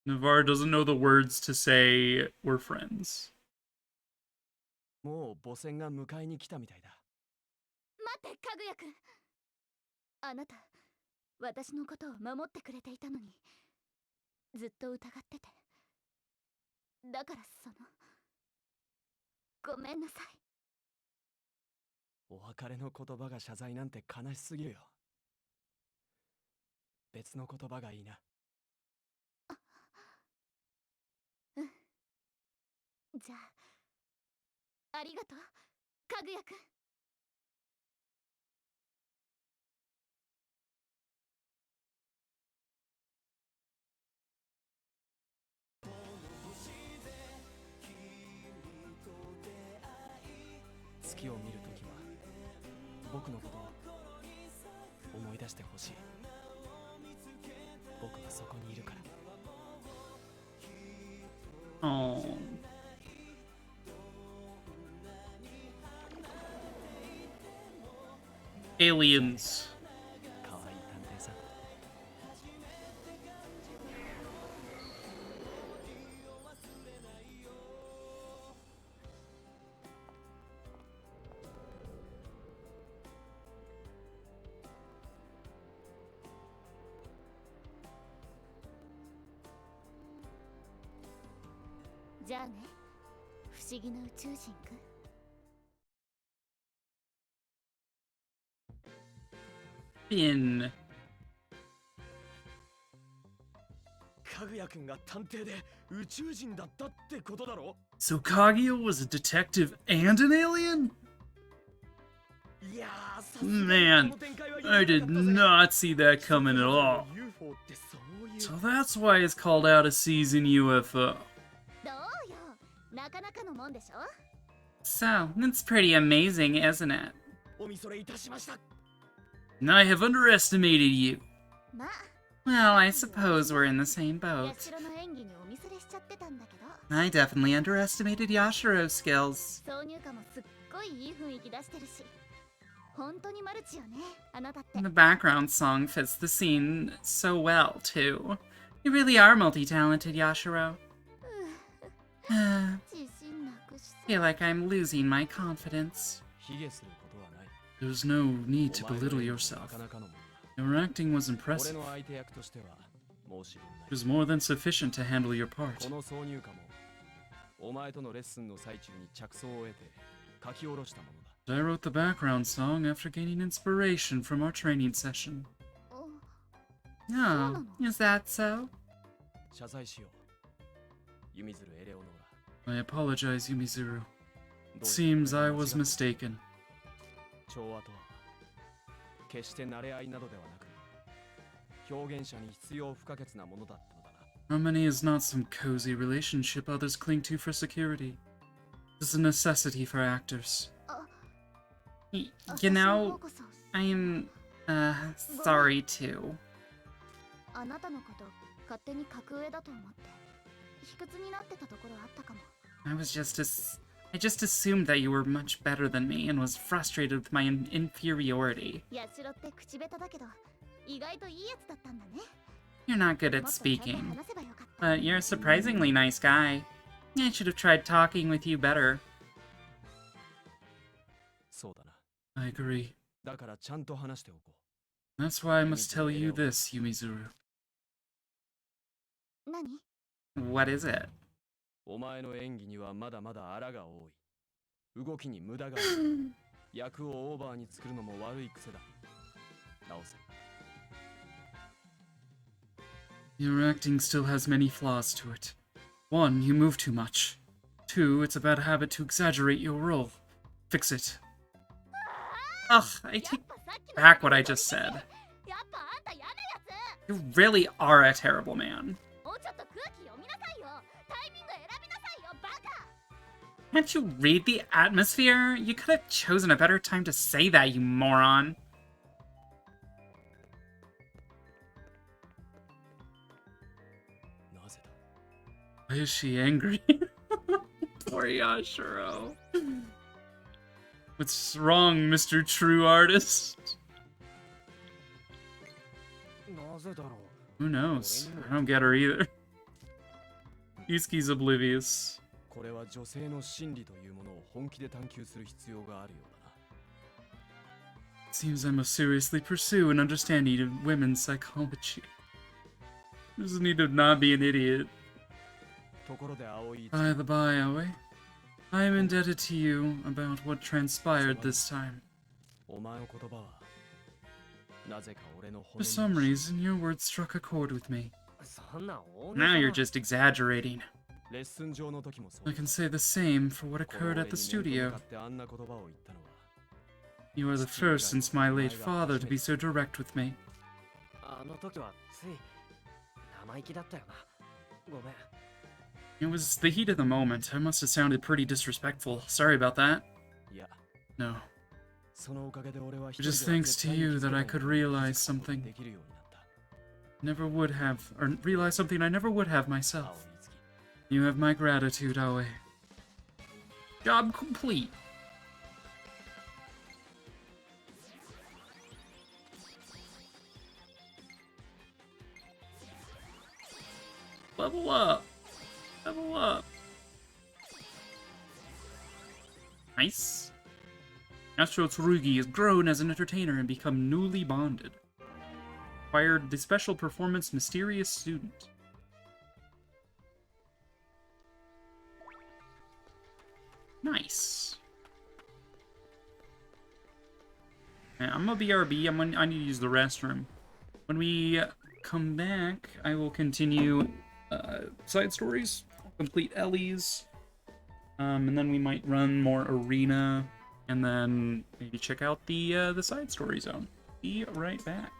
Navarre doesn't know the words to say we're friends. もう母船が迎えに来たみたいだ。待ってかぐやくんあなた私のことを守ってくれていたのにずっと疑っててだからごめんなさいお別れの言葉が謝罪なんて悲しすぎるよ。別の言葉がいいな。じゃあありがとうかぐやくん月を見るときは僕のことを思い出してほしい。僕はそこにいるから。 Oh. Aliens. 可愛い探偵さん。じゃあね不思議な宇宙人くん Finn. かぐやくんが探偵で宇宙人だったってことだろ。 So Kaguya was a detective and an alien? いやー、さすがに Man, この展開は I did not see that coming at all. UFO ってそういう So that's why it's called out a season UFO. どうよなかなかのもんでしょ So, it's pretty amazing, isn't it? お見それいたしました。 And I have underestimated you. まあ Well, I suppose we're in the same ヤ boat. シロの演技にお見それしちゃってたんだけど I definitely underestimated Yashiro's skills. 挿入歌もすっごいいい雰囲気出してるし本当にマルチよねあなたって The background song fits the scene so well, too. You really are multi-talented, Yashiro. 自信なくし Feel like I'm losing my confidence. 卑下することはない。 There's no need to お前 belittle の演技は yourself. なかなかのもんだ。Your acting was 俺 impressive. の相手役としては申し分ない It was more than sufficient to handle your part. この挿入歌もお前とのレッスンの最中に着想を得て書き下ろしたものだ I wrote the background song after gaining inspiration from our training session. お Oh, is that so? 謝罪しよう弓鶴エレオノー I apologize, Yumizuru. ラ It seems I was mistaken. 調和とは決して慣れ合いなどではなく表現者に必要不可欠なものだったのだな Harmony is not some cozy relationship others cling to for security. It's a necessity for actors. You 私の know, 方こそ I'm, sorry too. あなたのこと勝手に格上だと思って卑屈になってたところあったかも I just assumed that you were much better than me and was frustrated with my inferiority. ヤシロって口下手だけど意外といいやつだったんだね You're not good も at っとちゃんと speaking, 話せばよかった but you're a surprisingly nice guy. I should have tried talking with you better. そうだな I agree. だからちゃんと話しておこ That's why I must tell you this, Yumizuru. 何 What is it? うお前の演技にはまだまだ荒が多い動きに無駄がある役をオーバーに作るのも悪い癖だ直せ Your acting still has many flaws to it. 1, you move too much. 2, it's a bad habit to exaggerate your role. Fix it. Ugh, I take back what I just said. やっぱあんたやなやつ You really are a terrible man. もうちょっと空気読みなさいよタイミング選びなさいよバカ Can't you read the atmosphere? You could have chosen a better time to say that, you moron. なぜだ Why is she angry? Poor Yashiro. What's wrong, Mr. True Artist? なぜだろ Who knows? I don't get her either. Yusuke's oblivious. これは女性の心理というものを本気で探求する必要があるようだな Seems I must seriously pursue an understanding of women's psychology. Just need to not be an idiot. ところで葵 By the by, Aoi, I am indebted to you about what transpired this time. お前の言葉はなぜか俺の For 骨 some に reason, your words struck a chord with me. そんな大げ Now さ you're な just exaggerating. レッスン上の時もそう I can say the same for what この occurred 俺 at the に面と向 studio. かってあんな言葉を言ったのは You are the first since my late father to be so direct with me. あの時はつい生意気だったよなごめん It was the heat of the moment. I must have sounded pretty disrespectful. Sorry about that. いや No. そのおかげで俺は一 It 人で is は thanks 絶 to 対に you 気づ that け I ない could ことに realize 気づくことが something. できるようになった Never would have, or realize something I never would have 青 myself. い月 You have my gratitude, Aoi. Job complete. Level up. Level up. Nice. Astro Tsurugi has grown as an entertainer and become newly bonded. Acquired the special performance Mysterious Student. Nice. Okay, I'm a BRB. I need to use the restroom. When we come back, I will continue side stories, complete Ellie's, and then we might run more arena, and then maybe check out the side story zone. Be right back.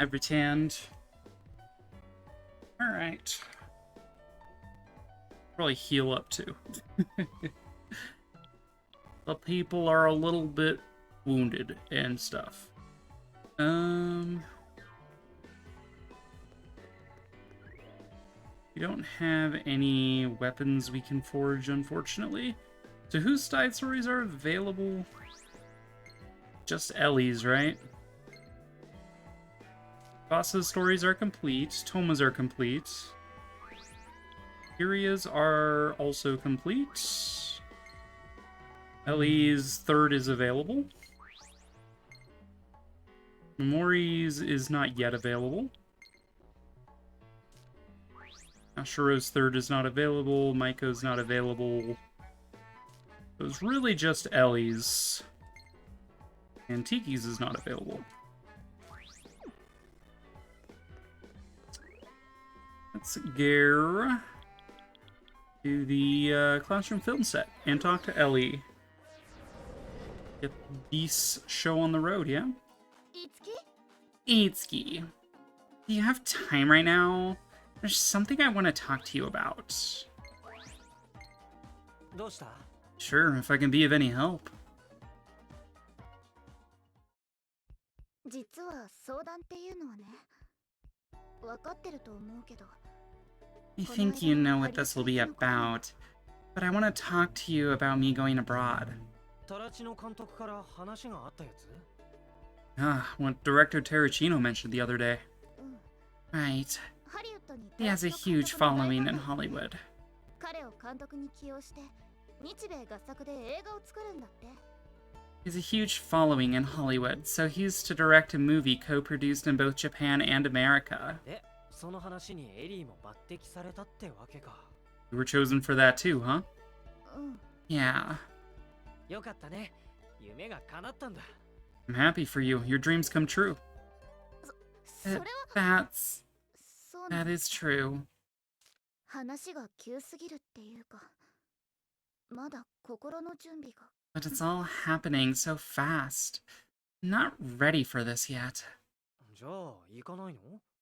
I've returned. Alright. Probably heal up too. The people are a little bit wounded and stuff. We don't have any weapons we can forge, unfortunately. So whose side stories are available? Just Ellie's, right? Vasa's stories are complete. Toma's are complete. Kiria's are also complete. Ellie's third is available. Memori's is not yet available. Ashiro's third is not available. Maiko's not available. It was really just Ellie's. And Tiki's is not available. Let's go to the classroom film set and talk to Ellie. Get this show on the road, yeah? Itsuki, do you have time right now? There's something I want to talk to you about. Sure, if I can be of any help. 実は相談っていうのはね、分かってると思うけど。 I think you know what this will be about, but I want to talk to you about me going abroad. What Director Terracino mentioned the other day. Right. He has a huge following in Hollywood. 彼を監督に起用して、日米合作で映画を作るんだって。 He has a huge following in Hollywood, so he's to direct a movie co-produced in both Japan and America. You were chosen for that too, huh? Yeah. I'm happy for you. Your dreams come true. That is true. 話が急すぎるっていうか、まだ心の準備が。 But it's all happening so fast. I'm not ready for this yet.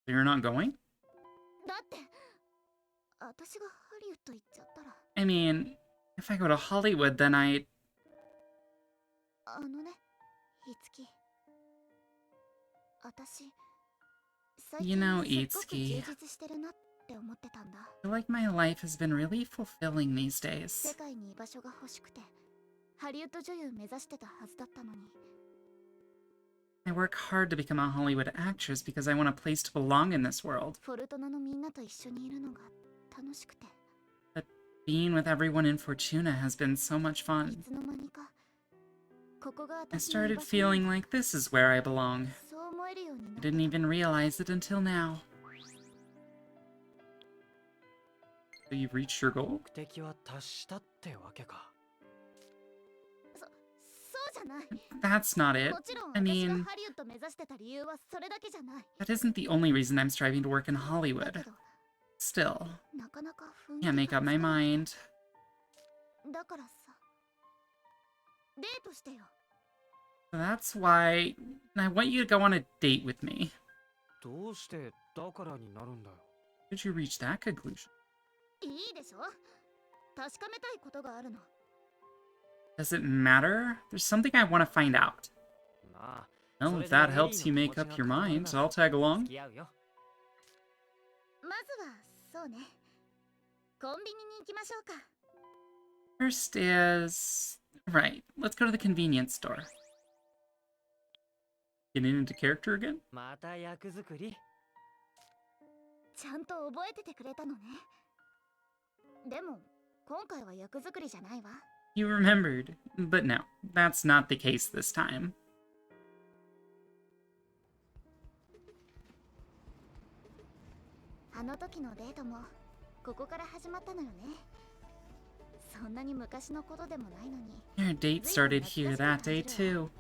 You're not going? だって、私がハリウッド行っちゃったら。 I mean, if I go to Hollywood, then I... あのね、いつき。私、最 You 近 know, すっごく Itsuki, 充実してるなって思ってたんだ。 I feel like my life has been really fulfilling these days. 世界に居場所が欲しくて、ハリウッド女優目指してたはずだったのに。 I work hard to become a Hollywood actress because I want a place to belong in this world. フォルトナのみんなと一緒にいるのが楽しくて。 But being with everyone in Fortuna has been so much い fun. つの間にか、ここが I 私の居 started 場所 feeling like this is where I belong. そう思えるようにな I った。 didn't even realize it until now. So you've reached your goal? そうじゃない。 That's not it. もちろん I 私が mean, ハリウッド目指してた理由はそれだけじゃない。 that isn't the only reason I'm striving to work in だ Hollywood. けど、 Still, なかなか雰囲気 can't make が up my つかない。 mind. だからさ、デートしてよ。 That's why I want you to go on a date with me. Did you reach that conclusion? いいでしょ？確かめたいことがあるの。 Does it matter? There's something I want to find out. Well, if that helps you make up your mind, I'll tag along. まずはそうね。コンビニに行きましょうか。 First is... Right, let's go to the convenience store. Getting into character again? ちゃんと覚えててくれたのね。でも、今回は役作りじゃないわ。 You remembered. But no, that's not the case this time. あの時のデートも、ここから始まったのよね。そんなに昔のことでもないのに。 Your date started here that day too.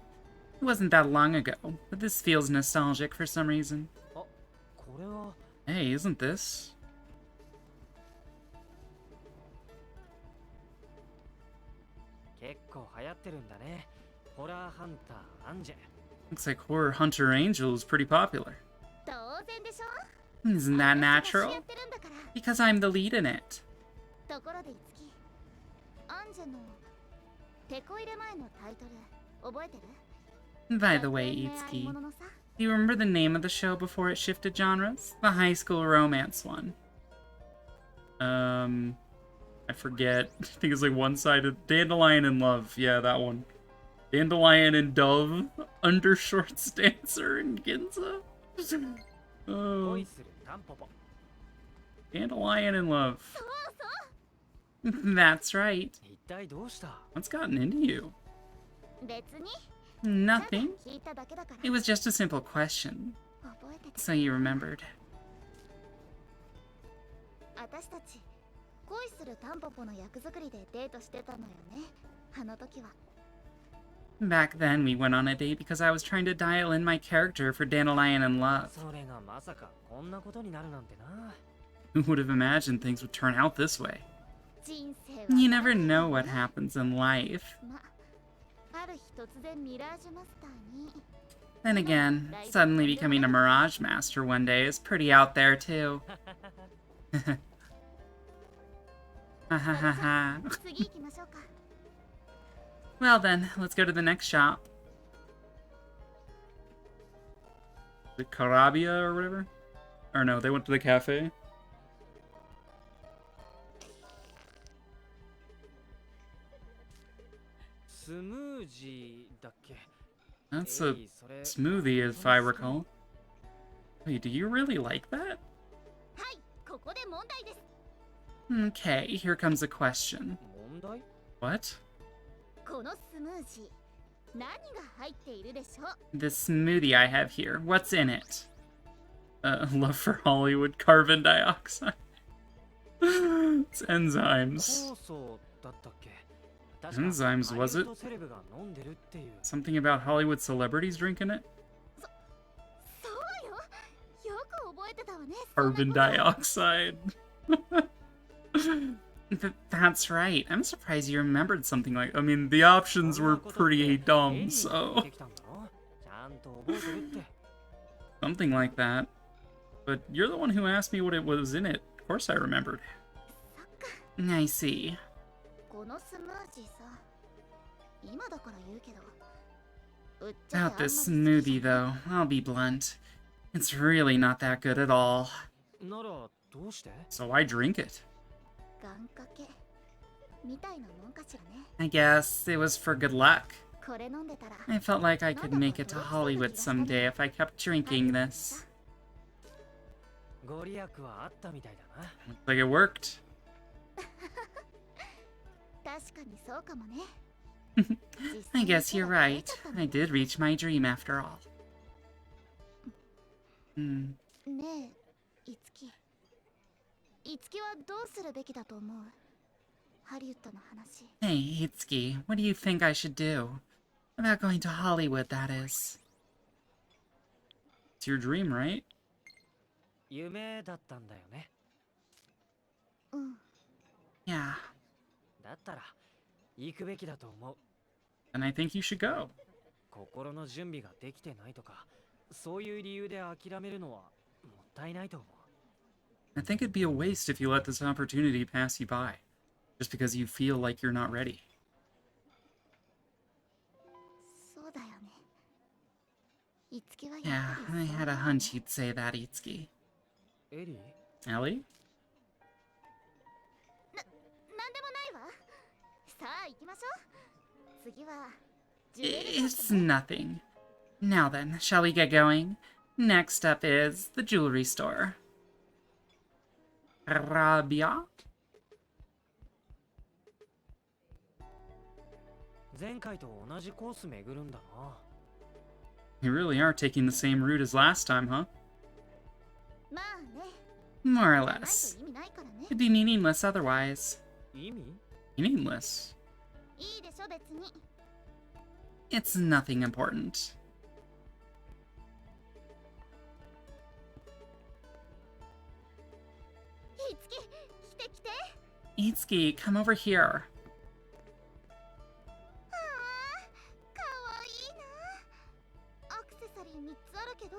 It wasn't that long ago, but this feels nostalgic for some reason. Hey, isn't this? Looks like Horror Hunter Angel is pretty popular. 当 Isn't that natural? Because I'm the lead in it. ところでいつきアンジェのテコ入れ前のタイトル覚えてる？ By the way, Itsuki, do you remember the name of the show before it shifted genres? The high school romance one. I forget. I think it's like one-sided. Dandelion and Love. Yeah, that one. Dandelion and Dove. Undershorts Dancer and Ginza. Oh. Dandelion and Love. That's right. What's gotten into you? 別に Nothing. 聞いただけだから It was just a simple question. 覚えてて So you remembered. 私たち恋するタンポポの役作りでデートしてたのよねあの時は Back then, we went on a date because I was trying to dial in my character for Dandelion and Love. それがまさかこんなことになるなんてな。 Who would have imagined things would turn out this way? 人生は You never know what happens in life. まある日突然ミラージュマスターに Then again, suddenly becoming a Mirage Master one day is pretty out there too. Ha ha ha ha. 次行きましょうか Well then, let's go to the next shop. The Carabia or whatever? Or no, they went to the cafe. That's a smoothie, if I recall. Wait, do you really like that? はいここで問題です Okay, here comes a question. 問題？ What? このスムージー何が入っているでしょう This smoothie I have here, what's in it? Love for Hollywood carbon dioxide. It's enzymes. 酵素だったっけ？ Enzymes, was it? セレブが飲んでるっていう。 Something about Hollywood celebrities drinking it? そうよよく覚えてたわね Carbon dioxide. That's right. I'm surprised you remembered something like... I mean, the options were pretty dumb, so... ちゃんと覚えてるって。 Something like that. But you're the one who asked me what it was in it. Of course I remembered. I see. このスムージーさ今だから言うけどぶっちゃけあんま About り this smoothie, though, I'll be blunt. It's really not that good at all. ならどうして？ So I drink it. 願掛けみたいなもんかしらね I guess it was for good luck. これ飲んでたら I felt like I could make it to Hollywood someday if I kept drinking this. ご利益はあったみたいだな。 Looks like it worked. 確かにそうかもね I guess you're right. I did reach my dream after all. ねえいつきいつきはどうするべきだと思うハリウッドの話 Hey, Itsuki, what do you think I should do? About going to Hollywood, that is. It's your dream, right? 夢だったんだよね。うん Yeah. だったら行くべきだと思う。 Then I think you should go. 心の準備ができてないとか、そういう理由で諦めるのはもったいないと思う。 I think it'd be a waste if you let this opportunity pass you by. Just because you feel like you're not ready. そうだよねいつきはやっ Yeah, ぱり I had a hunch you'd say that, Itsuki. エリー？ Ellie? なんでもないわさあ行きましょう次はジュエリーショッ It's プね nothing. Now then, shall we get going? Next up is the jewelry store. Rabia? 前回と同じコース巡るんだな。 You really are taking the same route as last time, huh? まあね More or ないと less. 意味ないからね It'd be meaningless otherwise. 意味？ Meaningless? いいでしょ別に It's nothing important. いつき来て来て Itsuki, come over here. ああかわいいなアクセサリー3つあるけど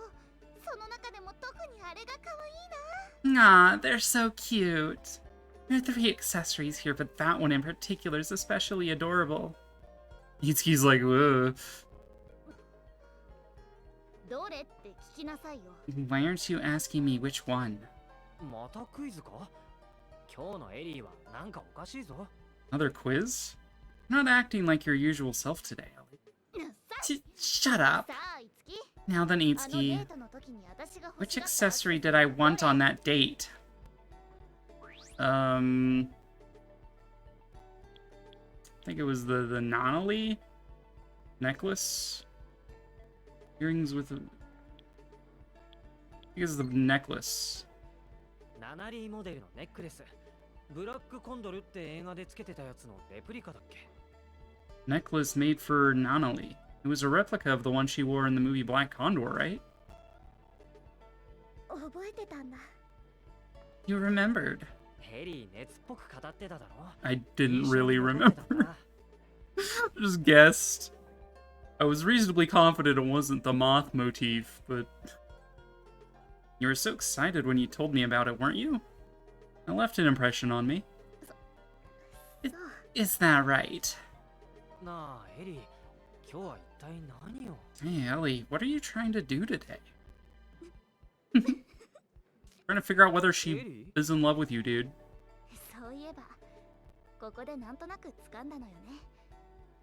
その中でも特にあれがかわいいな Ah, they're so cute. There are 3 accessories here, but that one in particular is especially adorable. Itsuki's like, whoa. どれって聞きなさいよ。 Why aren't you asking me which one? またクイズか？今日のエリーはなんかおかしいぞ。 Another quiz? Not acting like your usual self today, Ellie. Shut up. さあ、いつき。 Now then, あのデ Itsuki. ートの時に私が欲 Which しがった accessory did I want on that date? I think it was the Nonali necklace. Earrings with. I think it's the necklace. ナナリーモデルのネックレス。ブラックコンドルって映画でつけてたやつのレプリカだっけ？ Necklace made for Nonali. It was a replica of the one she wore in the movie Black Condor, right? 覚えてたんだ。 You remembered. ヘリー熱っぽく語ってただろ？ I didn't really remember. Just guessed. I was reasonably confident it wasn't the moth motif, but... You were so excited when you told me about it, weren't you? It left an impression on me. Is that right? なあ、エリー、今日は一体何を？ Hey, Ellie, what are you trying to do today? Trying to figure out whether she is in love with you, dude. そういえば、ここでなんとなく掴んだのよね。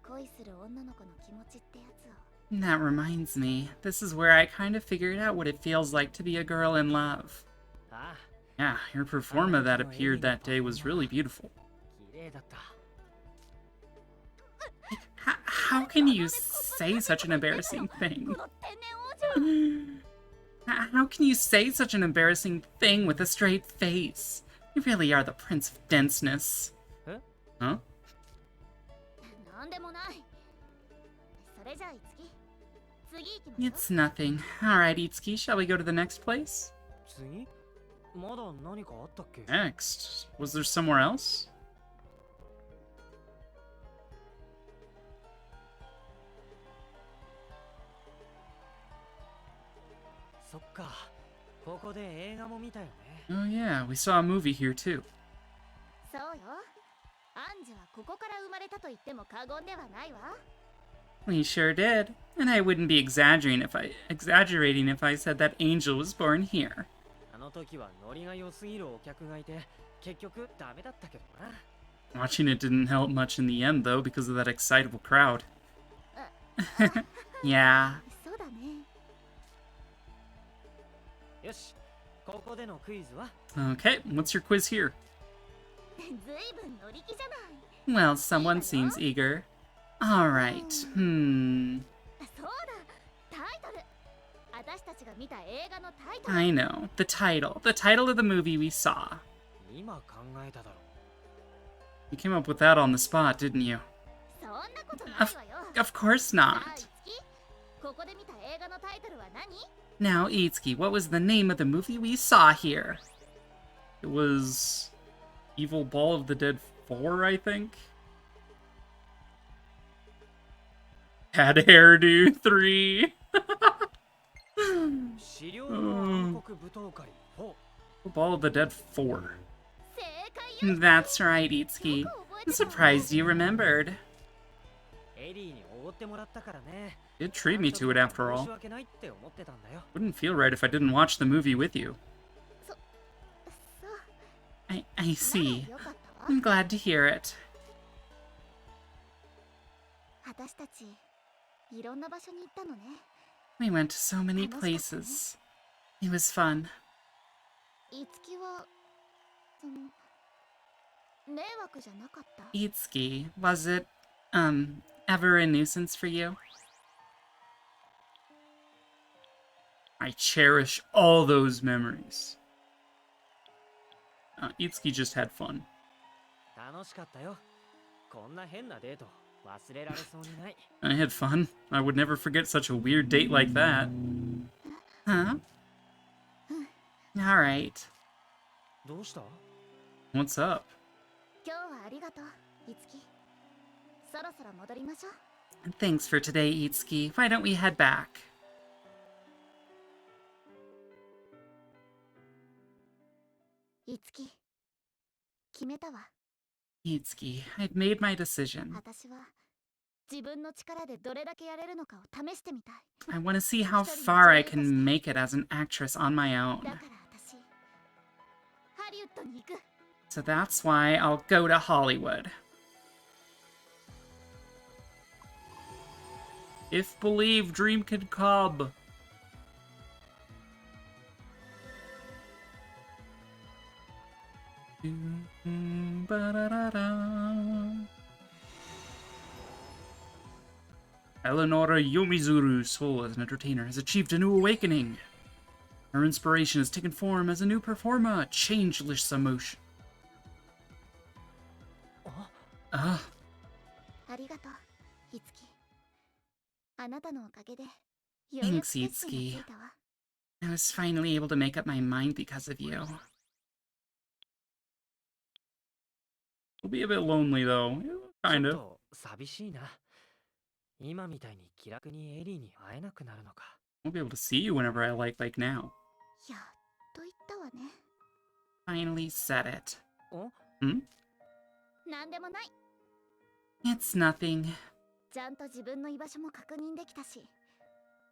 恋する女の子の気持ちってやつを。 That reminds me, this is where I kind of figured out what it feels like to be a girl in love. ああ、 Yeah, your performa that appeared that day was really beautiful. 綺麗だった。 How can you say such an embarrassing thing? この天然王女。 How can you say such an embarrassing thing with a straight face? You really are the prince of denseness. Huh? Huh? なんでもない。それじゃあ、いつき。次行きましょう。 It's nothing. Alright, Itsuki, shall we go to the next place? 次？まだ何かあったっけ？ Next? Was there somewhere else? そっか。ここで映画も見たよね。 Oh yeah, we saw a movie here too. そうよ。アンジュはここから生まれたと言っても過言ではないわ。 We sure did. And I wouldn't be exaggerating if I said that Angel was born here. あの時はノリが良すぎるお客がいて、結局ダメだったけどな。 Watching it didn't help much in the end though because of that excitable crowd. Yeah. そうだね。よし、ここでのクイズは？ Okay, what's your quiz here? ずいぶん乗り気じゃない。 Well, someone seems eager. Alright, そうだ、タイトル。私たちが見た映画のタイトル。 I know. The title of the movie we saw. 今考えただろ。 You came up with that on the spot, didn't you? そんなことないわよ。 Of course さあ、 not. いつき。ここで見た映画のタイトルは何？ Now, Itsuki, what was the name of the movie we saw here? It was Evil Ball of the Dead 4, I think? Bad Hairdo 3. 資料の暗黒舞踏会4。 Ball of the Dead 4. 正解よ。 That's right, Itsuki. I'm surprised you remembered. エリーにおごってもらったからね。 You'd treat me to it after 申 all. し訳ないって思ってたんだよ。 Wouldn't feel right if I didn't watch the movie with you. そう。 I see. よかったわ。 I'm glad to hear it. 私たちいろんな場所に行ったのね。 We went to so many places. It was fun. いつきはその迷惑じゃなかった？ Itsuki, was it, ever a nuisance for you? I cherish all those memories. Itsuki just had fun. 楽しかったよ。こんな変なデート忘れられそうにない。 I had fun. I would never forget such a weird date like that. Huh? Alright. どうした？ What's up? 今日はありがとう、いつき。そろそろ戻りましょう。 Thanks for today, Itsuki. Why don't we head back? いつき決めたわ。 Itsuki, I've made my decision. 私は自分の力でどれだけやれるのかを試してみたい。 I want to see how far I can make it as an actress on my だ own. から私ハリウッドに行く。 So that's why I'll go to Hollywood. If believe, dream can come. Eleonora Yomizuru's soul as an entertainer has achieved a new awakening. Her inspiration has taken form as a new performer, changeless emotion. ありがとう、いつき。あなたのおかげでようやく Thanks, 決心がつ Itsuki. いたわ。 I was finally able to make up my mind because of you. It'll be a bit lonely, though. ちょ Kind っ of. と寂しいな。今みたいに気楽にエリーに会えなくなるのか。 Won't be able to see you whenever I like now. やっと言ったわね。 Finally said it. お なんでもない。 It's nothing. ちゃんと自分の居場所も確認できたし、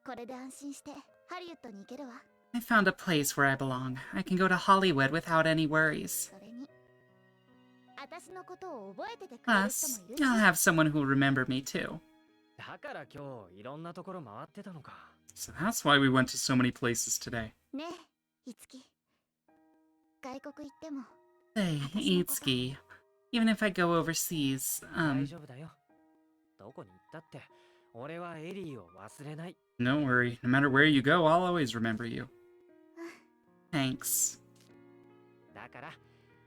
これで安心してハリウッドに行けるわ。 I found a place where I belong. I can go to Hollywood without any worries. それに私のことを覚えててくれる人 Plus, もいるし。 I'll have someone who'll remember me too. だから今日いろんなところ回ってたのか。 So that's why we went to so many places today. ねえ、いつき。外国行っても Hey, Itsuki. Even if I go overseas, 大丈夫だよ。どこに行ったって俺はエリーを忘れない。 don't worry. No matter where you go, I'll always remember you. Thanks. だから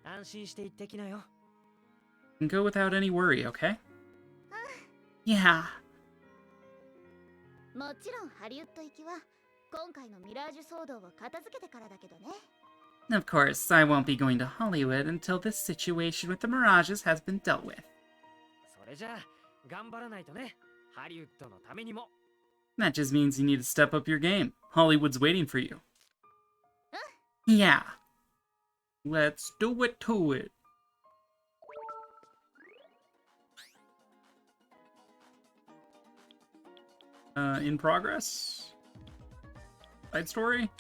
安心して行ってきなよ。 You can go without any worry, okay? Yeah. もちろんハリウッド行きは今回のミラージュ騒動を片付けてからだけどね。 Of course, I won't be going to Hollywood until this situation with the Mirages has been dealt with. それじゃあ頑張らないとね。ハリウッドのためにも。 That just means you need to step up your game. Hollywood's waiting for you. Yeah. Let's do it to it. In progress? Side story?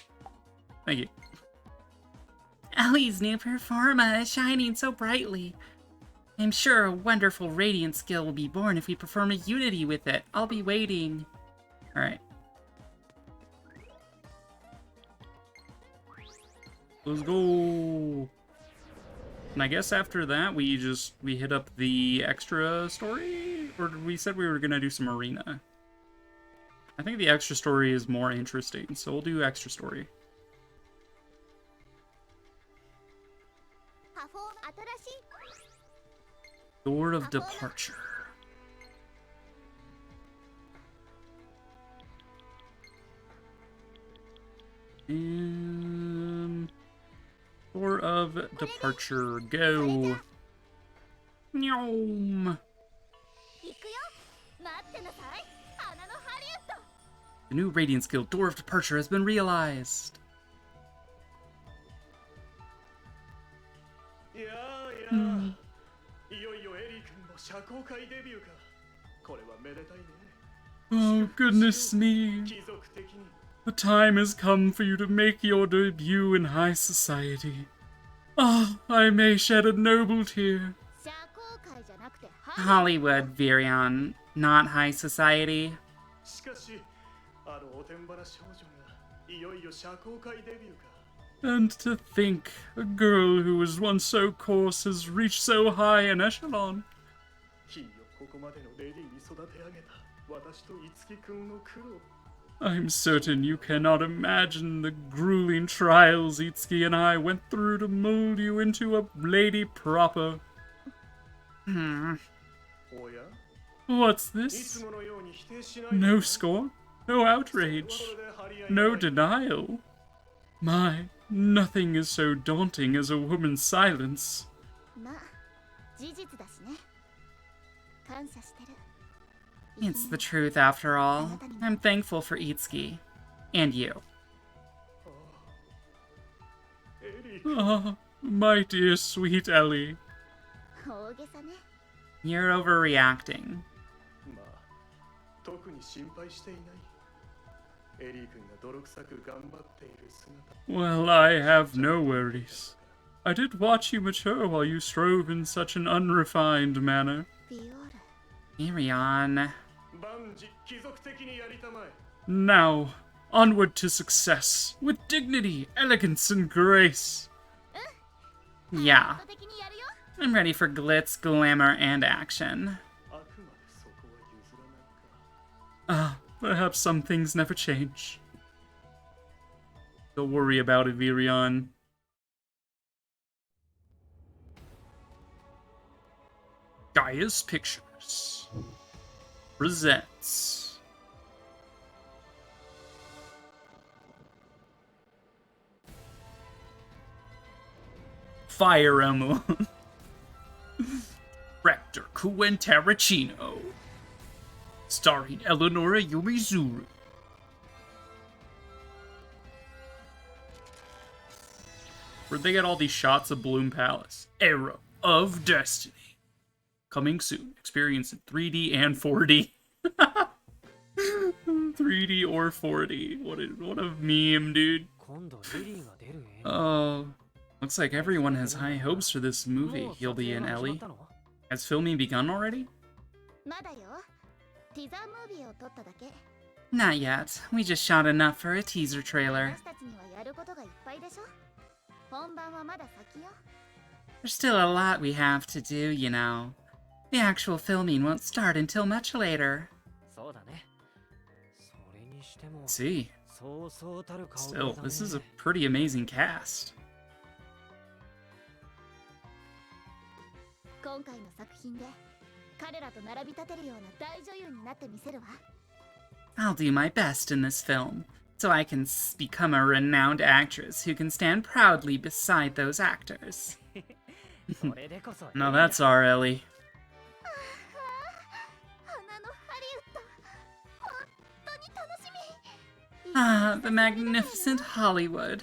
Thank you. Ellie's new performa is shining so brightly. I'm sure a wonderful radiant skill will be born if we perform a unity with it. I'll be waiting. Alright. Let's go. And I guess after that we hit up the extra story? Or we said we were gonna do some arena. I think the extra story is more interesting, so we'll do extra story. パフォーマ新しい Door of Departure. Door of Departure, go. Nyom. 行くよ。待ってなさい。花のハリウッド。 The new Radiant skill, Door of Departure, has been realized. いやーいやー、いよいよエリー君の社交界デビューか。これはめでたいね。 Oh, goodness me. 貴族的に The time has come for you to make your debut in high society. Ah, I may shed a noble tear. 社交界じゃなくてハリ Hollywood, Virion, not high society. しかし、あのおてんばな少女がいよいよ社交界デビューか。 And to think, a girl who was once so coarse has reached so high an echelon. 君をここまでのレディーに育て上げた私といつき君の苦労。 I'm certain you cannot imagine the grueling trials Itsuki and I went through to mold you into a lady proper. おや What's い this? つものように否定しない No scorn, no outrage, no denial. My, nothing is so daunting as a woman's silence. まあ事実だしね。感謝してる。 It's the truth after all. I'm thankful for Itsuki. And you. エリー Ah, My dear sweet Ellie. 大げさね。 You're overreacting. まあ特に心配していない。エリー君が泥臭く頑張っている姿。 Well, I have no worries. I did watch you mature while you strove in such an unrefined manner. ビオール。 Irion. 万事貴族的にやりたまえ。 Now, onward to success, with dignity, elegance, and grace. Yeah, 圧倒的にやるよ。 I'm ready for glitz, glamour, and action. あくまでそこは譲らないか。 Ah, perhaps some things never change. Don't worry about it, Virion. Gaia's Pictures presents Fire Emblem. Rector Kuen Tarantino. Starring Eleonora Yomizuru. Where'd they get all these shots of Bloom Palace? Era of Destiny. Coming soon. Experience in 3D and 4D. 3D or 4D. What a meme, dude. 今度リリーが出る映 Oh, looks like everyone has high hopes for this 画 movie. もう He'll 撮 be 影 in が決ま Ellie. ったの Has filming begun already? まだよ。ティザームービーを撮っただけ。 Not yet. We just shot enough for a teaser trailer. 私たちにはやることがいっぱいでしょ。本番はまだ先よ。 There's still a lot we have to do, you know. The actual filming won't start until much later. そうだねそれにしても See. そうそうたる顔 Still, だ this is a ね pretty amazing cast. 今回の作品で彼らと並び立てるような大女優になってみせるわ。 I'll do my best in this film, so I can become a renowned actress who can stand proudly beside those actors. それでこそ Now that's our Ellie. 花のハリウッド。本当に楽しみ。 Ah, the magnificent Hollywood.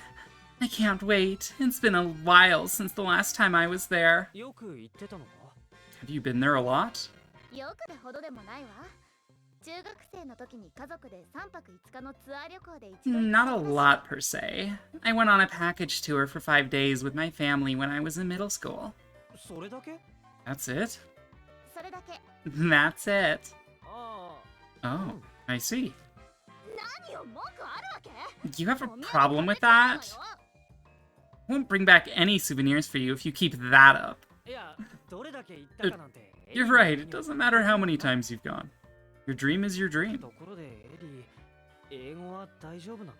I can't wait. It's been a while since the last time I was there. よく言ってたのか Have you been there a lot? よくでほどでもないわ。中学生の時に家族で3泊5日のツアー旅行で一度行った Not a ことだし lot per se. I went on a package tour for 5 days with my family when I was in middle school. それだけ That's it? それだけ。 That's it. あ Oh, I see. 何よ文句あるわけ？ You have a お土産 problem with 食べたい that? わよ。 Won't bring back any souvenirs for you if you keep that up. あいやどれだけ言ったかなんて You're right, it doesn't matter how many times you've gone. Your dream is your dream. ところでエリー英語は大丈夫なの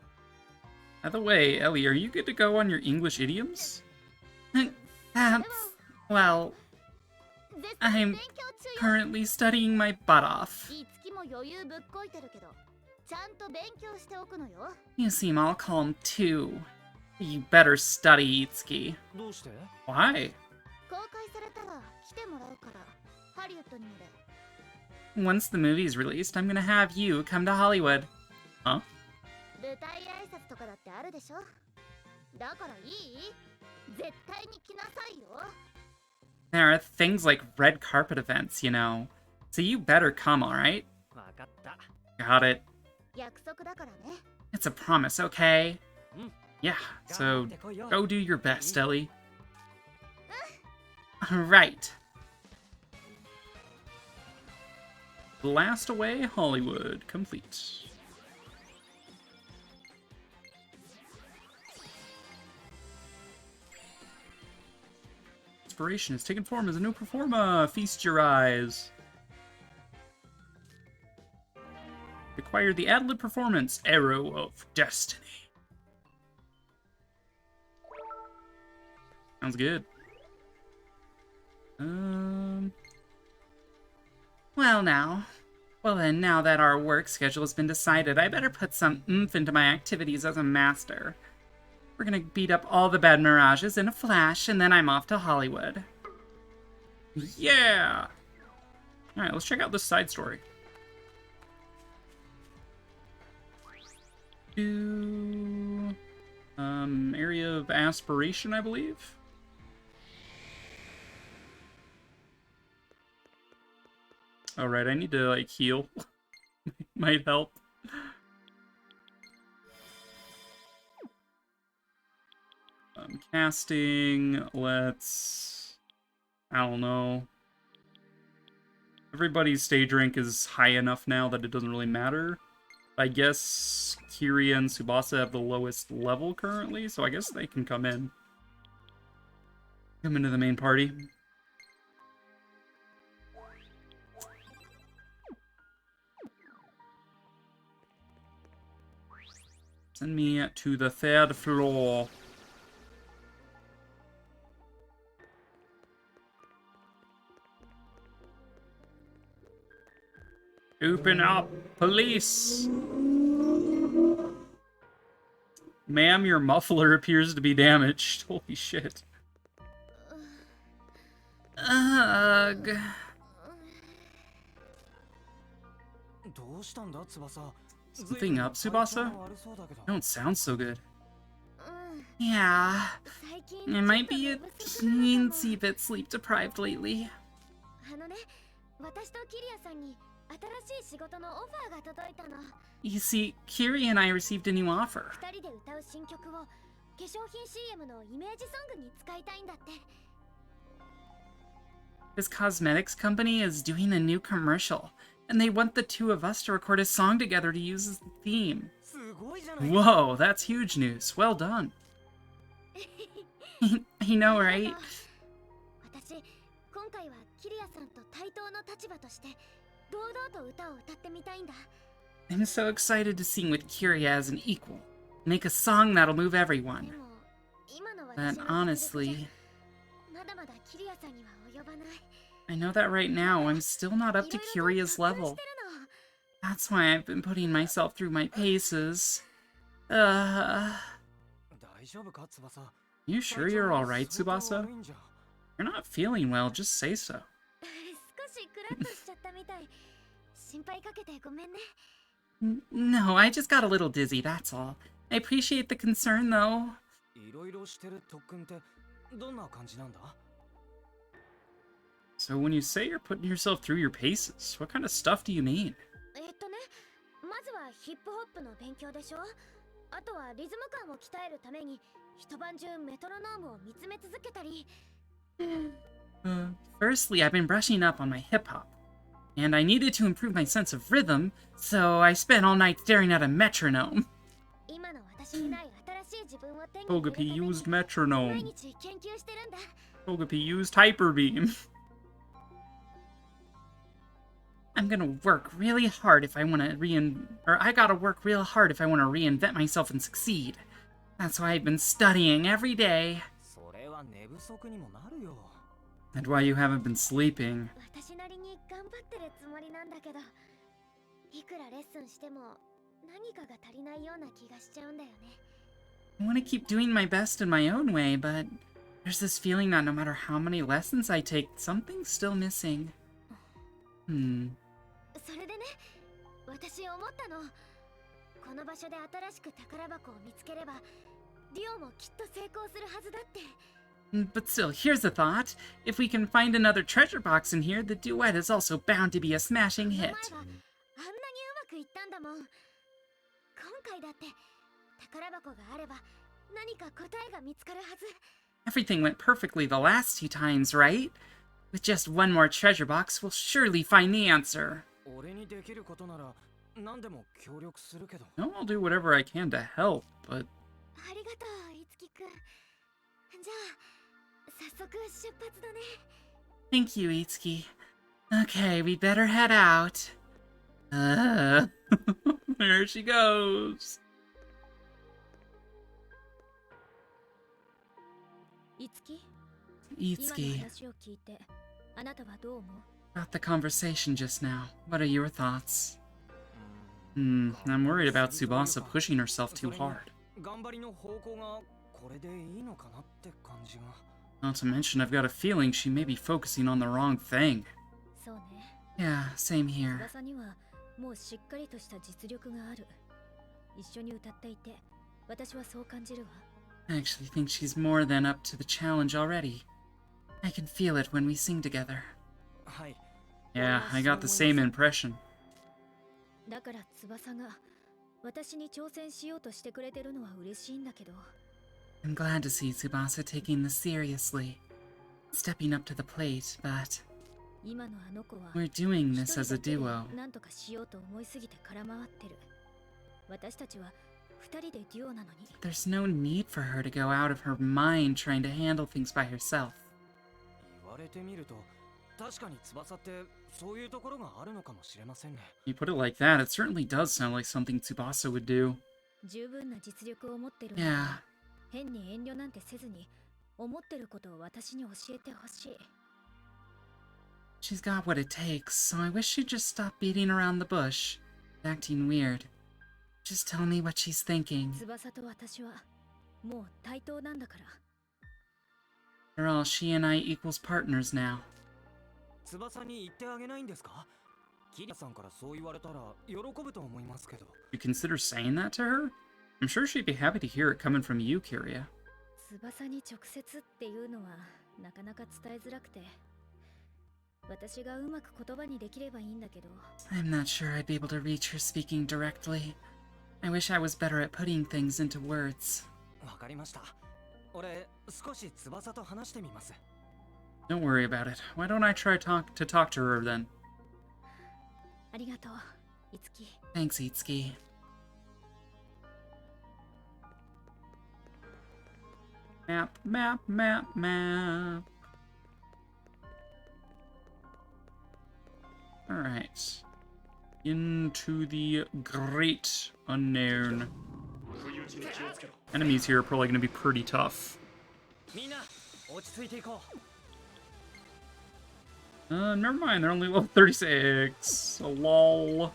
By the way, Ellie, are you good to go on your English idioms? That's... well, 絶対 I'm 勉強中よ。 currently studying my butt off. いつきも余裕ぶっこいてるけど、ちゃんと勉強しておくのよ。 You seem all calm too. You better study, Itsuki. どうして Why? 公開されたら来てもらうから、ハリウッドにまで。 Once the movie's released, I'm gonna have you come to Hollywood. Huh? 舞台挨拶とかだってあるでしょ。だからいい？絶対に来なさいよ。 There are things like red carpet events, you know. So you better come, alright? わかった Got it. 約束だからね。 It's a promise, okay? Mm. Yeah, 頑 so 張ってこいよ go do your best, Ellie. Alright. Blast away Hollywood complete. Inspiration has taken form as a new performer. Feast your eyes. Acquire the ad-lib performance, Arrow of Destiny. Sounds good. Well then, now that our work schedule has been decided, I better put some oomph into my activities as a master. We're gonna beat up all the bad mirages in a flash, and then I'm off to Hollywood. Yeah! Alright, let's check out this side story. Area of aspiration, I believe. Alright, I need to, like, heal. Might help. Casting, let's... I don't know. Everybody's stage rank is high enough now that it doesn't really matter. I guess Kiria and Tsubasa have the lowest level currently, so I guess they can come in. Come into the main party. Send me to the 3rd floor. Open up, police! Ma'am, your muffler appears to be damaged. Holy shit. Ugh. どうしたんだ翼 Something up, Tsubasa? You don't sound so good. うん Yeah, 最近 I might be a ちょっと寝不足なんだ teensy bit sleep deprived lately. あのね私とキリアさんに新しい仕事のオファーが届いたの You see, Kiri and I received a new offer. 二人で歌う新曲を化粧品 CM のイメージソングに使いたいんだって This cosmetics company is doing a new commercial, and they want the two of us to record a song together to use as the theme. すごいじゃない Whoa, that's huge news. Well done. I know, right? 私今回はキリアさんと対等の立場として堂々と歌を歌ってみたいんだ I'm so excited to sing with Kiri as an equal. Make a song that'll move で everyone. も今の But 私の実力じ honestly, ゃまだまだキリアさんには及ばない I know that right now I'm still not up to 色々 Kiria's と達成 level. してるの That's why I've been putting myself through my paces. 大丈夫か翼 You sure you're alright, 相当 Tsubasa? 悪いんじゃ You're not feeling well, just say so. 少しクラッとしちゃったみたい心配かけてごめんね No, I just got a little dizzy, that's all. I appreciate the concern, though. いろいろしてる特訓ってどんな感じなんだ So when you say you're putting yourself through your paces, what kind of stuff do you mean? まずはヒップホップの勉強でしょあとはリズム感を鍛えるために一晩中メトロノームを見つめ続けたり Firstly, I've been brushing up on my hip hop. And I needed to improve my sense of rhythm, so I spent all night staring at a metronome. 今の私にない新しい自分を手に入れる Togepi ために used 毎 metronome. 日研究してるんだ Togepi used hyper beam. I'm gonna work really hard if I want to I gotta work real hard if I want to reinvent myself and succeed. That's why I've been studying every day. それは寝不足にもなるよ And why you haven't been sleeping. 私なりに頑張ってるつもりなんだけどいくらレッスンしても何かが足りないような気がしちゃうんだよね I want to keep doing my best in my own way, but there's this feeling that no matter how many lessons I take, something's still missing. それでね私思ったのこの場所で新しく宝箱を見つければデュオもきっと成功するはずだって But still, here's a thought. If we can find another treasure box in here, the duet is also bound to be a smashing この前 hit. はあんなにうまくいったんだもん今回だって宝箱があれば何か答えが見つかるはず Everything went perfectly the last two times, right? With just one more treasure box, we'll surely find the answer. 俺にできることなら何でも協力するけど No, I'll do whatever I can to help, but ありがとういつきくんじゃあ早速出発だね Thank you, Itsuki. Okay, we'd better head out. there she goes. いつき Itsuki, 話を聞いてあなたはどう思う about the conversation just now. What are your thoughts? I'm worried about Tsubasa pushing herself too hard. 頑張りの方向がこれでいいのかなって感じが Not to mention, I've got a feeling she may be focusing on the wrong thing. そうね Yeah, same here. 翼にはもうしっかりとした実力がある一緒に歌っていて私はそう感じるわ I actually think she's more than up to the challenge already. I can feel it when we sing together. はい Yeah, I got the same impression. だから翼が私に挑戦しようとしてくれてるのは嬉しいんだけど、 I'm glad to see Tsubasa taking this seriously, stepping up to the plate, but 今のあの子は we're doing 一 this 人 as a だけで duo. なんとかしようと思いすぎて空回ってる。私たちは二人でデュオなのに。 There's no need for her to go out of her mind trying to handle things by herself. 言われてみると確かに翼ってそういうところがあるのかもしれませんね。 You put it like that, it certainly does sound like something Tsubasa would do. 十分な実力を持ってるのに Yeah, 変に遠慮なんてせずに思ってることを私に教えてほしい。 she's got what it takes, so I wish she'd just stop beating around the bush, acting weird. Just tell me what she's thinking. 翼と私はもう対等なんだから。 After all, she and I equals partners now. 翼に言ってあげないんですか？キリアさんからそう言われたら喜ぶと思いますけど。 You consider saying that to her? I'm sure she'd be happy to hear it coming from you, Kiria. 翼に直接っていうのはなかなか伝えづらくて、私がうまく言葉にできればいいんだけど。 I'm not sure I'd be able to reach her speaking directly. I wish I was better at putting things into words. わかりました。俺少し翼と話してみます。 Don't worry about it. Why don't I try to talk to her then? ありがとう、いつき。 Thanks, Itsuki. Map, map, map, map. Alright. Into the great unknown. 不意打ちに気をつけろ。 Enemies here are probably going to be pretty tough. みんな落ち着いていこう。 Never mind, they're only level 36. A lol.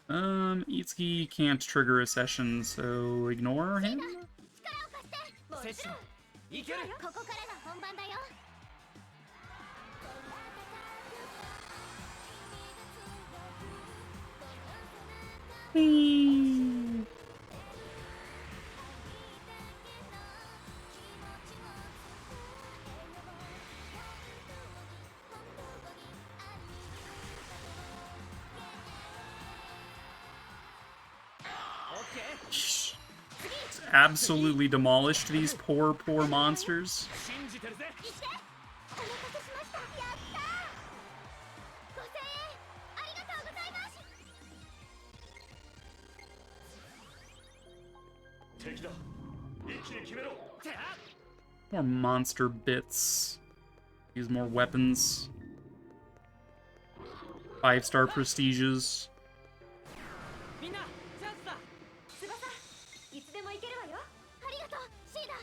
Itsuki can't trigger a session, so ignore him? セッションいける。ここからが本番だよ。 Whee! It's absolutely demolished these poor, poor monsters. 信じてるぜ。お待たせしました。やったー。5000円ありがとうございます。敵だ。一気に決めろ。 More monster bits. Use more weapons. 5-star prestiges. みんなチャンスだ。翼、いつでも行けるわよ。ありがとう、シーダ。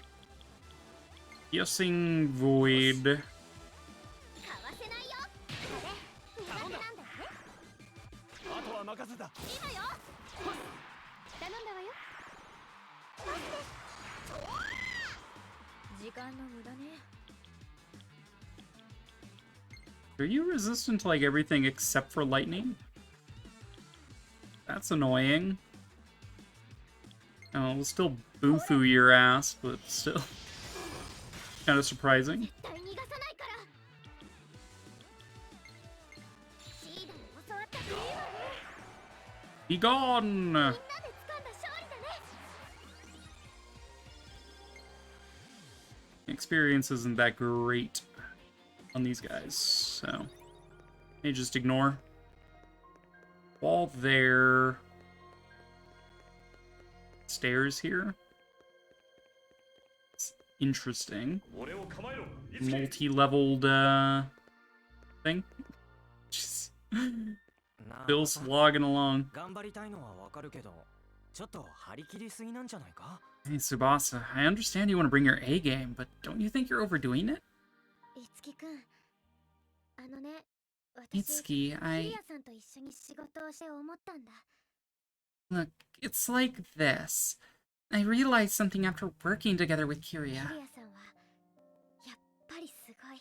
Piercing Void. かわせないよ。これ、苦手なんだよね。あとは任せた。今よ。頼んだわよ。待って。時間の無駄ね。 Are you resistant to like everything except for lightning? That's annoying. Oh, we'll still boofoo your ass, but still kind of surprising. 絶対逃がさないから。シーダに教わったクリームね。 Be gone! みんなで掴んだ勝利だね。 Experience isn't that great on these guys, so may just ignore. Wall there. Stairs here. It's interesting. 俺を構えろ。いつき。 Multi-leveled thing. Just なあ still slogging along. 頑張りたいのはわかるけど、ちょっと張り切りすぎなんじゃないか？ Hey Tsubasa, I understand you want to bring your A game, but don't you think you're overdoing it? いつきくん、あのね、私、 Itsuki, キリ I... アさんと一緒に仕事をして思ったんだ。 Look, it's like this. I realized something after working together with キ Kiria. リアさんは、やっぱりすごい。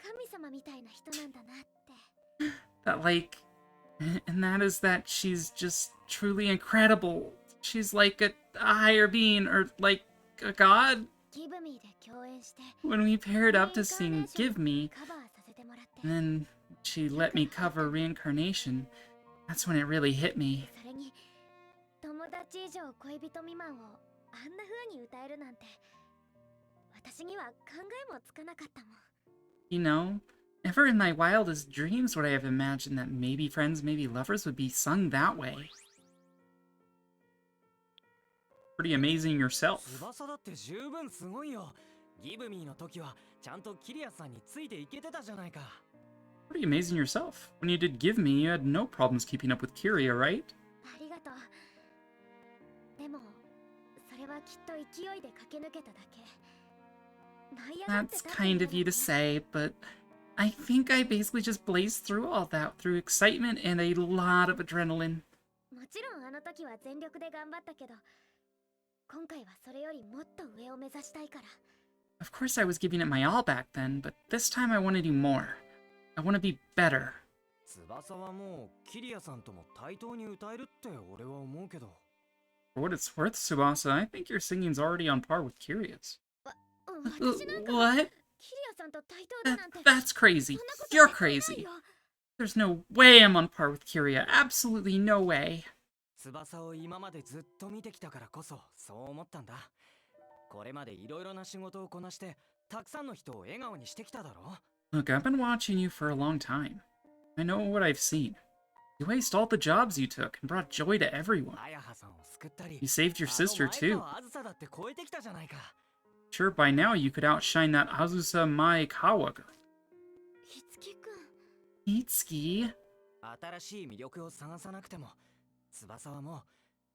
神様みたいな人なんだなって。 That, like... And that is that she's just truly incredible. She's like a higher being, or like a god? Give Me で共演して When we paired up to sing Give Me, カバーさせてもらって and then she let me cover Reincarnation, that's when it really hit me. それに友達以上恋人未満をあんな風に歌えるなんて私には考えもつかなかったもん。 You know, never in my wildest dreams would I have imagined that maybe friends, maybe lovers would be sung that way. Pretty amazing yourself. 翼だって十分すごいよ。ギブミーの時はちゃんとキリアさんについていけてたじゃないか。Pretty amazing yourself. When you did Give Me, you had no problems keeping up with Kyria, right? ありがとう。でもそれはきっと勢いで駆け抜けただけ。舞い上がって That's たって kind いう of you の to ね。 say, but I think I basically just blazed through all that through excitement and a lot of adrenaline. もちろんあの時は全力で頑張ったけど、今回はそれよりもっと上を目指したいから。 Of course I was giving it my all back then, but this time I want to do more. I want to be better. 翼はもうキリアさんとも対等に歌えるって俺は思うけど。 For what it's worth, Tsubasa, I think your singing's already on par with Kyria's. 私なんか What? キリアさんと対等だなんて。 That's crazy. そんなこと You're 絶対ない crazy. よ。 There's no way I'm on par with Kyria. Absolutely no way. 翼を今までずっと見てきたからこそそう思ったんだ。これまでいろいろな仕事をこなしてたくさんの人を笑顔にしてきただろ。 Look, I've been watching you for a long time. I know what I've seen. You aced all the jobs you took and brought joy to everyone. あやはさんを救ったり、 You saved your sister あの too. 前川あずさだって超えてきたじゃないか。 Sure, by now you could outshine that Azusa Mai Kawaga. ひつきくん。 Itsuki? 新しい魅力を探さなくても、翼はもう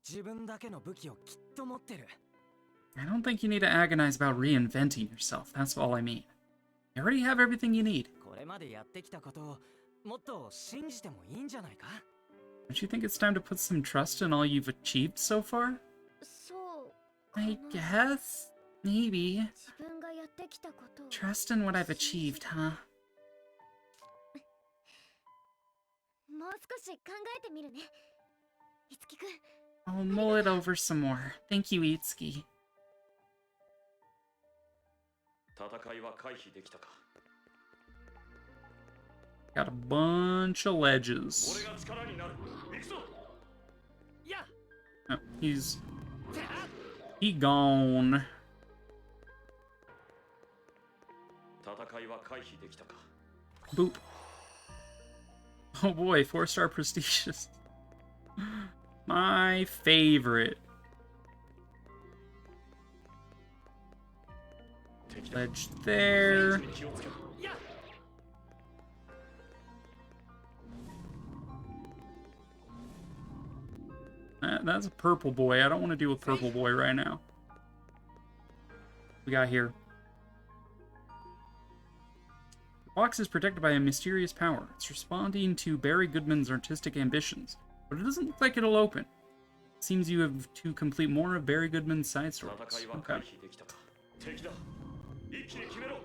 自分だけの武器をきっと持ってる。 I don't think you need to agonize about reinventing yourself. That's all I mean. You already have everything you need. これまでやってきたことをもっと信じてもいいんじゃないか。 Don't you think it's time to put some trust in all you've achieved so far? そうかな。 I guess. Maybe. 自分がやってきたことを Trust in what I've achieved, huh? もう少し考えてみるね。いつきくん。 I'll mull it over some more. Thank you, Itsuki. 戦いは回避できたか。 Got a bunch of ledges. 俺が力になる。行くぞ。 Oh, he gone. 戦いは回避できたか。 Boop. Oh boy, 4-star prestigious. My favorite. Ledge there. 気をつけろ。 That's a purple boy. I don't want to deal with purple boy right now. We got here. The box is protected by a mysterious power. It's responding to Barry Goodman's artistic ambitions, but it doesn't look like it'll open. It seems you have to complete more of Barry Goodman's side stories. 戦いは回 Okay. 避できたか。敵だ。一気に決めろ。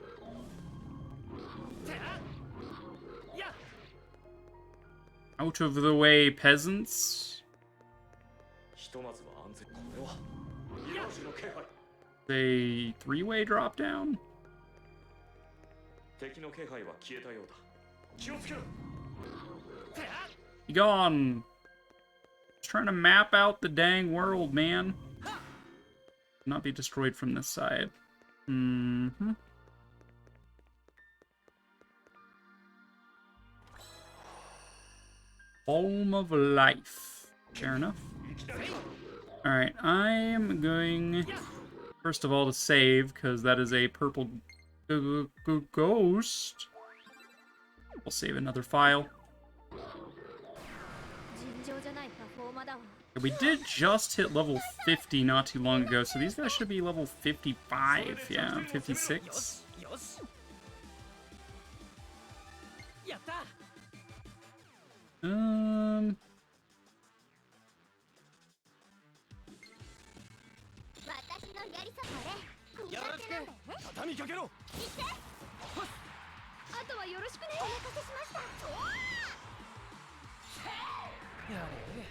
Out of the way, peasants. ひとまずは安全。これはミラージュの気配。 A three-way drop down. 敵の気配は消えたようだ。気をつけろ。 Be gone. Just trying to map out the dang world, man. Not be destroyed from this side. Mm-hmm. Home of Life. Fair enough. Alright, I am going, first of all, to save, because that is a purple ghost. We'll save another file. 尋常じゃないパフォーマーだわ。 We did just hit level 50 not too long ago, so these guys should be level 55, yeah, 56. よし。やった。 私のやりさこれ組み立てなんだよね。畳みかけろ。あとはよろしくね。お任せしました。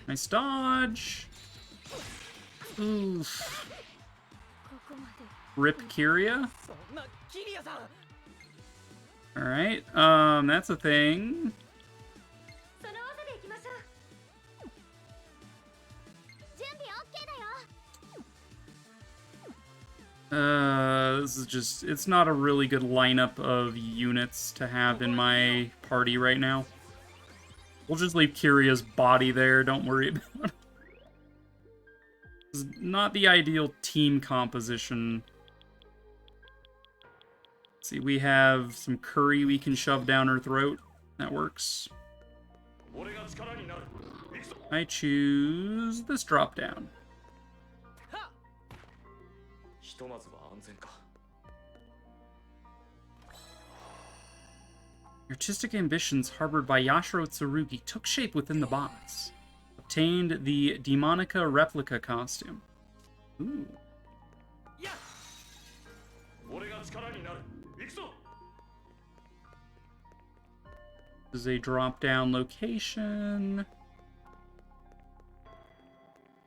Nice dodge. Oof. ここまで Rip Kyria. そんなキリアさん Alright, that's a thing. その技でいきましょう。準備 OK だよ。 This is just, it's not a really good lineup of units to have in my party right now. We'll just leave Kyria's body there, don't worry about it. This is not the ideal team composition. Let's see, we have some curry we can shove down her throat. That works. 俺が力になる。行くぞ。 I choose this drop down. ひとまずは安全か。 Artistic ambitions harbored by Yashiro Tsurugi took shape within the box. Obtained the Demonica replica costume. Ooh. 俺が力になる。行くぞ。 This is a drop down location.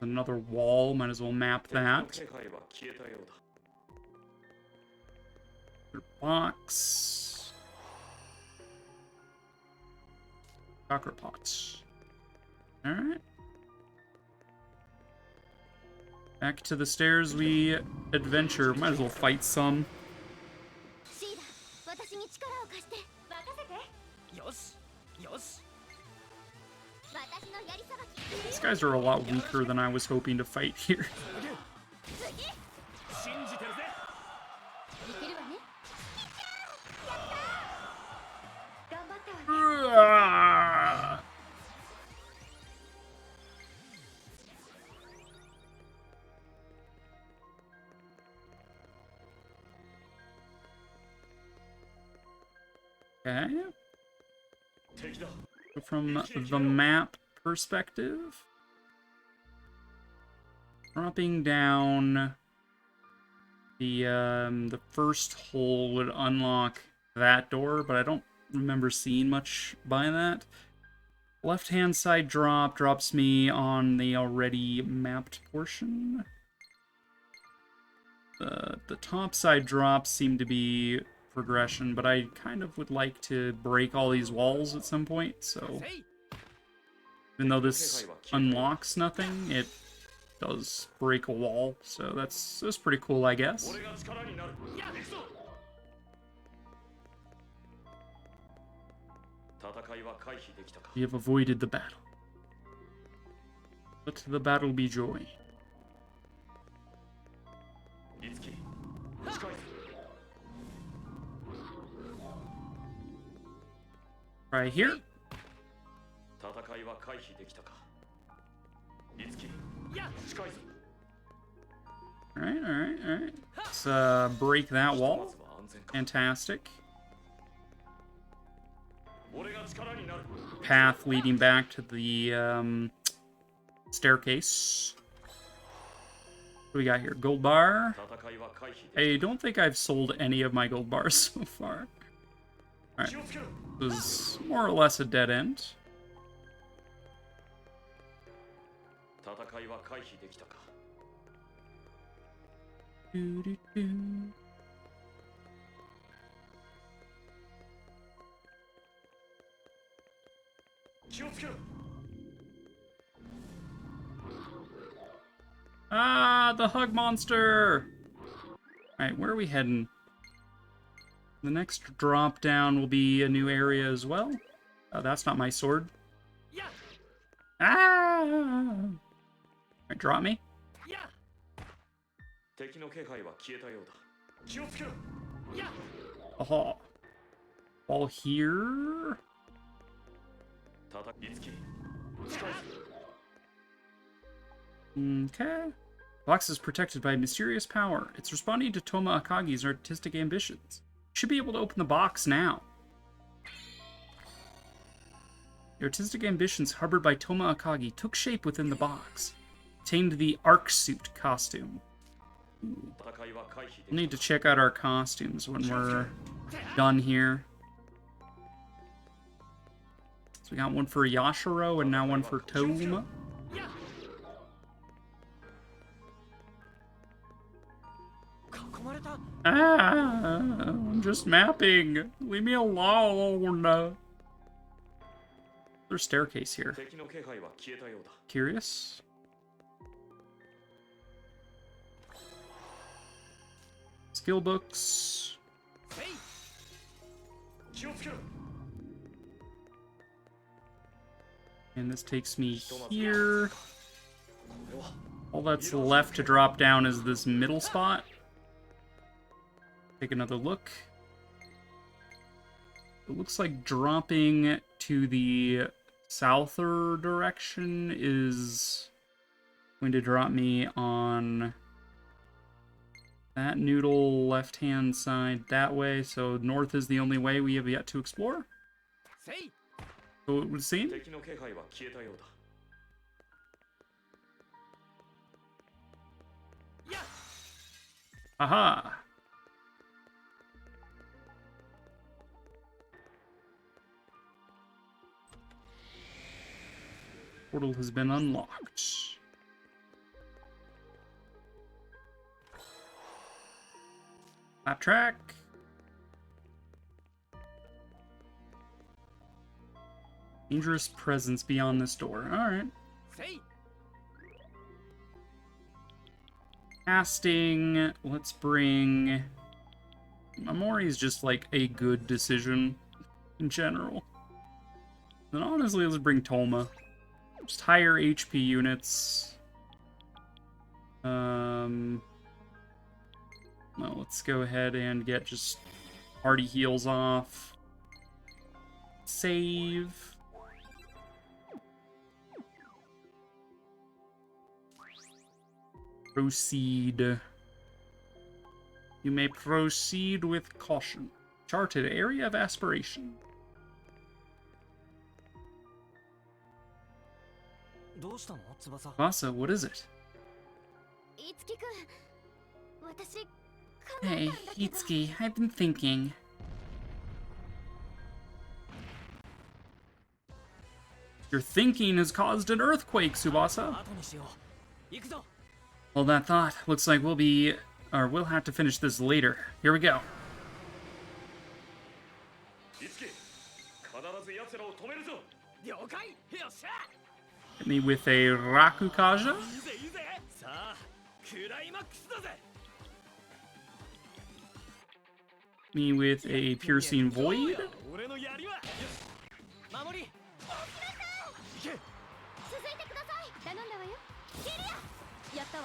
Another wall, might as well map that. 気配は消えたようだ。 Box. Chakra pots. Alright. Back to the stairs we adventure. Might as well fight some. シーダ、私に力を貸して。任せて。よしよし私のやりさばき。 These guys are a lot weaker than I was hoping to fight here. 次。信じてるぜ。いけるわね。やったー。頑張ったわね。 Okay. 敵だ。 So from the map perspective, dropping down the first hole would unlock that door, but I don't remember seeing much by that. Left-hand side drop drops me on the already mapped portion. The top side drops seem to be progression, but I kind of would like to break all these walls at some point, so even though this unlocks nothing, it does break a wall, so that's pretty cool, I guess. 俺が力になる。行くぞ。戦いは回避できたか。 We have avoided the battle. Let the battle be joy. いつき。近い。 Right here. 戦いは回避できたか。いつき。近いぞ。 Alright, alright, alright. Let's break that ま wall. ずは安全か。 Fantastic. 俺が力になる。 Path leading back to the staircase. What do we got here? Gold bar. 戦いは回避でき I don't think I've sold any of my gold bars so far. た。 Alright. 気をつけろ。 This is more or less a dead end. 戦いは回避できたか。 Doo-doo-doo. Ah, the hug monster! Alright, where are we heading? The next drop down will be a new area as well. Oh, that's not my sword. Ah! Alright, drop me. 敵の気配は消えたようだ。気をつけろ。 Aha. All here. いつき。近いぞ。 Okay. Box is protected by mysterious power. It's responding to Toma Akagi's artistic ambitions. Should be able to open the box now. The artistic ambitions harbored by Toma Akagi took shape within the box. Obtained the Arc Suit costume. 戦いは回避できた。 We'll need to check out our costumes when we're done here. So we got one for Yashiro and now one for Toma. 囲まれた Ah, I'm just mapping. Leave me alone. There's a staircase here. 敵の気配は消えたようだ Curious? Skill books. 気をつけろ And this takes me here. これは All that's left to drop down is this middle spot. Take another look. It looks like dropping to the souther direction is going to drop me on that noodle left-hand side that way. So north is the only way we have yet to explore. せい So it would seem. 敵の気配は消えたようだ Aha! Portal has been unlocked. Lap track. Dangerous presence beyond this door. Alright. せい Casting. Let's bring. Mamori is just like a good decision in general. Then honestly, let's bring Tolma. Just higher HP units. No, let's go ahead and get just party heals off. Save. Proceed. You may proceed with caution. Charted area of aspiration. どうしたの翼 Vasa, what is it? いつきくん私考 Hey, えたんだけど Itsuki, I've been thinking. Your thinking has caused an earthquake, Tsubasa. 後にしよう行くぞ Well, that thought. Looks like we'll have to finish this later. Here we go. いつき必ず奴らを止めるぞ 了解よっしゃ Hit me with a Rakukaja. いいぜいいぜさあクライマックスだぜ Me with a Piercing Void. 俺の槍は守り行け続いてください頼んだわよキリアやったわ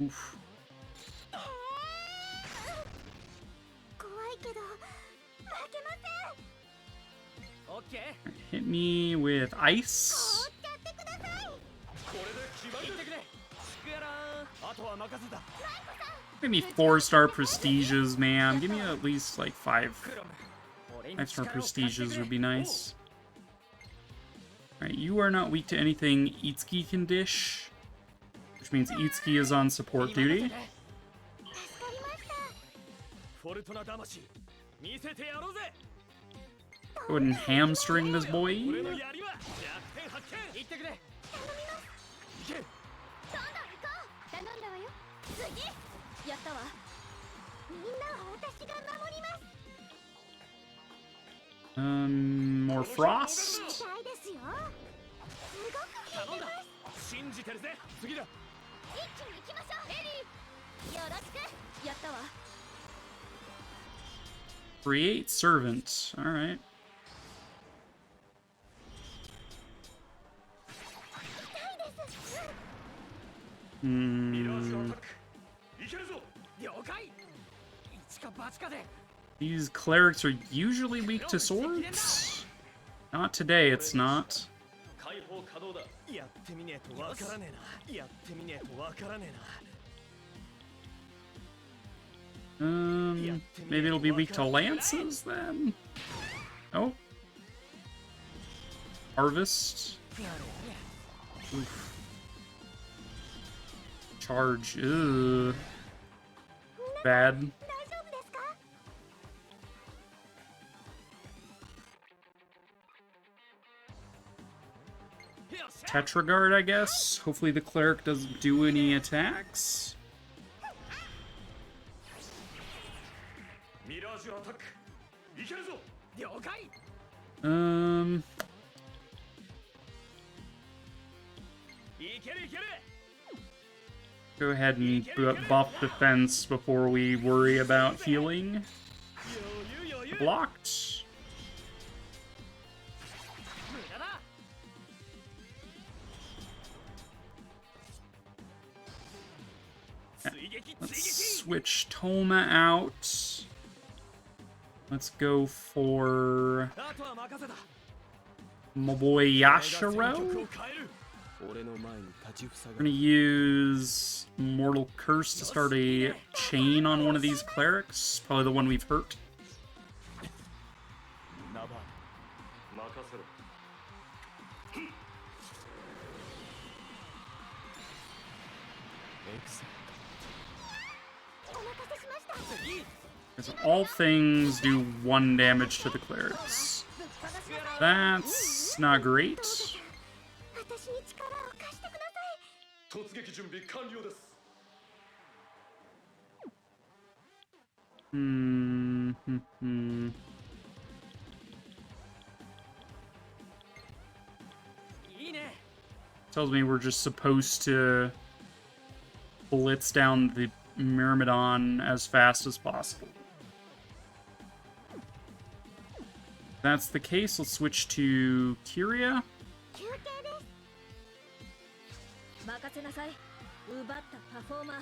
Oof. 怖いけど負けませんオッケー Hit me with Ice. 放っちゃってくださいこれで決まりだ行ってくれスクエラーあとは任せた Give me 4-star prestiges, man. Give me at least like 5 俺に 5-star 力を貸して prestiges くれ would be nice. Alright, you are not weak to anything Itsuki can dish. Which means Itsuki is on support 今 duty. 任せて助かりましたフォルトナ魂見せてやろうぜ Go ahead and hamstring this 俺 boy. の槍は弱点発見行ってくれ行けどんどん行こう頼んだわよ次やったわみんなは私が守ります More frost. 痛いですよすごく頼んだ信じてるぜ次だ一気に行きましょうエリーよろしくやったわ Create servant. Alright. ミラージュア Hmm. タックいけるぞ了解一か八かで These clerics are usually weak to swords. Not today, it's not. 解放可能だやってみねえとわからねえなやってみねえとわからねえな Maybe it'll be weak to lances then? Oh. Harvest. Oof. Charge. Ugh. Bad. 大丈夫ですか よっしゃ Tetragard, I guess. Hopefully the cleric doesn't do any attacks. ミラージュアタックいけるぞ了解 いけるいける Go ahead and buff defense before we worry about healing. Blocked. 無駄だ Let's switch Toma out. Let's go for あとは任せた my boy Yashiro. 変える 俺の前に立ちふさ We're が gonna る use Mortal Curse to start a chain on one of these clerics. Probably the one we've hurt. ナバ任せろ エクセ お待たせしました Because all things do 1 damage to the clerics. That's not great. 私に力を貸してください 突撃準備完了です いいね Tells me we're just supposed to blitz down the Myrmidon as fast as possible. If that's the case, let's switch to Kyria. 休憩です任せなさい奪ったパフォーマー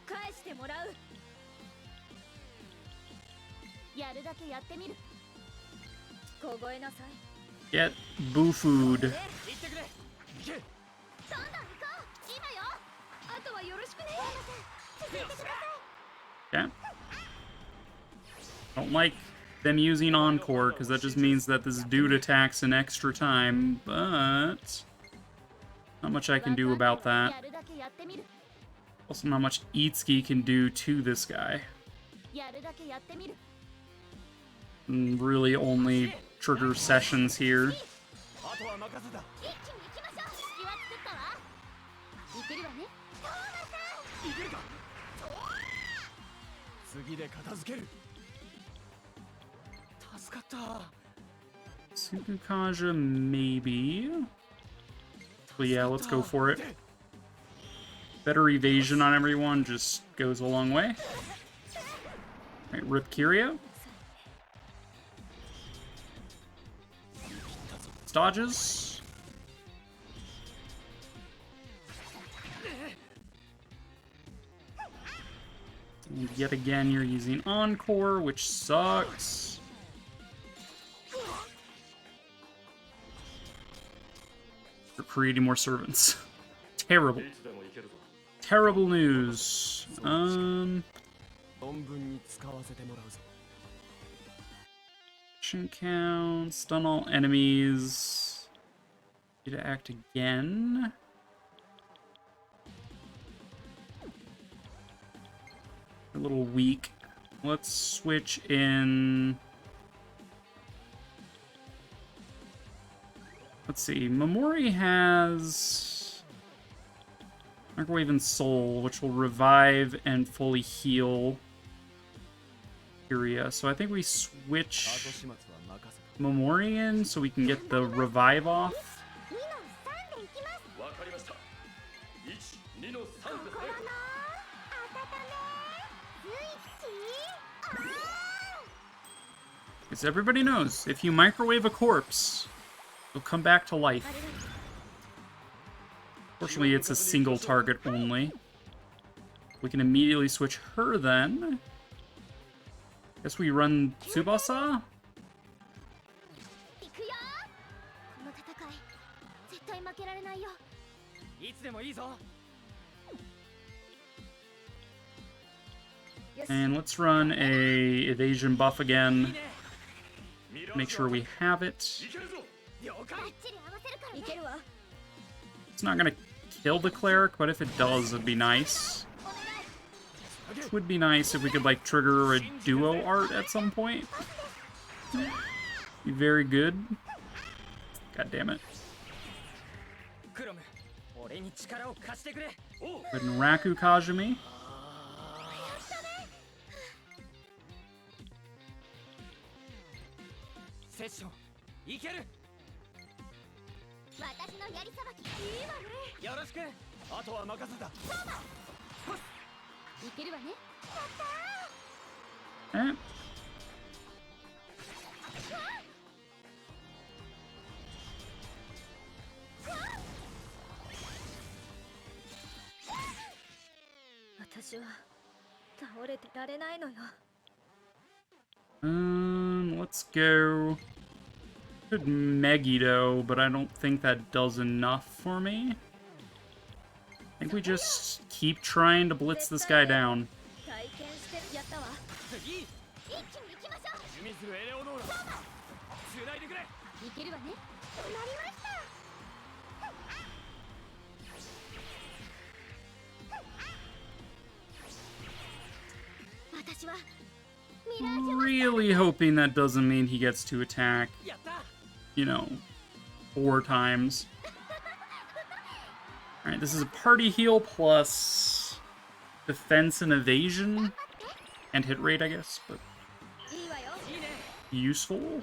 返してもらうやるだけやってみる凍えなさい Get boo food. 行ってくれ行け どんどん行こう今よあとはよろしくね続いてください Okay. Don't like them using Encore, because that just means that this dude attacks in extra time, but not much I can do about that. やるだけやってみる Also, not much Itsuki can do to this guy. やるだけやってみる Really only trigger sessions here. あとは任せた一気に行きましょう隙は作ったわ行けるわねトーマさんいけるか次で片付ける助かった Tsukukaja, maybe. But yeah, let's go for it. Better evasion on everyone just goes a long way. Alright, rip Kirio. Dodges. And yet again, you're using Encore, which sucks. You're creating more servants. Terrible. いつでも行けるぞ Terrible news. 存分に使わせてもらうぞ Action count, stun all enemies. Need to act again. A little weak. Let's switch in. Let's see. Mamori has Microwave and Soul, which will revive and fully heal Kyria. So I think we 後 switch 始末は任せた Mamori in so we can get the revive off. 2の3で行きますわかりました12の3ですね心の温めスイッチオン Because everybody knows, if you microwave a corpse, it'll come back to life. Fortunately, it's a single target only. We can immediately switch her then. Guess we run Tsubasa? 行くよこの戦い絶対負けられないよいつでもいいぞ And let's run a evasion buff again. ミラー Make ジュ sure we have it. いけるぞ了解バッチリ合わせるからねいけるわ It's not gonna kill the cleric, but if it does, it'd be nice. お願い It would be nice if we could, like, trigger a duo art at some point. Be very good. God damn it. クロム、俺に力を貸してくれ。 But Raku Kajumi. セッションいける。私のやりさばきいいわね。よろしく。あとは任せた。いけるわね。 Eh. 私は倒れてられないのよ。 Let's go. Good Megiddo, but I don't think that does enough for me. I think we just keep trying to blitz this guy down. 体験してやったわ。次、一気に行きましょう。準備するエレオノーラ。つないでくれ。いけるわね。なりました。 私はミラージュ Really hoping that doesn't mean he gets to attack, やった。 you know, 4 times. Alright, this is a party heal plus defense and evasion. And hit rate, I guess, but いいわよ。 いいね。 useful.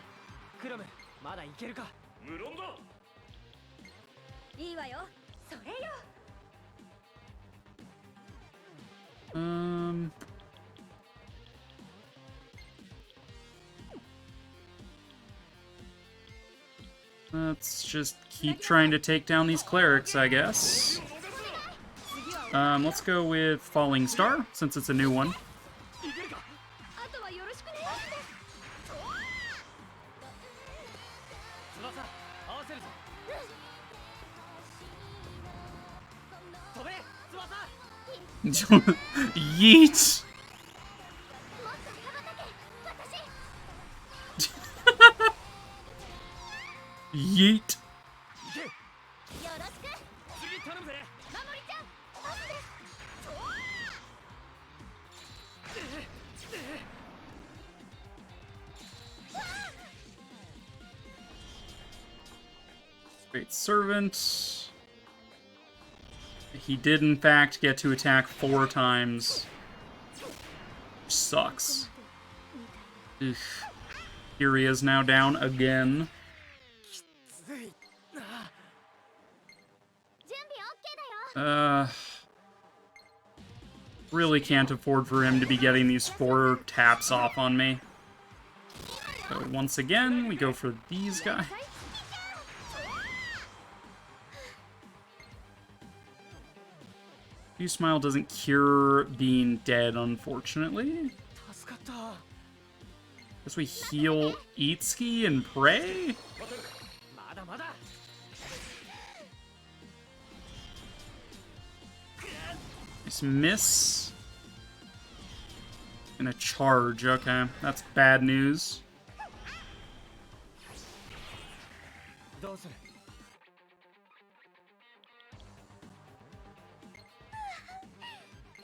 クロム、まだいけるか。 無論だ。いいわよ。それよ。 Let's just keep trying to take down these clerics, I guess. Let's go with Falling Star, since it's a new one. いけるか。 あとはよろしくね。 翼、合わせるぞ。飛べ、翼。 Yeet! もっと羽ばたけ。私。 Yeet! いけ。よろしく。次頼むぜ。 守りちゃん。パスです。 Great Servant. He did, in fact, get to attack 4 times. Which sucks. Ugh. Here he is now down again. つい。 準備 OK だよ。 Really can't afford for him to be getting these 4 taps off on me. So once again, we go for these guys. You Smile doesn't cure being dead, unfortunately. 助かった。 Guess we heal Itsuki and pray? まだまだ。 Nice miss. And a charge, okay. That's bad news. どうする。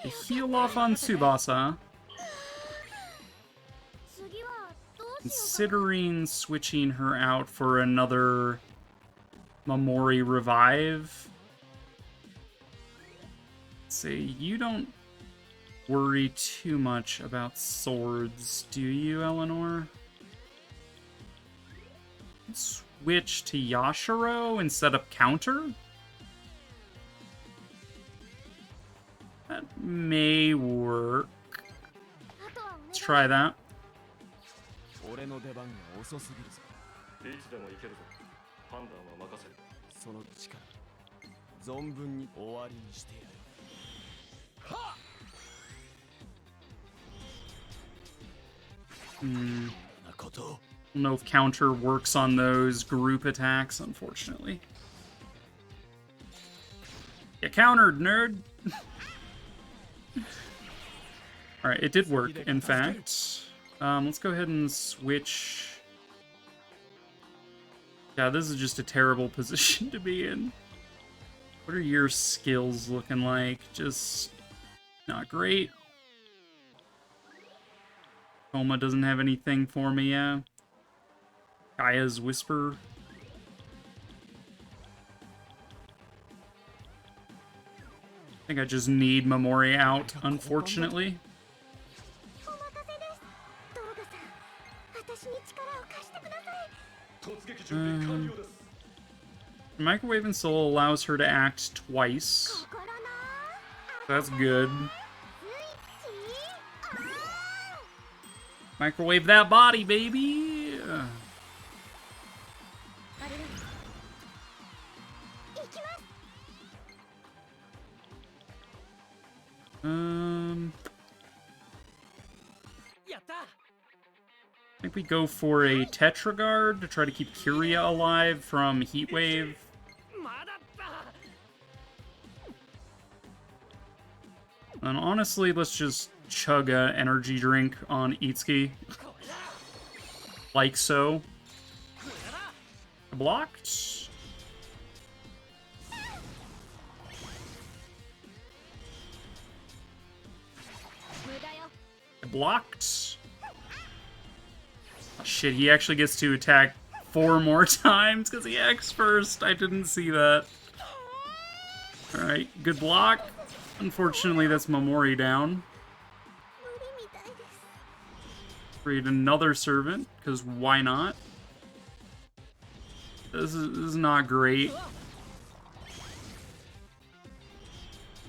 They heal off on Tsubasa. 次はどうしようかな。 Considering switching her out for another Mamori revive. Say, you don't worry too much about swords, do you, Eleanor? Switch to Yashiro instead of counter? That may work. あとはお願い。 Let's try that. 俺の出番が遅すぎるぞ。いつでも行けるぞ。判断は任せる。その力存分に終わりにしてやる。 なこと。 I don't know if counter works on those group attacks, unfortunately. You countered, nerd! Alright, it did work, in fact. Let's go ahead and switch. Yeah, this is just a terrible position to be in. What are your skills looking like? Just not great. Koma doesn't have anything for me, yeah. Gaya's Whisper. think I just need Mamori out, unfortunately. お任せですドロガさん私に力を貸してください 突撃準備完了です Microwave and Soul allows her to act twice. 心の That's good. スイッチオン Microwave that body, baby! あれです行きます やった I think we go for a Tetragard to try to keep Kyria alive from Heatwave. まだった And honestly, let's just chug a energy drink on Itsuki. Like so. Blocked. Blocked. Oh, shit, he actually gets to attack 4 more times because he X first. I didn't see that. Alright, good block. Unfortunately, that's Mamori down. 無理みたいです Create another servant, because why not? This is not great.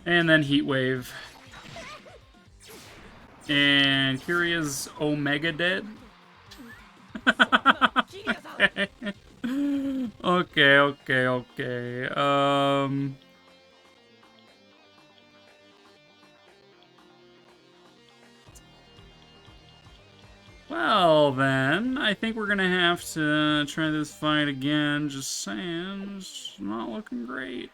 And then Heatwave. And Kyria's Omega dead. Okay. Well then, I think we're gonna have to try this fight again. Just saying, it's not looking great.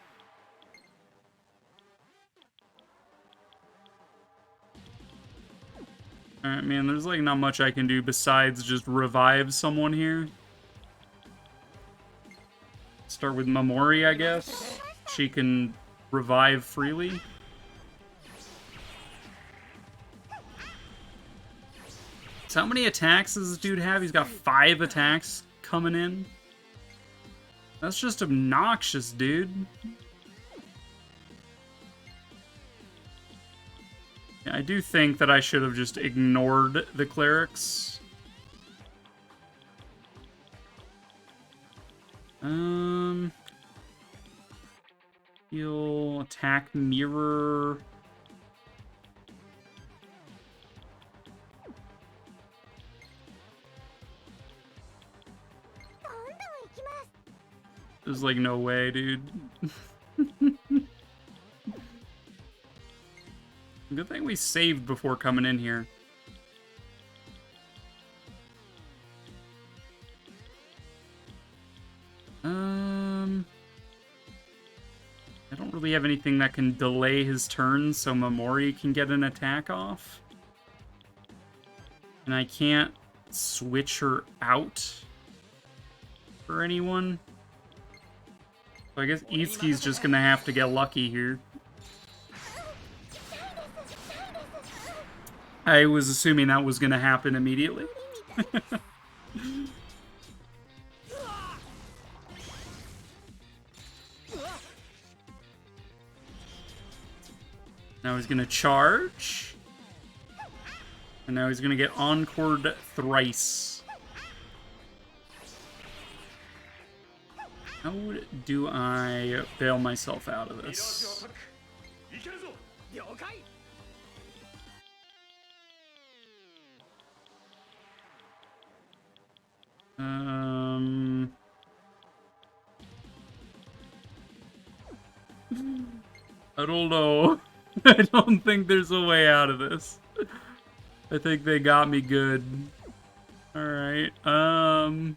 Alright, man, there's like not much I can do besides just revive someone here. Start with Mamori, I guess. She can revive freely. So how many attacks does this dude have? He's got 5 attacks coming in. That's just obnoxious, dude. Yeah, I do think that I should have just ignored the clerics. Heal, attack, mirror. There's like no way, dude. Good thing we saved before coming in here. I don't really have anything that can delay his turn, so Mamori can get an attack off. And I can't switch her out for anyone. So I guess Itsuki's just gonna have to get lucky here. I was assuming that was gonna happen immediately. Now he's gonna charge. And now he's gonna get encored thrice. How do I bail myself out of this? いけるぞ 了解 I don't know. I don't think there's a way out of this. I think they got me good. Alright, I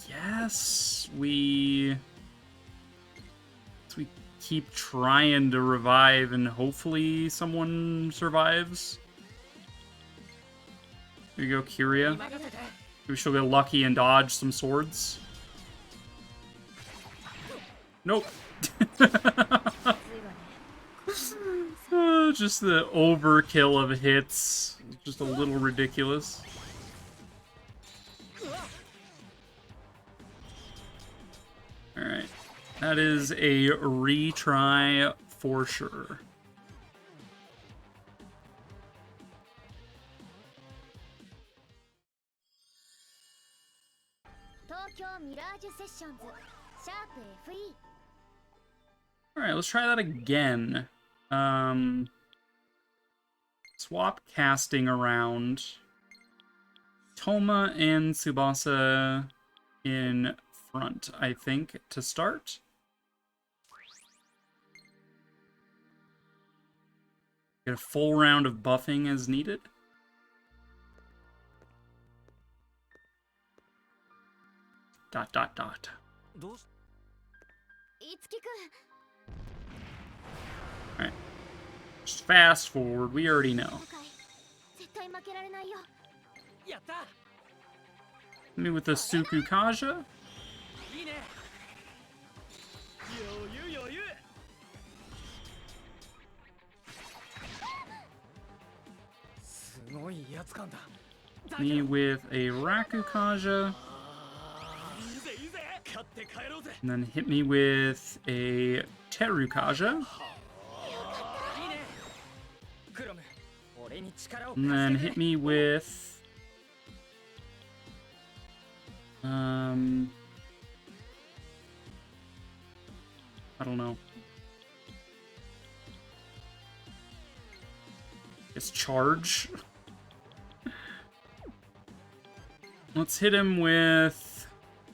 guess we keep trying to revive and hopefully someone survives. Here you go, Kyria. Maybe she'll get lucky and dodge some swords. Nope. Just the overkill of hits. Just a little ridiculous. Alright. That is a retry for sure. Tokyo Mirage Sessions Sharp FE. Alright, let's try that again. Swap casting around. Toma and Tsubasa in front, I think, to start. Get a full round of buffing as needed. Dot, dot, dot. いつきくん Alright. Just fast forward, we already know. 戦い絶対負けられないよ やった Hit me with the Suku Kaja. いいね余裕余裕 すごい威圧感だ Me with a Raku Kaja. いいぜいいぜ勝って帰ろうぜ And then hit me with a Teru Kaja. いいねクロム俺に力を And 貸 then して hit くれ me with I don't know. Guess charge. Let's hit him with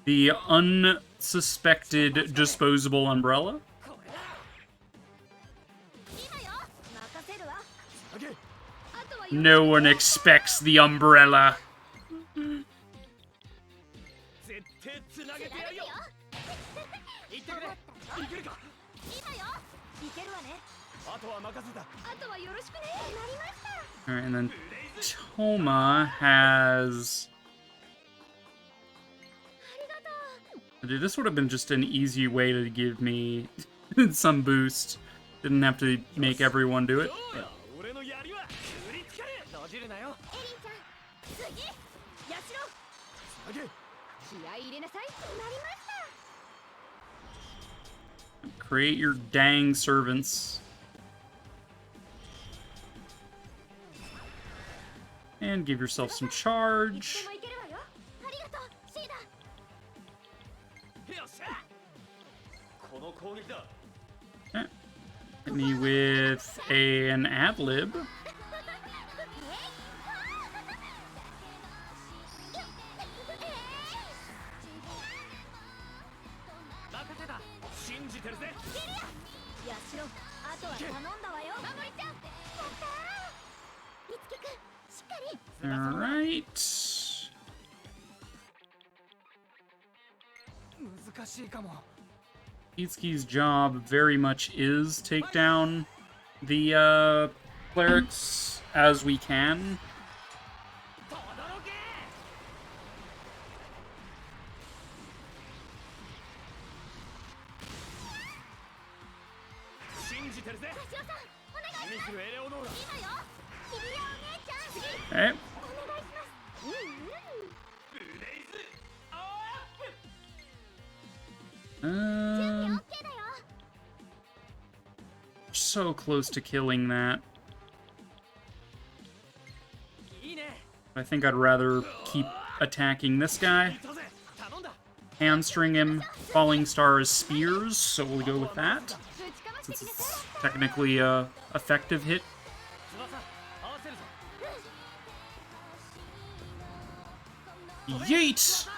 the unsuspected disposable umbrella. 今よ任せるわ OK あとは No one expects the umbrella. 絶対つなげてやるよ行ってくれいけるか今よいけるわねあとは任せたあとはよろしくねなりました Alright, and then Toma has... ありがとう Dude, this would have been just an easy way to give me some boost. Didn't have to make everyone do it. どうや俺の槍は振りつける閉じるなよエリンちゃん次ヤシロ OK 気合い入れなさいなりました Create your dang servants. And give yourself some いつ charge. でもいけるわよありがとうシーダよっしゃこの攻撃だ Hit me with an ad lib. 任せた信じてるぜヤシロあとは頼んだわよ守りちゃんやったーいつきくんしっかり Alright. 難しいかも Itsuki's job very much is take down the clerics as we can. とどろけ信じてるぜヤシロさんお願いしミスルエレオノーラ今よキリアお姉ちゃん次 Okay. お願いしますうんうんブレイズアップ 準備 Uh, オッケーだよ so close to killing that. いいね I think I'd rather keep attacking this guy. いたぜ頼んだ Hamstring him. Falling Star is spears, so we'll go with that. ぶちかまして Since きなさ it's technically a effective hit. 翼合わせるぞ Yeet!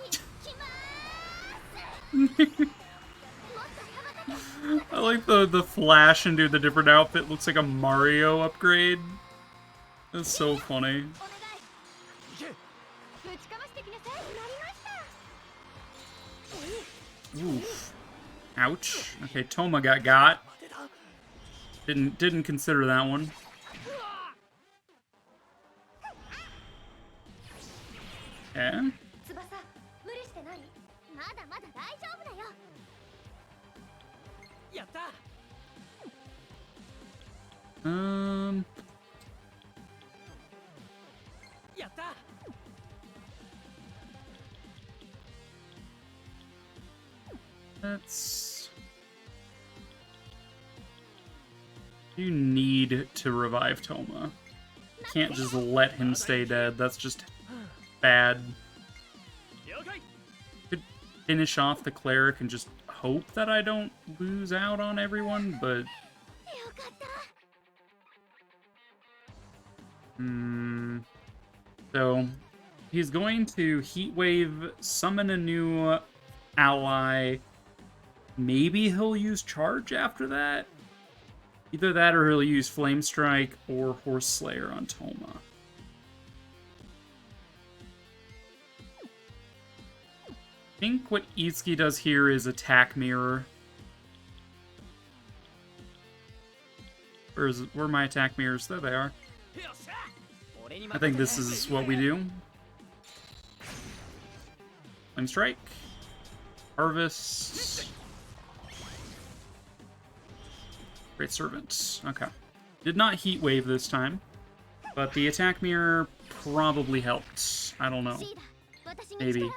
いきまーす I like the flash into the different outfit. Looks like a Mario upgrade. That's so funny. お願いぶちかましてきなさいなりました Oof. Ouch. Okay, Toma got. Didn't consider that one. Okay. 翼無理してないまだまだ大丈夫だよやった やった Let's You need to revive Toma. You can't just let him stay dead. That's just bad. Could finish off the cleric and just hope that I don't lose out on everyone, but... So, he's going to Heat Wave, summon a new ally. Maybe he'll use Charge after that? Either that or he'll use Flame Strike or Horse Slayer on Toma. I think what Itsuki does here is Attack Mirror. Where are my attack mirrors? There they are. I think this is what we do. Flame Strike. Harvest. Great Servant. Okay. Did not Heat Wave this time, but the attack mirror probably helped. I don't know. Maybe.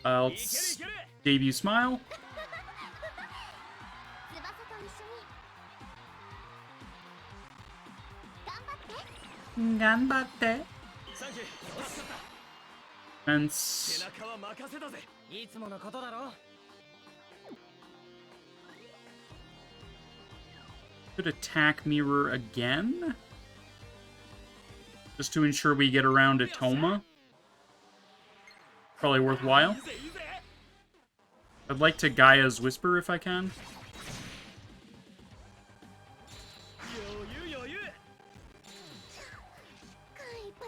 Let's debut Smile. Ganbatte. Fence. いつものことだろ Could attack mirror again? Just to ensure we get around to Toma. Probably worthwhile. I'd like to Gaia's Whisper if I can.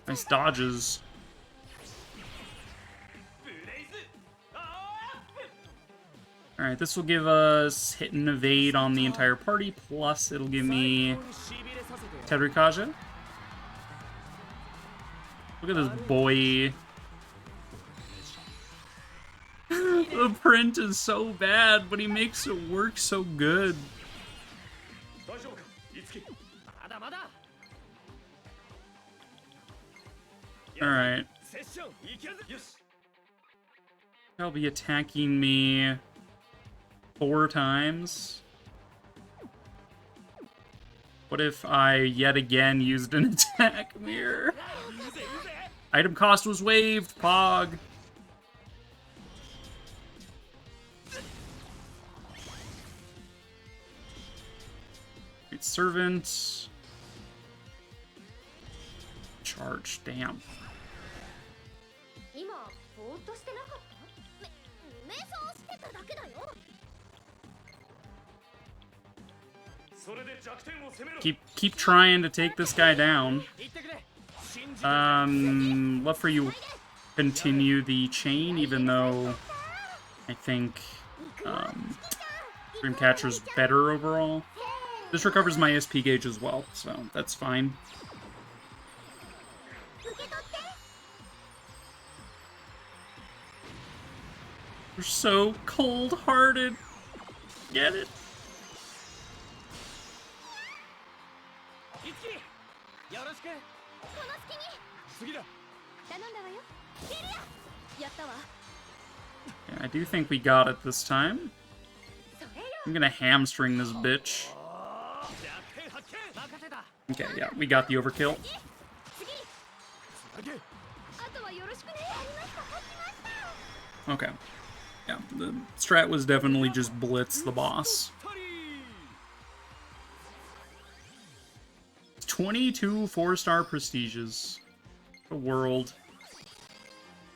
Nice dodges. Alright, this will give us hit and evade on the entire party, plus it'll give me Terikaja. Look at this boy. The print is so bad, but he makes it work so good. Alright. He'll be attacking me 4 times. What if I yet again used an attack mirror? Item cost was waived, Pog. Great Servant. Charge, damn. 今ぼーっとしてなかった？瞑想してただけだよ。 Keep trying to take this guy down. Love for you continue the chain, even though I think Dreamcatcher's better overall. This recovers my SP gauge as well, so that's fine. You're so cold-hearted. Get it? Yeah, I do think we got it this time. I'm gonna hamstring this bitch. Okay, yeah, we got the overkill. Okay. Yeah, the strat was definitely just blitz the boss. 22 4-star prestiges. The world.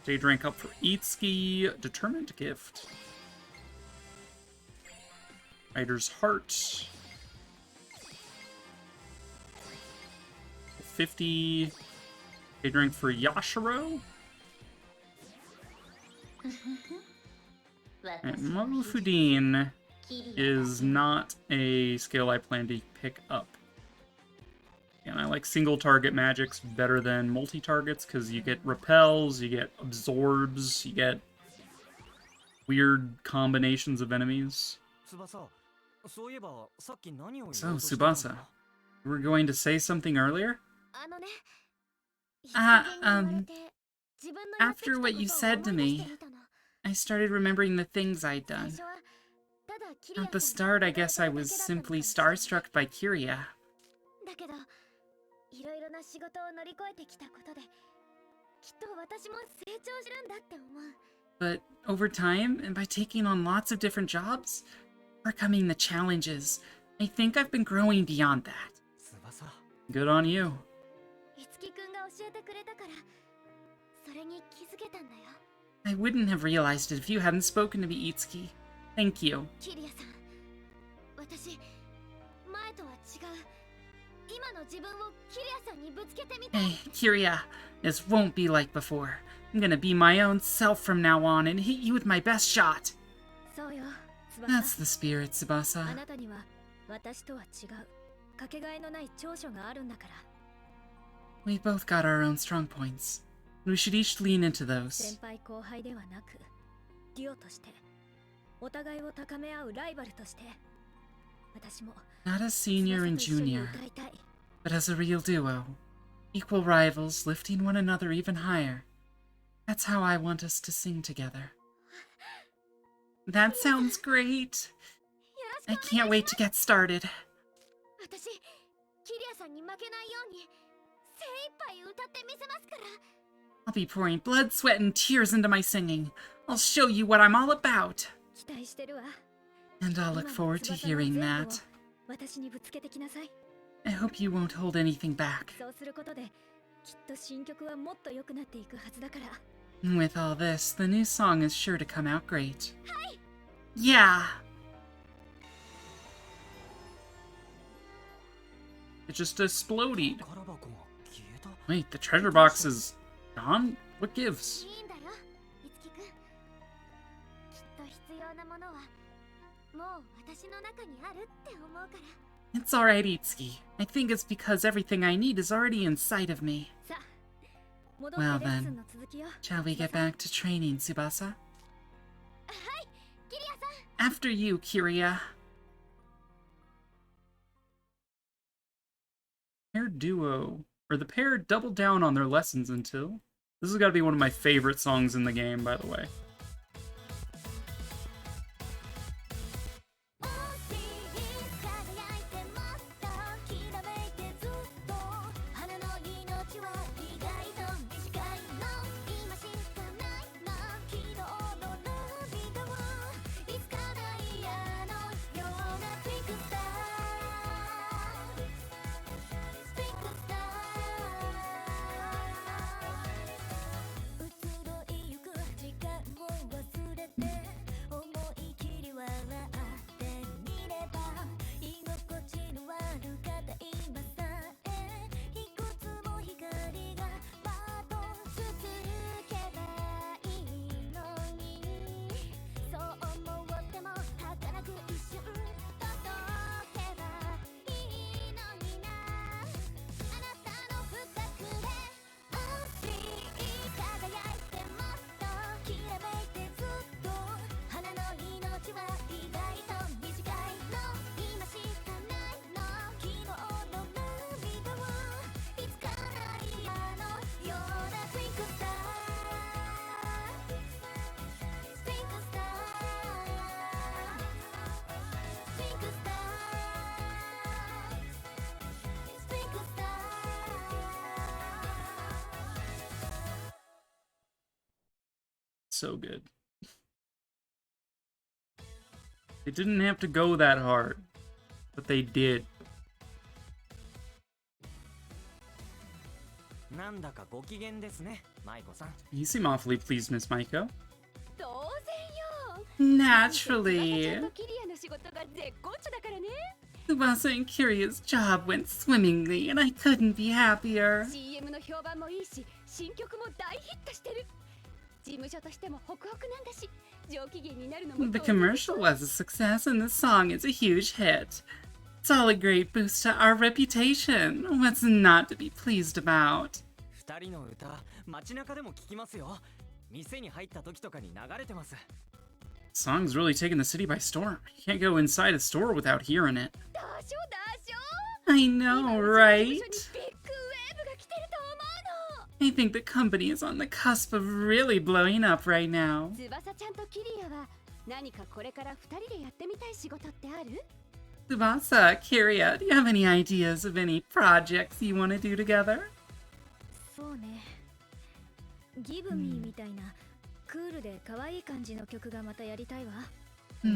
Stage rank up for Itsuki. Determined Gift. Rider's Heart. 50. Stage rank for Yashiro. And Marufudin is not a skill I plan to pick up. And I like single target magics better than multi-targets because you get repels, you get absorbs, you get weird combinations of enemies. So, Tsubasa, you were going to say something earlier? After what you said to me, I started remembering the things I'd done. キリア At the さん start, I guess I was simply starstruck by Kiria. だけどいろいろな仕事を乗り越えてきたことできっと私も成長してるんだって思う。 But over time, and by taking on lots of different jobs, overcoming the challenges, I think I've been growing beyond that. 翼 Good on you. いつきくんが教えてくれたからそれに気づけたんだよ。 I wouldn't have realized it if you hadn't spoken to me, Itsuki. Thank you. キリアさん、私前とは違う今の自分をキリアさんにぶつけてみたい。 Hey, Kiria, this won't be like before. I'm gonna be my own self from now on and hit you with my best shot. そうよ、 That's 翼。 the spirit, あ Tsubasa. なたには私とは違うかけがえのない長所があるんだから。 We both got our own strong points. We should each lean into 先 those. 輩後輩ではなくデュオとしてお互いを高め合うライバルとして私も Not as senior 翼 and と一緒に junior, 歌いたい。 but as a real duo. Equal rivals, lifting one another even higher. That's how I want us to sing together. That sounds great. よ I ろしくお願 can't い wait し to get started. ます。私キリアさんに負けないように精一杯歌ってみせますから。 I'll be pouring blood, sweat, and tears into my singing. I'll show you what I'm all about. 期待してるわ。 And I'll 今 look の forward to 翼の hearing 全部を that. 私にぶつけてきなさい。 I hope you won't hold anything back. そうすることできっと新曲はもっと良くなっていくはずだから。 With all this, the new song is sure to come out great. Yeah! It just exploded. 宝箱が消えた Wait, the treasure box is gone? What gives? いいんだよ、いつきくん。きっと必要なものはもう私の中にあるって思うから。 It's alright, Itsuki. I think it's because everything I need is already inside of me. さあ、戻って Well レッスン then, の続きよ。 shall we get back to training, Tsubasa? はい、キリアさん。 After you, Kiria. Pair duo. Or the pair double down on their lessons until... This has got to be one of my favorite songs in the game, by the way. 輝いてもっときらめいてずっと花の命は意外と短いの今しかないの昨日の涙はいつかダイヤのようなトゥインクスタートゥインクスター移ろいゆく時間を忘れて思い切り笑ってみれば居心地の悪かった今さえいくつも光がバトン続けばいいのにそう思っても儚く一瞬届けばいいのになあなたの深くで熱い輝いてもっときらめいてずっと花の命は意外と短いの今しかないの昨日の涙はいつかダイヤのようなトゥインクスタートゥインクスタートゥインクスタートゥインクスター So good. They didn't have to go that hard, but they did. なんだかご機嫌ですね舞子さん You seem awfully pleased, Miss Maiko. 当然よ。 Naturally. 翼ちゃんとキリアの仕事が絶好調だからね。 Tsubasa and Kiria's job went swimmingly, and I couldn't be happier. CM の評判もいいし、新曲も大ヒットしてる。事務所としてもホクホクなんだし、上機嫌になるのも The commercial was a success, and the song is a huge hit. It's all a great boost to our reputation. What's not to be pleased about? 二人の歌街中でも聞きますよ店に入った時とかに流れてます The song's really taken the city by storm. You can't go inside a store without hearing it. だしょだしょ I 今 know, うちの right? 事務所にビッグウェーブが来てると思うの I think the company is on the cusp of really blowing up right now. 翼ちゃんとキリアは何かこれから2人でやってみたい仕事ってある？ Tsubasa, Kiria, do you have any ideas of any projects you want to do together? そうね。ギブミーみたいなクールで可愛い感じの曲がまたやりたいわ。I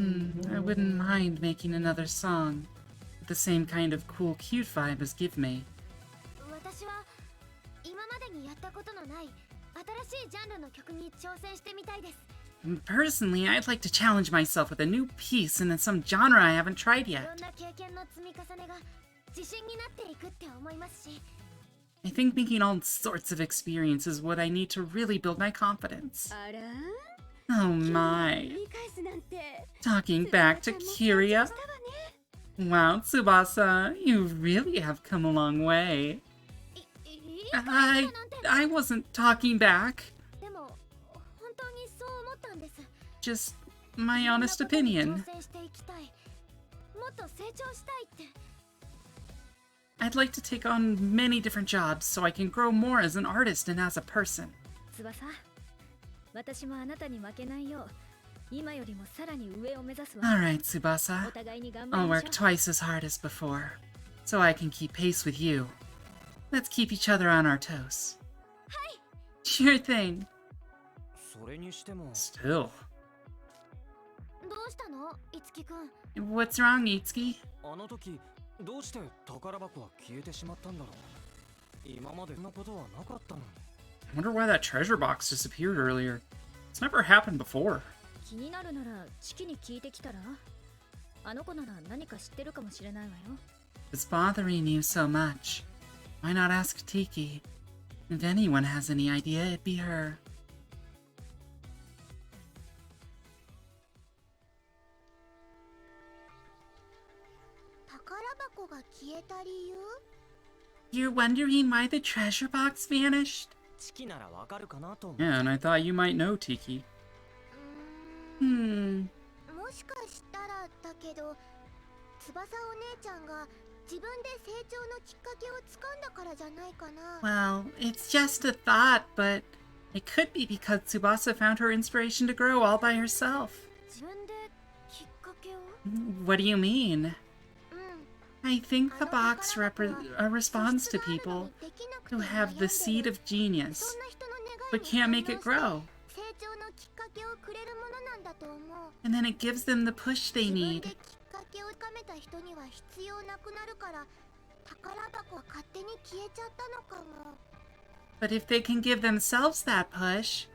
wouldn't mind making another song with the same kind of cool, cute vibe as Give Me. 私は今までにやったことのない新しいジャンルの曲に挑戦してみたいです。 Personally, I'd like to challenge myself with a new piece and in some genre I haven't tried いろ yet. んな経験の積み重ねが自信になっていくって思いますし。 I think making all sorts of experience is what I need to really build my confidence. あら Oh my. 言い返すなんて。 Talking back to Kiria? したわね。 Wow, Tsubasa, you really have come a long way. いい返すなんて。 I wasn't talking back. でも本当にそう思ったんです。 Just my honest いろん opinion. なことに挑戦していきたい。もっと成長したいって。 I'd like to take on many different jobs so I can grow more as an artist and as a person. 翼、私もあなたに負けないよう、今よりもさらに上を目指すわ。 Alright, お Tsubasa. 互いに頑張 I'll りま work しょう。 twice as hard as before, so I can keep pace with you. Let's keep each other on our toes. Sure thing. それにしても Still. どうしたの、いつきくん。 What's wrong, Itsuki? あの時どうして宝箱は消えてしまったんだろう。今までそんなことはなかったのに。 I wonder why that treasure box disappeared earlier. It's never happened before. 気になるならチキに聞いてきたら、あの子なら何か知ってるかもしれないわよ。 It's bothering you so much. Why not ask Tiki? If anyone has any idea, it'd be her. 宝箱が消えた理由？ You're wondering why the treasure box vanished? チキならわかるかなと思う。 Yeah, and I thought you might know, Tiki. もしかしたらだけど、翼お姉ちゃんが自分で成長のきっかけをつかんだからじゃないかな。 Well, it's just a thought, but it could be because Tsubasa found her inspiration to grow all by herself. 自分できっかけを？ What do you mean? うん。 I think the box responds to people who have the seed of genius, そんな人の願い but に can't 反応 make it して grow. 成長のきっかけをくれるものなんだと思う。 And then it gives them the push they 自分 need. できっかけを深めた人には必要なくなるから、宝箱は勝手に消えちゃったのかも。 But if they can give themselves that push,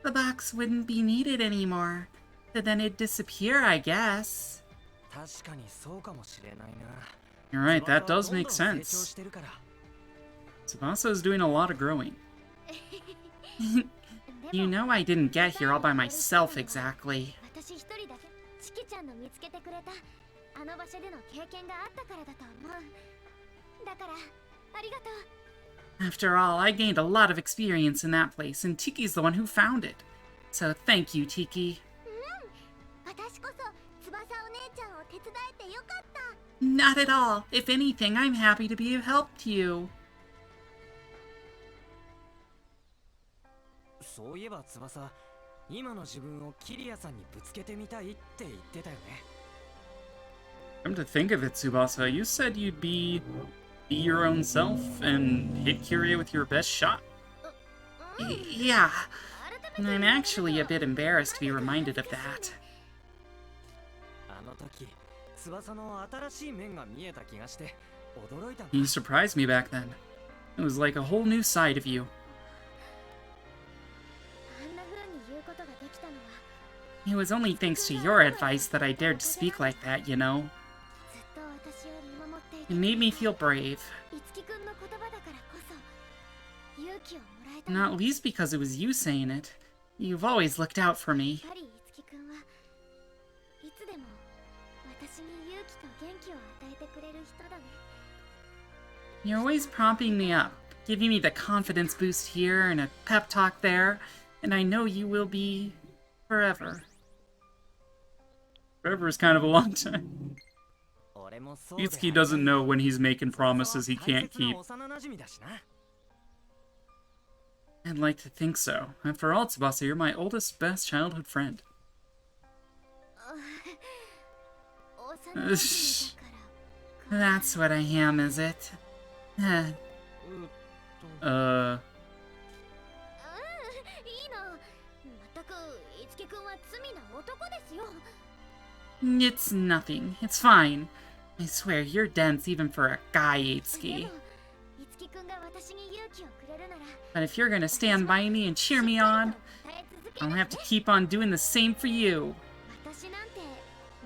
the box wouldn't be needed anymore. So then it'd disappear, I guess. 確かにそうかもしれないな。 You're right, that 翼は does どん make どん成長 sense. してるから。 Tsubasa is doing a lot of growing. で You も know I didn't get here all by myself exactly. 私一人だけチキちゃんの見つけてくれたあの場所での経験があったからだと思う。だからありがとう。 After all, I gained a lot of experience in that place, and Tiki's the one who found it. So thank you, Tiki. 私こそ翼お姉ちゃんを手伝えてよかった。 Not at all. If anything, I'm happy to be of help to you. そういえば翼、今の自分をキリアさんにぶつけてみたいって言ってたよね。 Come to think of it, Tsubasa, you said you'd be your own self and hit Kiria with your best shot. Yeah, and I'm actually a bit embarrassed to be reminded of that. あの時、翼の新しい面が見えた気がして驚いたんだ。 You surprised me back then. It was like a whole new side of you. あんな風に言うことができたのは It was only thanks to your advice that I dared to speak like that, you know. ずっと私を見守っていて It made me feel brave, いつきくんの言葉だからこそ勇気をもらえた。 not least because it was you saying it. You've always looked out for me. やっぱりいつきくんはいつでも私に勇気と元気を与えてくれる人だね。 You're always prompting me up, giving me the confidence boost here and a pep talk there, and I know you will be forever. Forever is kind of a long time. 俺もそうで Itsuki doesn't know when he's making promises he can't 大切な keep. 幼馴染だしな。 I'd like to think so. After all, Tsubasa, you're my oldest, best childhood friend. That's what I am, is it? Huh. うんいいのまったく樹くんは罪な男ですよ It's nothing. It's fine. I swear, you're dense even for a guy, で Itsuki. も樹くんが私に勇気をくれるなら But if you're gonna stand by me and cheer me on, 耐え続け I'll る have to keep on doing the same for you. 私なんて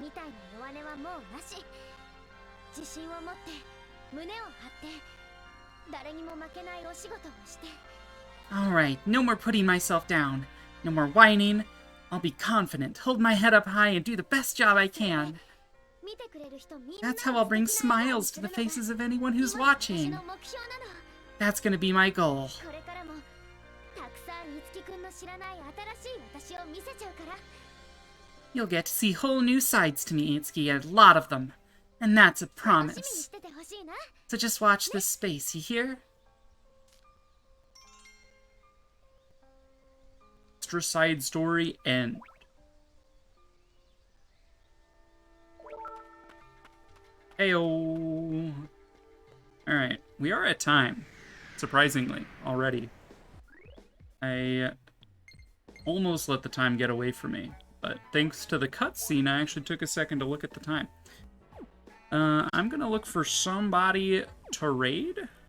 みたいな弱音はもうなし自信を持って胸を張って誰にも負けないお仕事をして Alright, no more putting myself down. No more whining. I'll be confident, hold my head up high, and do the best job I can. 見てくれる人みんな That's how I'll bring smiles to the faces of anyone who's 今の私 watching. の目標なの That's gonna be my goal. これからもたくさん樹くんの知らない新しい私を見せちゃうから You'll get to see whole new sides to me, Itsuki, a lot of them. And that's a 楽しみに promise. しててほしいな So just watch this space, you hear? Extra side story end. Heyo. Alright, we are at time. Surprisingly, already. I almost let the time get away from me. But thanks to the cutscene, I actually took a second to look at the time. I'm gonna look for somebody to raid.